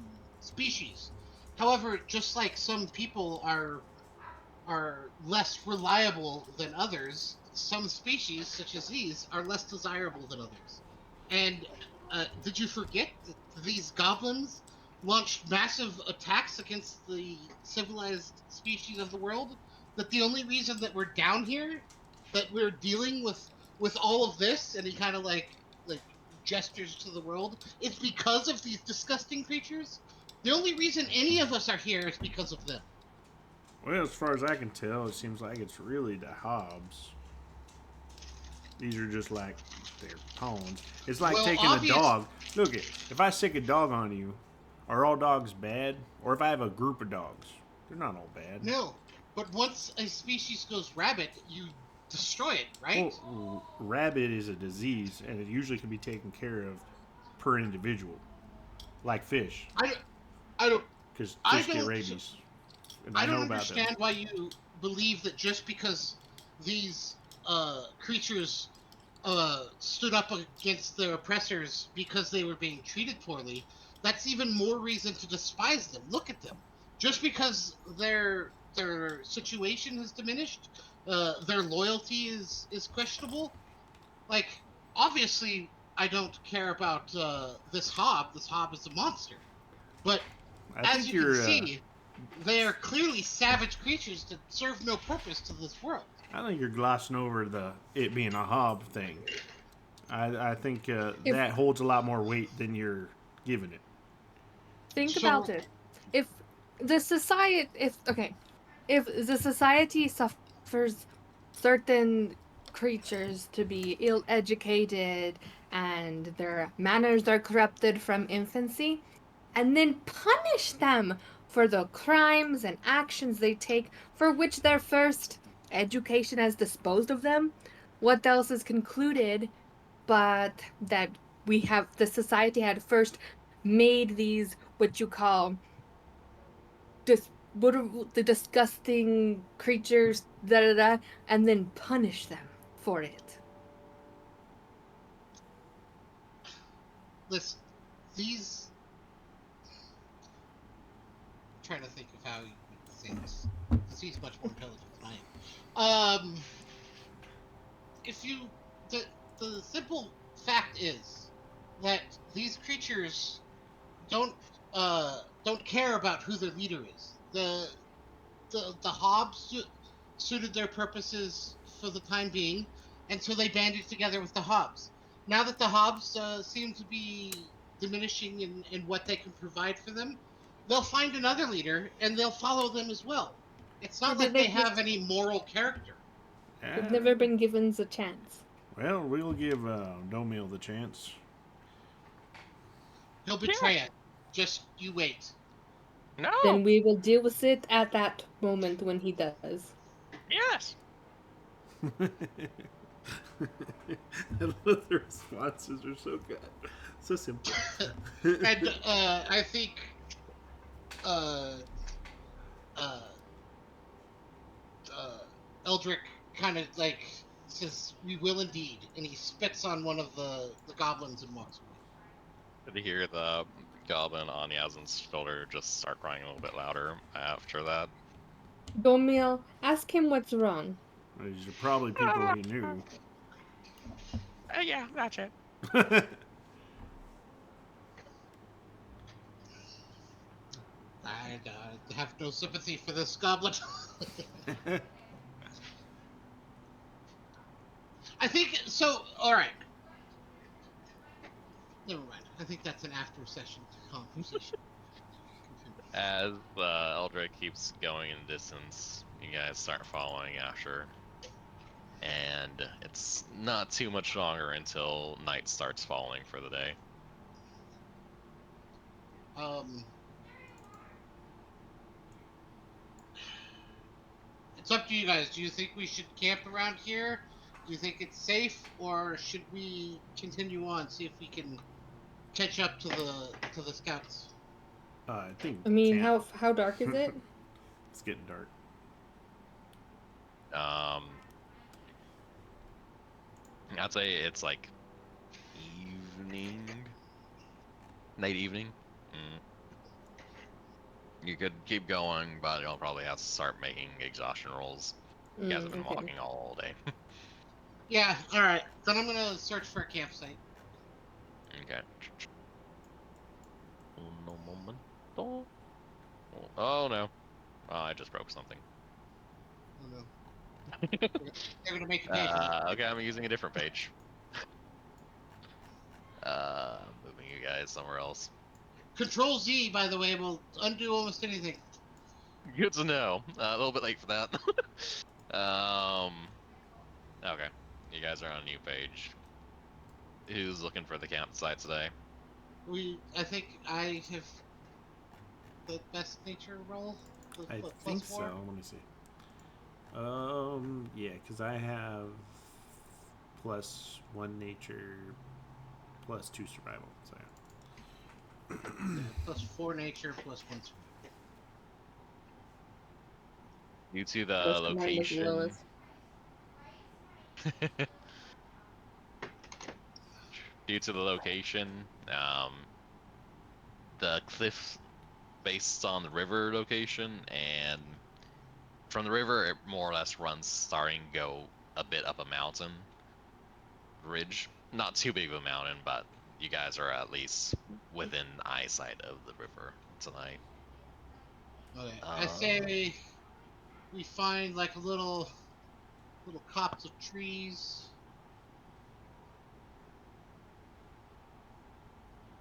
species. However, just like some people are less reliable than others, some species, such as these, are less desirable than others. And did you forget that these goblins launched massive attacks against the civilized species of the world? That the only reason that we're down here, that we're dealing with all of this, and he kind of like gestures to the world, is because of these disgusting creatures. The only reason any of us are here is because of them. Well, as far as I can tell, it seems like it's really the Hobbs. These are just like their pawns. It's like Well, taking a obvious. dog. Look, if I stick a dog on you, are all dogs bad? Or if I have a group of dogs, they're not all bad. No, but once a species goes rabbit, you destroy it, right? Well, rabbit is a disease, and it usually can be taken care of per individual, like fish, I, don't- I don't because I fish get don't rabies, and I I don't know about them. understand why you believe that just because these creatures stood up against their oppressors because they were being treated poorly, that's even more reason to despise them. Look at them. Just because their situation has diminished, their loyalty is questionable. Like, obviously, I don't care about this hob. This hob is a monster. But I as think you can you're. see, they are clearly savage creatures that serve no purpose to this world. I think you're glossing over the it being a hob thing. I think If that holds a lot more weight than you're giving it. think about So, it, if if the society suffers certain creatures to be ill-educated and their manners are corrupted from infancy, and then punish them for the crimes and actions they take for which their first education has disposed of them, what else is concluded but that the society had first made these what you call what are the disgusting creatures da da da and then punish them for it. listen, these. I'm trying to think of how you would say this. He's much more intelligent than I am. If you. The, the simple fact is that these creatures don't don't care about who their leader is. The Hobbs suited their purposes for the time being, and so they banded together with the Hobbs. Now that the Hobbs seem to be diminishing in what they can provide for them, they'll find another leader and they'll follow them as well. It's not Maybe like they they've have just any moral character. they've Uh, never been given the chance. well, we'll give Domil the chance. He'll Yeah. betray it. Just you wait. Then No. we will deal with it at that moment when he does. Yes. I love the responses are so good, so simple. And I think uh, uh, uh, Eldrick kind of like says, "We will indeed," and he spits on one of the goblins and walks away. To hear the goblin on Yazin's shoulder just start crying a little bit louder after that. Domil, ask him what's wrong. These are probably people he knew. Yeah, that's it. I have no sympathy for this goblin. I think so. All right, never mind. I think that's an after session conversation. As Eldrick keeps going in distance, you guys start following after. And it's not too much longer until night starts falling for the day. Um, it's up to you guys. Do you think we should camp around here? Do you think it's safe, or should we continue on, see if we can catch up to the scouts? I think. I mean, camp. how dark is it? It's getting dark. I'd say it's like evening, late evening. Mm. You could keep going, but you'll probably have to start making exhaustion rolls. You guys have been Okay. walking all day. Yeah. All right. Then I'm gonna search for a campsite. Okay. No momento. Oh no. Oh, I just broke something. Oh no. They're gonna make you pay for that. Okay, I'm using a different page. Moving you guys somewhere else. Control Z, by the way, will undo almost anything. Good to know. A little bit late for that. Okay. You guys are on a new page. Who's looking for the campsite today? I think I have the best nature roll. I Plus think 4. so. Let me see. Yeah, because I have +1 nature, +2 survival. So Yeah, plus 4 nature, plus 1 survival. Due to the That's mine was the location. lowest. Due to the location, the cliff based on the river location, and from the river it more or less runs starting to go a bit up a mountain ridge. Not too big of a mountain, but you guys are at least within eyesight of the river tonight. Okay. I say we find like a little copse of trees.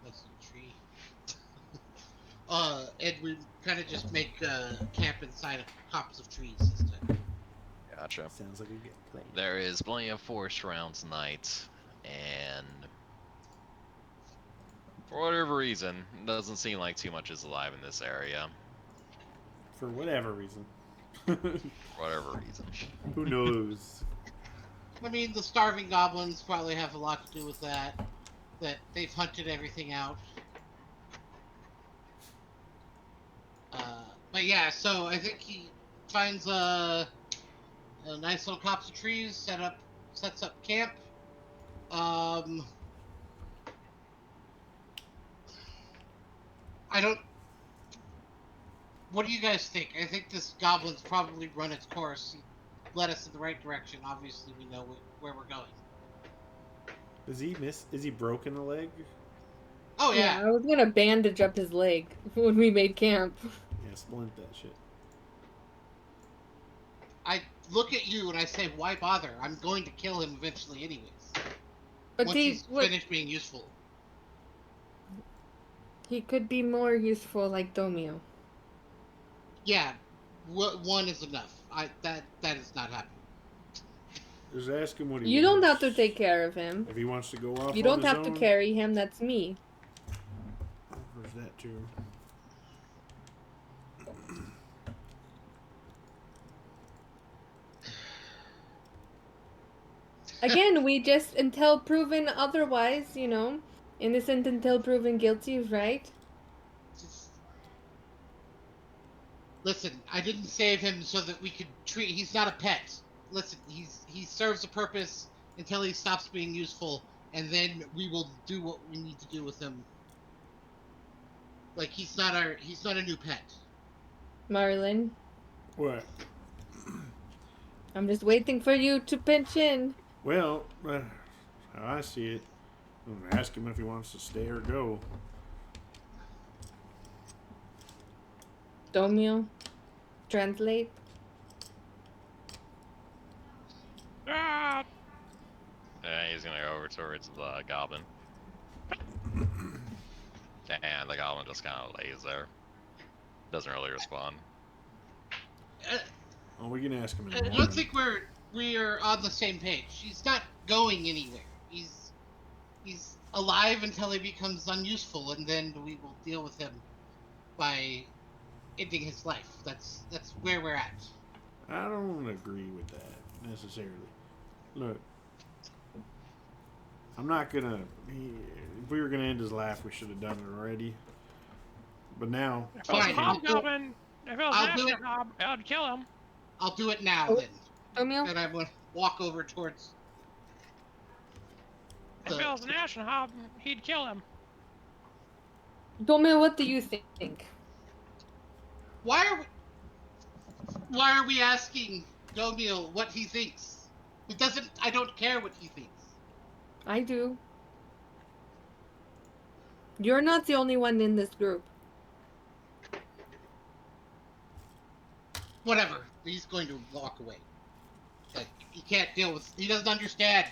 That's a tree. And we kind of just make camp inside a copse of trees this time. Gotcha. sounds like a good plan. There is plenty of forest around tonight, and for whatever reason, it doesn't seem like too much is alive in this area. For whatever reason. For whatever reason. Who knows? I mean, the starving goblins probably have a lot to do with that. That they've hunted everything out. But yeah, so I think he finds a nice little copse of trees, sets up camp. Um, I don't. What do you guys think? I think this goblin's probably run its course. He led us in the right direction. Obviously, we know where we're going. Is he broken a leg? Oh Yeah, yeah. I was gonna bandage up his leg when we made camp. Yeah, splint that shit. I look at you and I say, why bother? I'm going to kill him eventually, anyways. But Once he's finished being useful. he could be more useful like Domio. Yeah, one is enough. That is not happening. Just ask him what he You wants. don't have to take care of him. If he wants to go off You on don't his have to own, carry him, that's me. There's that too. Again, we just, until proven otherwise, innocent until proven guilty, right? Just... Listen, I didn't save him so that we could treat. He's not a pet. Listen, he serves a purpose until he stops being useful, and then we will do what we need to do with him. Like he's not a new pet. Marlon, What? I'm just waiting for you to pinch in. Well, how I see it, I'm gonna ask him if he wants to stay or go. Domio, translate. Ah! He's gonna go over towards the goblin. And the goblin just kind of lays there. Doesn't really respond. Oh, we can ask him in I the don't morning. think we are on the same page. He's not going anywhere. He's alive until he becomes unuseful, and then we will deal with him by ending his life. That's where we're at. I don't agree with that necessarily. Look, I'm not gonna. If we were gonna end his laugh, we should have done it already. But now, If it was a Fine, hobgoblin, if it was I'll an do Asher it. hob, I would kill him. I'll do it now Oh. then. Domio? And I'm gonna walk over towards If it the. was an Ashen hob, he'd kill him. Domio, what do you think? Why are we asking Domil what he thinks? It doesn't. I don't care what he thinks. I do. You're not the only one in this group. Whatever. He's going to walk away. Like he can't deal with. He doesn't understand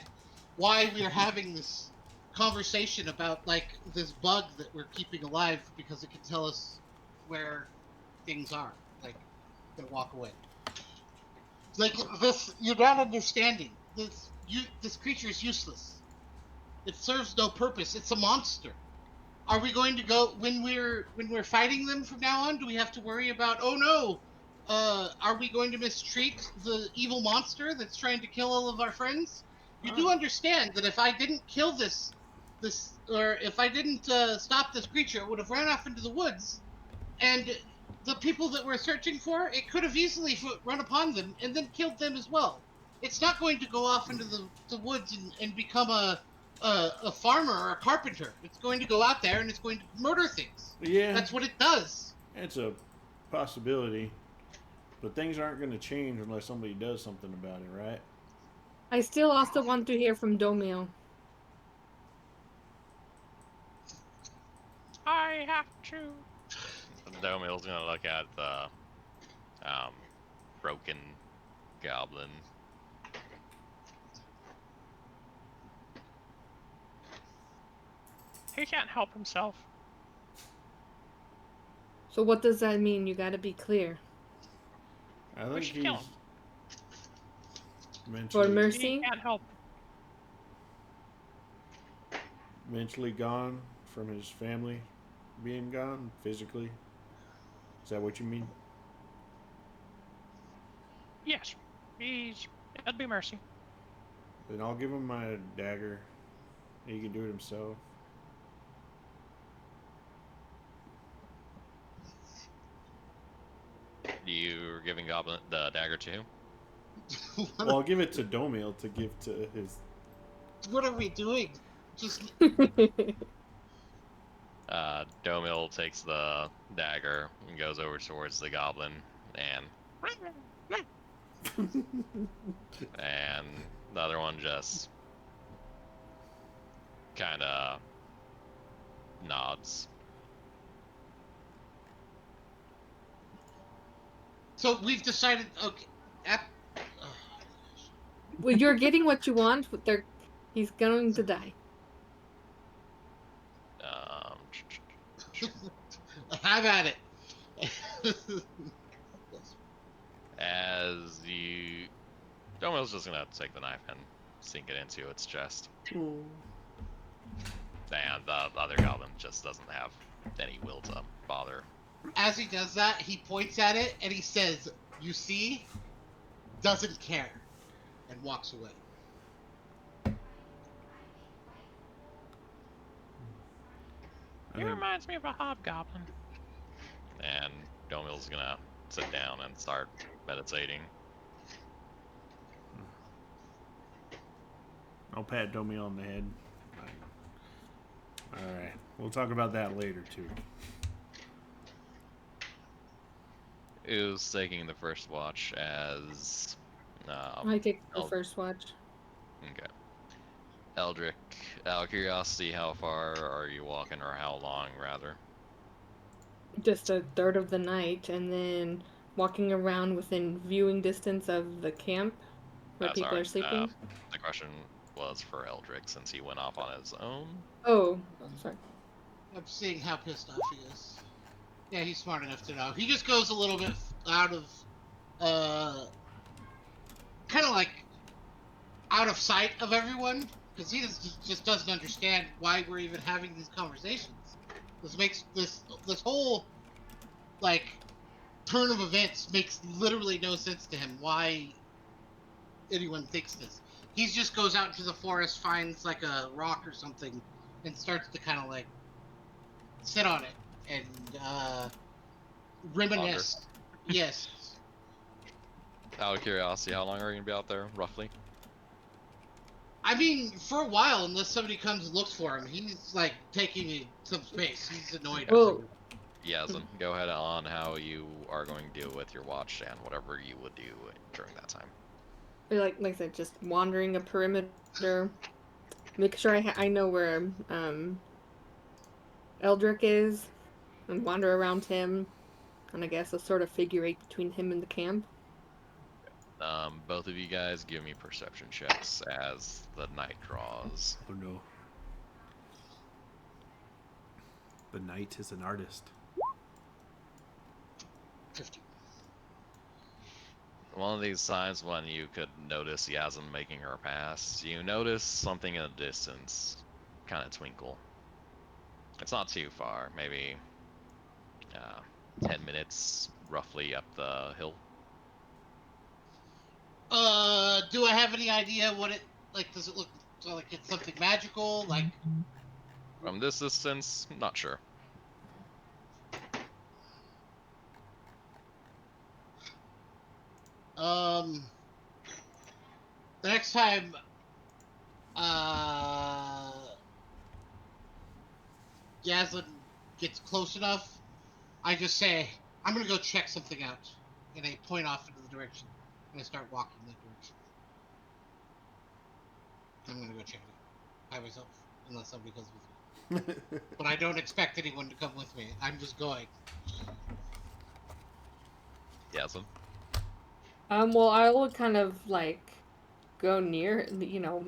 why we are having this conversation about like this bug that we're keeping alive because it can tell us where things are. Like, gonna walk away. Like this, you're not understanding. This creature is useless. It serves no purpose. It's a monster. Are we going to go when we're fighting them from now on? Do we have to worry about? Oh no, are we going to mistreat the evil monster that's trying to kill all of our friends? You do understand that if I didn't kill or if I didn't stop this creature, it would have run off into the woods, and the people that we're searching for, it could have easily run upon them and then killed them as well. It's not going to go off into the woods and become a farmer or a carpenter. It's going to go out there and it's going to murder things. yeah, That's what it does. it's a possibility, but things aren't going to change unless somebody does something about it, right? I still also want to hear from Domio. I have to. Domil's gonna look at the broken goblin. He can't help himself. So what does that mean? You gotta be clear. I think should kill he's him. For mentally, He mercy? can't help. mentally gone from his family being gone physically. Is that what you mean? Yes, it'd be mercy. Then I'll give him my dagger. He can do it himself. You're giving Goblin the dagger to him? Well, I'll give it to Domil to give to his. What are we doing? Just Domil takes the dagger and goes over towards the goblin, and the other one just kind of nods. so we've decided. Okay. Well, you're getting what you want, but he's going to die. Have at it. As you, Domil's just gonna take the knife and sink it into its chest. And the other goblin just doesn't have any will to bother. As he does that, he points at it and he says, "You see, doesn't care," and walks away. He reminds me of a hobgoblin. And Domil's gonna sit down and start meditating. I'll pat Domil on the head. Alright. We'll talk about that later, too. Who's taking the first watch as I take the first watch. Okay. Eldrick, out of curiosity, how far are you walking, or how long, rather? Just a third of the night, and then walking around within viewing distance of the camp where people Sorry. are sleeping. The question was for Eldrick, since he went off on his own. Oh, sorry. I'm seeing how pissed off he is. Yeah, he's smart enough to know. He just goes a little bit out of, kind of like out of sight of everyone, because he just doesn't understand why we're even having these conversations. This makes this whole like turn of events makes literally no sense to him. Why anyone thinks this? he just goes out into the forest, finds like a rock or something, and starts to kind of like sit on it and Ponder. reminisce. Yes. Out of curiosity, how long are you gonna be out there, roughly? I mean, for a while, unless somebody comes and looks for him, he's like taking some space. He's annoyed or Well, something. Yasin, go ahead on how you are going to deal with your watch and whatever you would do during that time. like I said, just wandering a perimeter, make sure I know where Eldrick is, and wander around him, and I guess a sort of figure eight between him and the camp. Both of you guys give me perception checks as the night draws. Oh no. The knight is an artist. 50. One of these times when you could notice Yasin making her pass, you notice something in the distance kind of twinkle. It's not too far, maybe 10 minutes roughly up the hill. Do I have any idea what it like? Does it look like it's something magical? Like, From this distance, not sure. um, the next time, uh, Yaslin gets close enough, I just say, "I'm gonna go check something out," and I point off into the direction, and I start walking that direction. I'm gonna go check it out by myself, unless somebody comes with me. But I don't expect anyone to come with me. I'm just going. Yasin? Well, I will kind of like go near,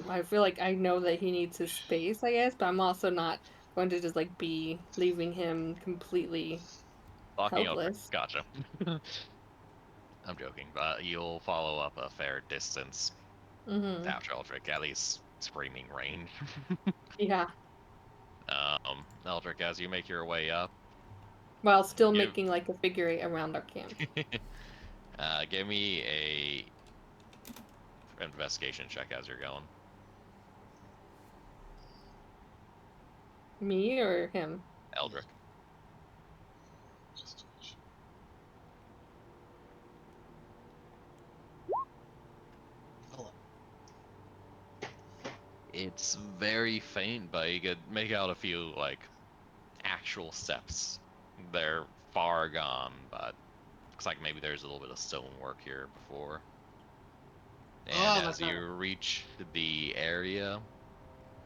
I feel like I know that he needs his space, I guess, but I'm also not going to just like be leaving him completely Talking Eldrick. helpless. Gotcha. I'm joking, but you'll follow up a fair distance Mm-hmm. after Eldrick, at least screaming range. Yeah. Eldrick, as you make your way up, While still give making like a figure eight around our camp. give me a investigation check as you're going. Me or him? Eldrick. Hold on. It's very faint, but you could make out a few like actual steps. They're far gone, but looks like maybe there's a little bit of stonework here before. And Oh, as like a. you reach the area,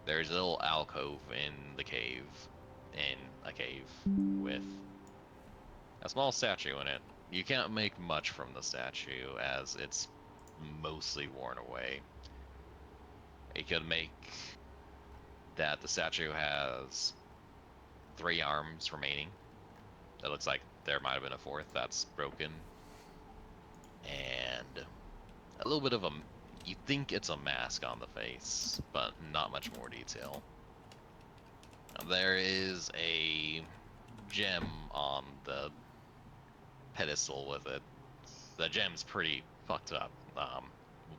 there's a little alcove in the cave, in a cave with a small statue in it. You can't make much from the statue as it's mostly worn away. You could make that the statue has 3 arms remaining. It looks like there might have been a fourth that's broken. And a little bit of a. You think it's a mask on the face, but not much more detail. There is a gem on the pedestal with it. The gem's pretty fucked up,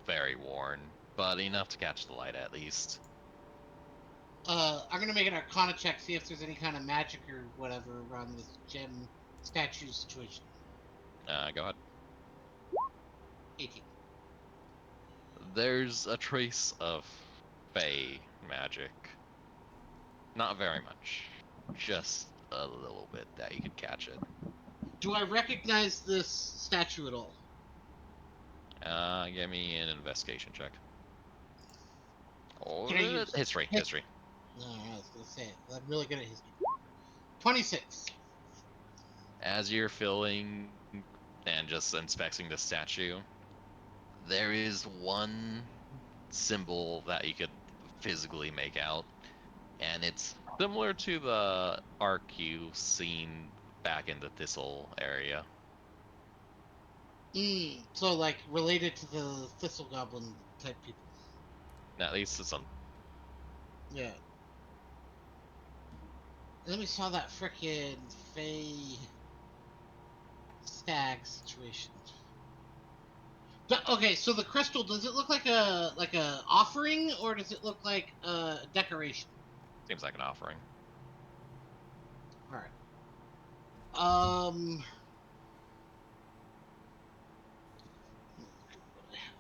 very worn, but enough to catch the light at least. I'm gonna make an Arcana check, see if there's any kind of magic or whatever around this gem statue situation. Go ahead. 18. There's a trace of fey magic. Not very much. Just a little bit that you could catch it. Do I recognize this statue at all? Give me an investigation check. Or Can I use history. his- History. No, I was gonna say it. I'm really good at history. 26. As you're filling and just inspecting the statue, there is one symbol that you could physically make out, and it's similar to the arc you've seen back in the Thistle area. So like related to the Thistle Goblin type people. At least it's some. Yeah. Let me saw that frickin' Fey stag situation. Okay, so the crystal, does it look like a offering, or does it look like a decoration? Seems like an offering. All right. Um. What do I have?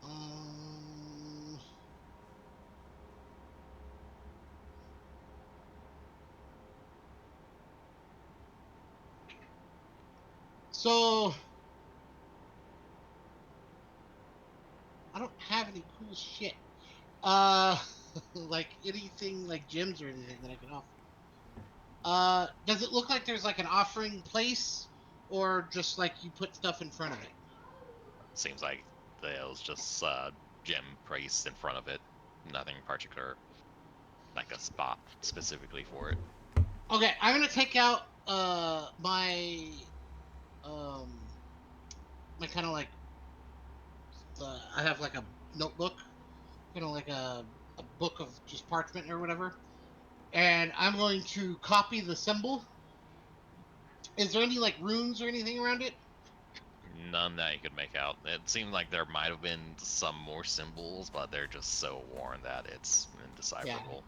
Um. So I don't have any cool shit. Uh, like anything like gems or anything that I can offer. Does it look like there's like an offering place, or just like you put stuff in front of it? Seems like there's just gem priest in front of it. Nothing particular, like a spot specifically for it. Okay, I'm gonna take out my um my kind of like I have like a notebook, kind of like a book of just parchment or whatever, and I'm going to copy the symbol. Is there any like runes or anything around it? None that you could make out. It seemed like there might have been some more symbols, but they're just so worn that it's Yeah, indecipherable.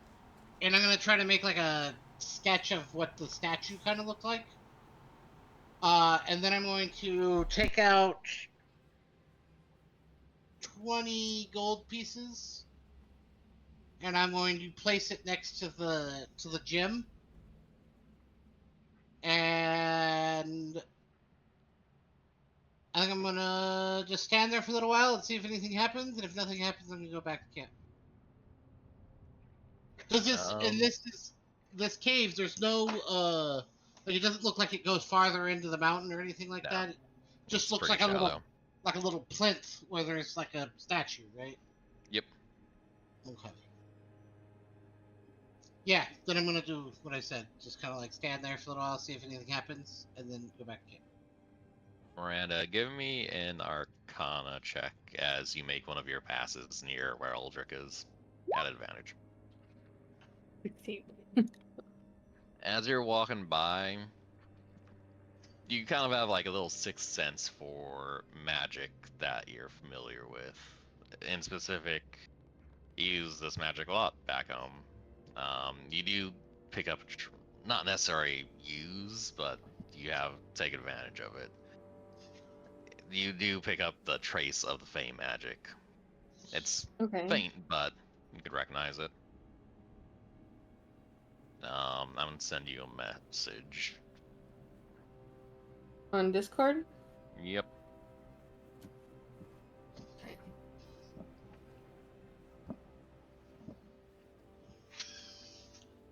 and I'm gonna try to make like a sketch of what the statue kind of looked like. And then I'm going to take out 20 gold pieces, and I'm going to place it next to the gem, and I think I'm gonna just stand there for a little while and see if anything happens, and if nothing happens, I'm gonna go back to camp. Does this in Um, this cave? There's no like it doesn't look like it goes farther into the mountain or anything like no, that. It just it's looks pretty like a shallow. little plinth where there's like a statue, right? Yep. Okay. Yeah, then I'm gonna do what I said. Just kind of like stand there for a little while, see if anything happens, and then go back to camp. Miranda, give me an Arcana check as you make one of your passes near where Aldrich is at advantage. 16. As you're walking by, you kind of have like a little sixth sense for magic that you're familiar with. In specific, you use this magic a lot back home. You do pick up, not necessarily use, but you have take advantage of it. You do pick up the trace of the Fey magic. It's Okay. faint, but you could recognize it. I'm gonna send you a message. On Discord? Yep.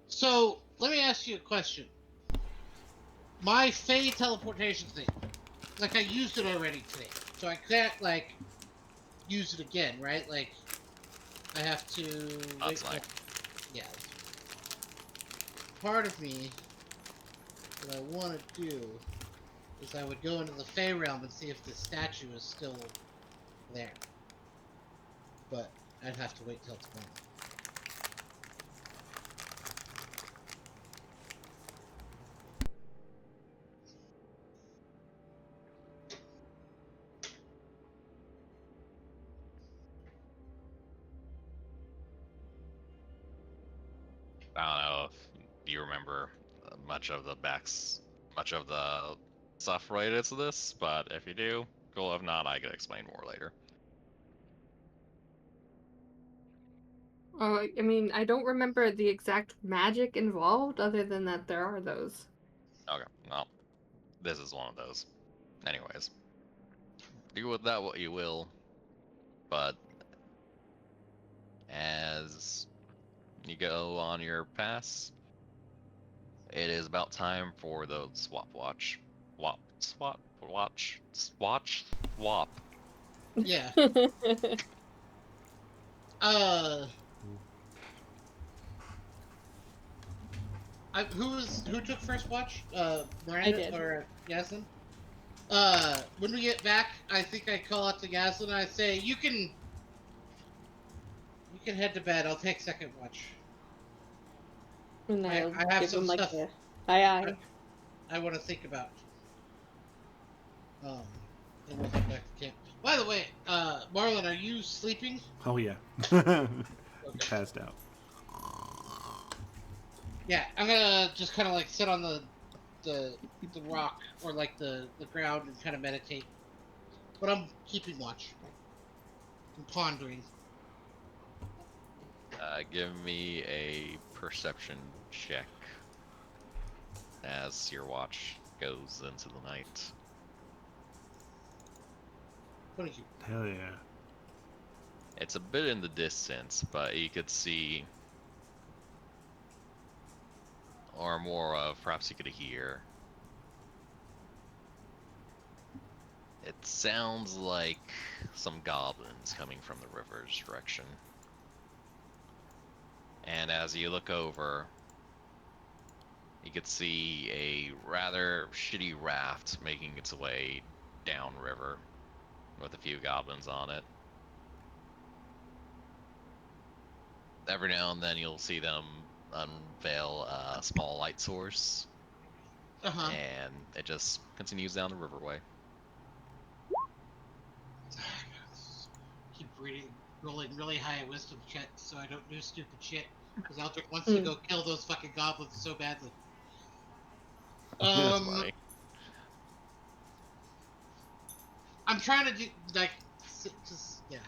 So let me ask you a question. My Fey teleportation thing, like I used it already today, so I can't like use it again, right? Like I have to wait That's till like yeah. Part of me, what I want to do is I would go into the Fey realm and see if the statue is still there, but I'd have to wait till tomorrow. I don't know if you remember much of the stuff related to this, but if you do, cool. If not, I can explain more later. Oh, I mean, I don't remember the exact magic involved, other than that there are those. Okay, well, this is one of those. Anyways, do with that what you will, but as you go on your pass, it is about time for the swap watch. Swap. Yeah. Uh, who took first watch? I Miranda did. or Yaslin? When we get back, I think I call out to Yaslin and I say, you can head to bed. I'll take second watch." And I, I'll I have give some him like stuff a aye aye. I want to think about. Um, and we'll head back to camp. By the way, Marlon, are you sleeping? Oh yeah. Okay. Passed out. Yeah, I'm gonna just kind of like sit on the the rock or like the ground and kind of meditate. But I'm keeping watch. I'm pondering. Give me a perception check as your watch goes into the night. 22. Hell yeah. It's a bit in the distance, but you could see, or more of, perhaps you could hear. It sounds like some goblins coming from the river's direction. And as you look over, you could see a rather shitty raft making its way downriver with a few goblins on it. Every now and then you'll see them unveil a small light source, Uh huh. and it just continues down the riverway. Keep rolling really high wisdom checks so I don't do stupid shit. Because Eldrick wants to Mm. go kill those fucking goblins so badly. That's Um, funny. I'm trying to do like, just yeah.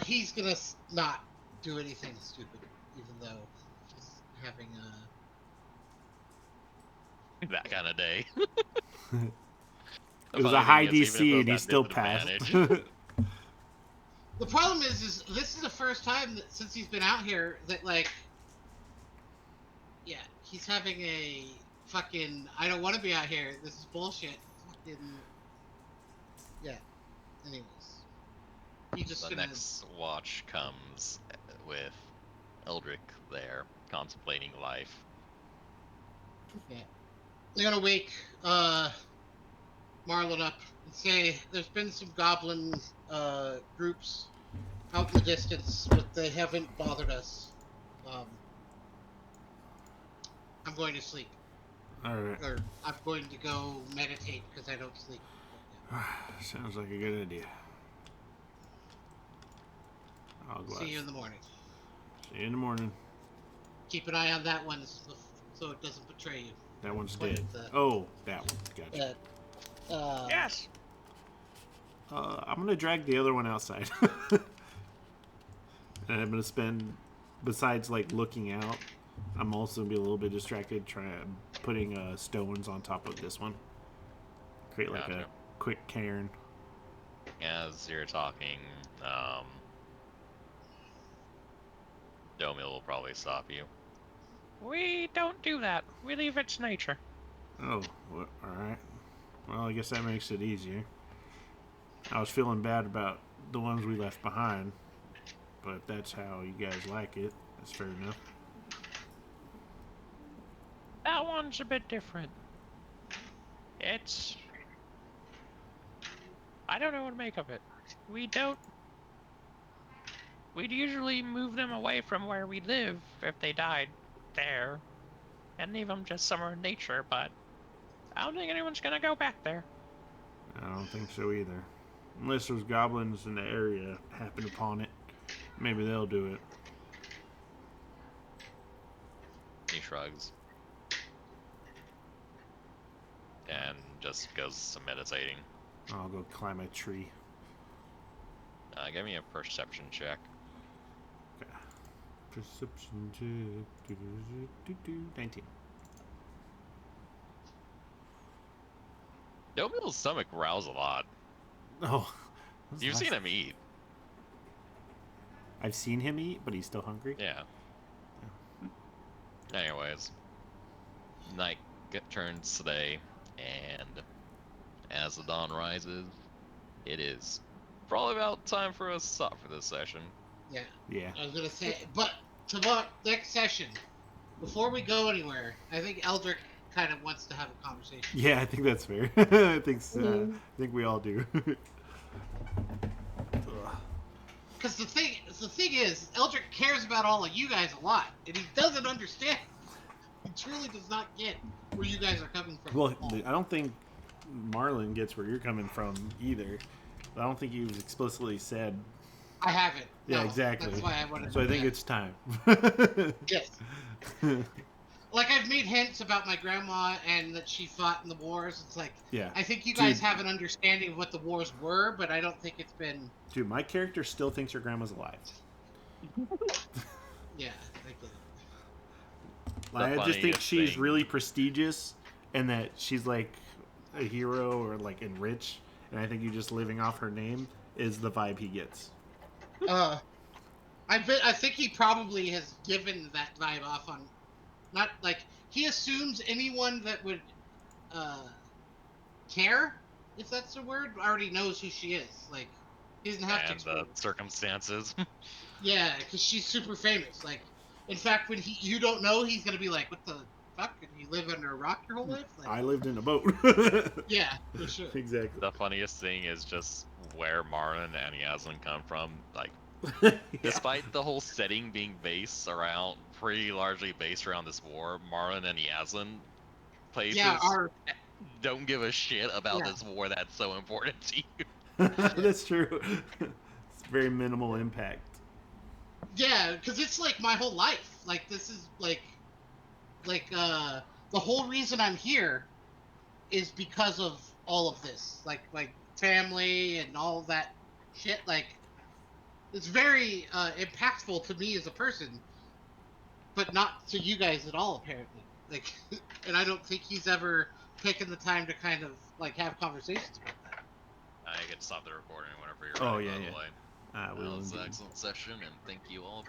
He's gonna not do anything stupid, even though he's having That kind of day. It The was a funny high thing is, even if DC it was and he at still passed. disadvantage, The problem is this is the first time that since he's been out here that like, yeah, he's having a fucking I don't want to be out here. This is bullshit. Fucking yeah. Anyways, he's just the gonna next watch comes with Eldrick there, contemplating life. yeah. They're gonna wake Marlon up and say there's been some goblin groups out in the distance, but they haven't bothered us. Um, I'm going to sleep, Alright. or I'm going to go meditate because I don't sleep. Sounds like a good idea. I'll go See you in out. the morning. See you in the morning. Keep an eye on that one so it doesn't betray you. That one's Point dead. at Oh, that one. Gotcha. Yes. I'm gonna drag the other one outside. And I'm gonna spend, besides like looking out, I'm also gonna be a little bit distracted trying putting stones on top of this one. Create like Gotcha. a quick cairn. As you're talking, Domil will probably stop you. We don't do that. We leave it to nature. Oh, all right. Well, I guess that makes it easier. I was feeling bad about the ones we left behind, but if that's how you guys like it, that's fair enough. That one's a bit different. It's... I don't know what to make of it. We don't... We'd usually move them away from where we live if they died there, and leave them just somewhere in nature, but I don't think anyone's gonna go back there. I don't think so either. Unless those goblins in the area happen upon it. Maybe they'll do it. He shrugs and just goes to meditating. I'll go climb a tree. Give me a perception check. Okay. Perception check. 19. Domil's stomach growls a lot. Oh. You've seen him eat. I've seen him eat, but he's still hungry. Yeah. Anyways, night turns to day, and as the dawn rises, it is probably about time for us to stop for this session. Yeah. Yeah. I was gonna say, but tomorrow next session, before we go anywhere, I think Eldrick kind of wants to have a conversation. Yeah, I think that's fair. I think Mhm. I think we all do. Ugh. because the thing is, Eldrick cares about all of you guys a lot, and he doesn't understand. He truly does not get where you guys are coming from. Well, I don't think Marlon gets where you're coming from either. I don't think you've explicitly said. I haven't. Yeah, No, exactly. That's why I wanted. So I think yeah. it's time. Yes. Like I've made hints about my grandma and that she fought in the wars. It's like Yeah. I think you Dude. guys have an understanding of what the wars were, but I don't think it's been. Dude, my character still thinks your grandma's alive. Yeah, I get it. I just think funniest she's thing- really prestigious and that she's like a hero or like rich, and I think you just living off her name is the vibe he gets. I think he probably has given that vibe off on, not like he assumes anyone that would care, if that's the word, already knows who she is. Like he doesn't have to and explain. the circumstances. Yeah, because she's super famous. Like, in fact, when you don't know, he's gonna be like, "What the fuck? Did you live under a rock your whole life?" Like, I lived in a boat. yeah, for sure. Exactly. The funniest thing is just where Marlon and Yasmin come from. Like, Yeah. despite the whole setting being pretty largely based around this war, Marlon and Yasmin places Yeah, don't give a shit about Yeah. this war that's so important to you. That's true. It's very minimal impact. yeah, because it's like my whole life. Like this is the whole reason I'm here is because of all of this. Like my family and all of that shit. Like it's very impactful to me as a person, but not to you guys at all, apparently. Like, and I don't think he's ever taken the time to kind of like have conversations about that. I can stop the recording whenever you're Oh, ready, yeah, by yeah. the way. We That will was an indeed. excellent session, and thank you all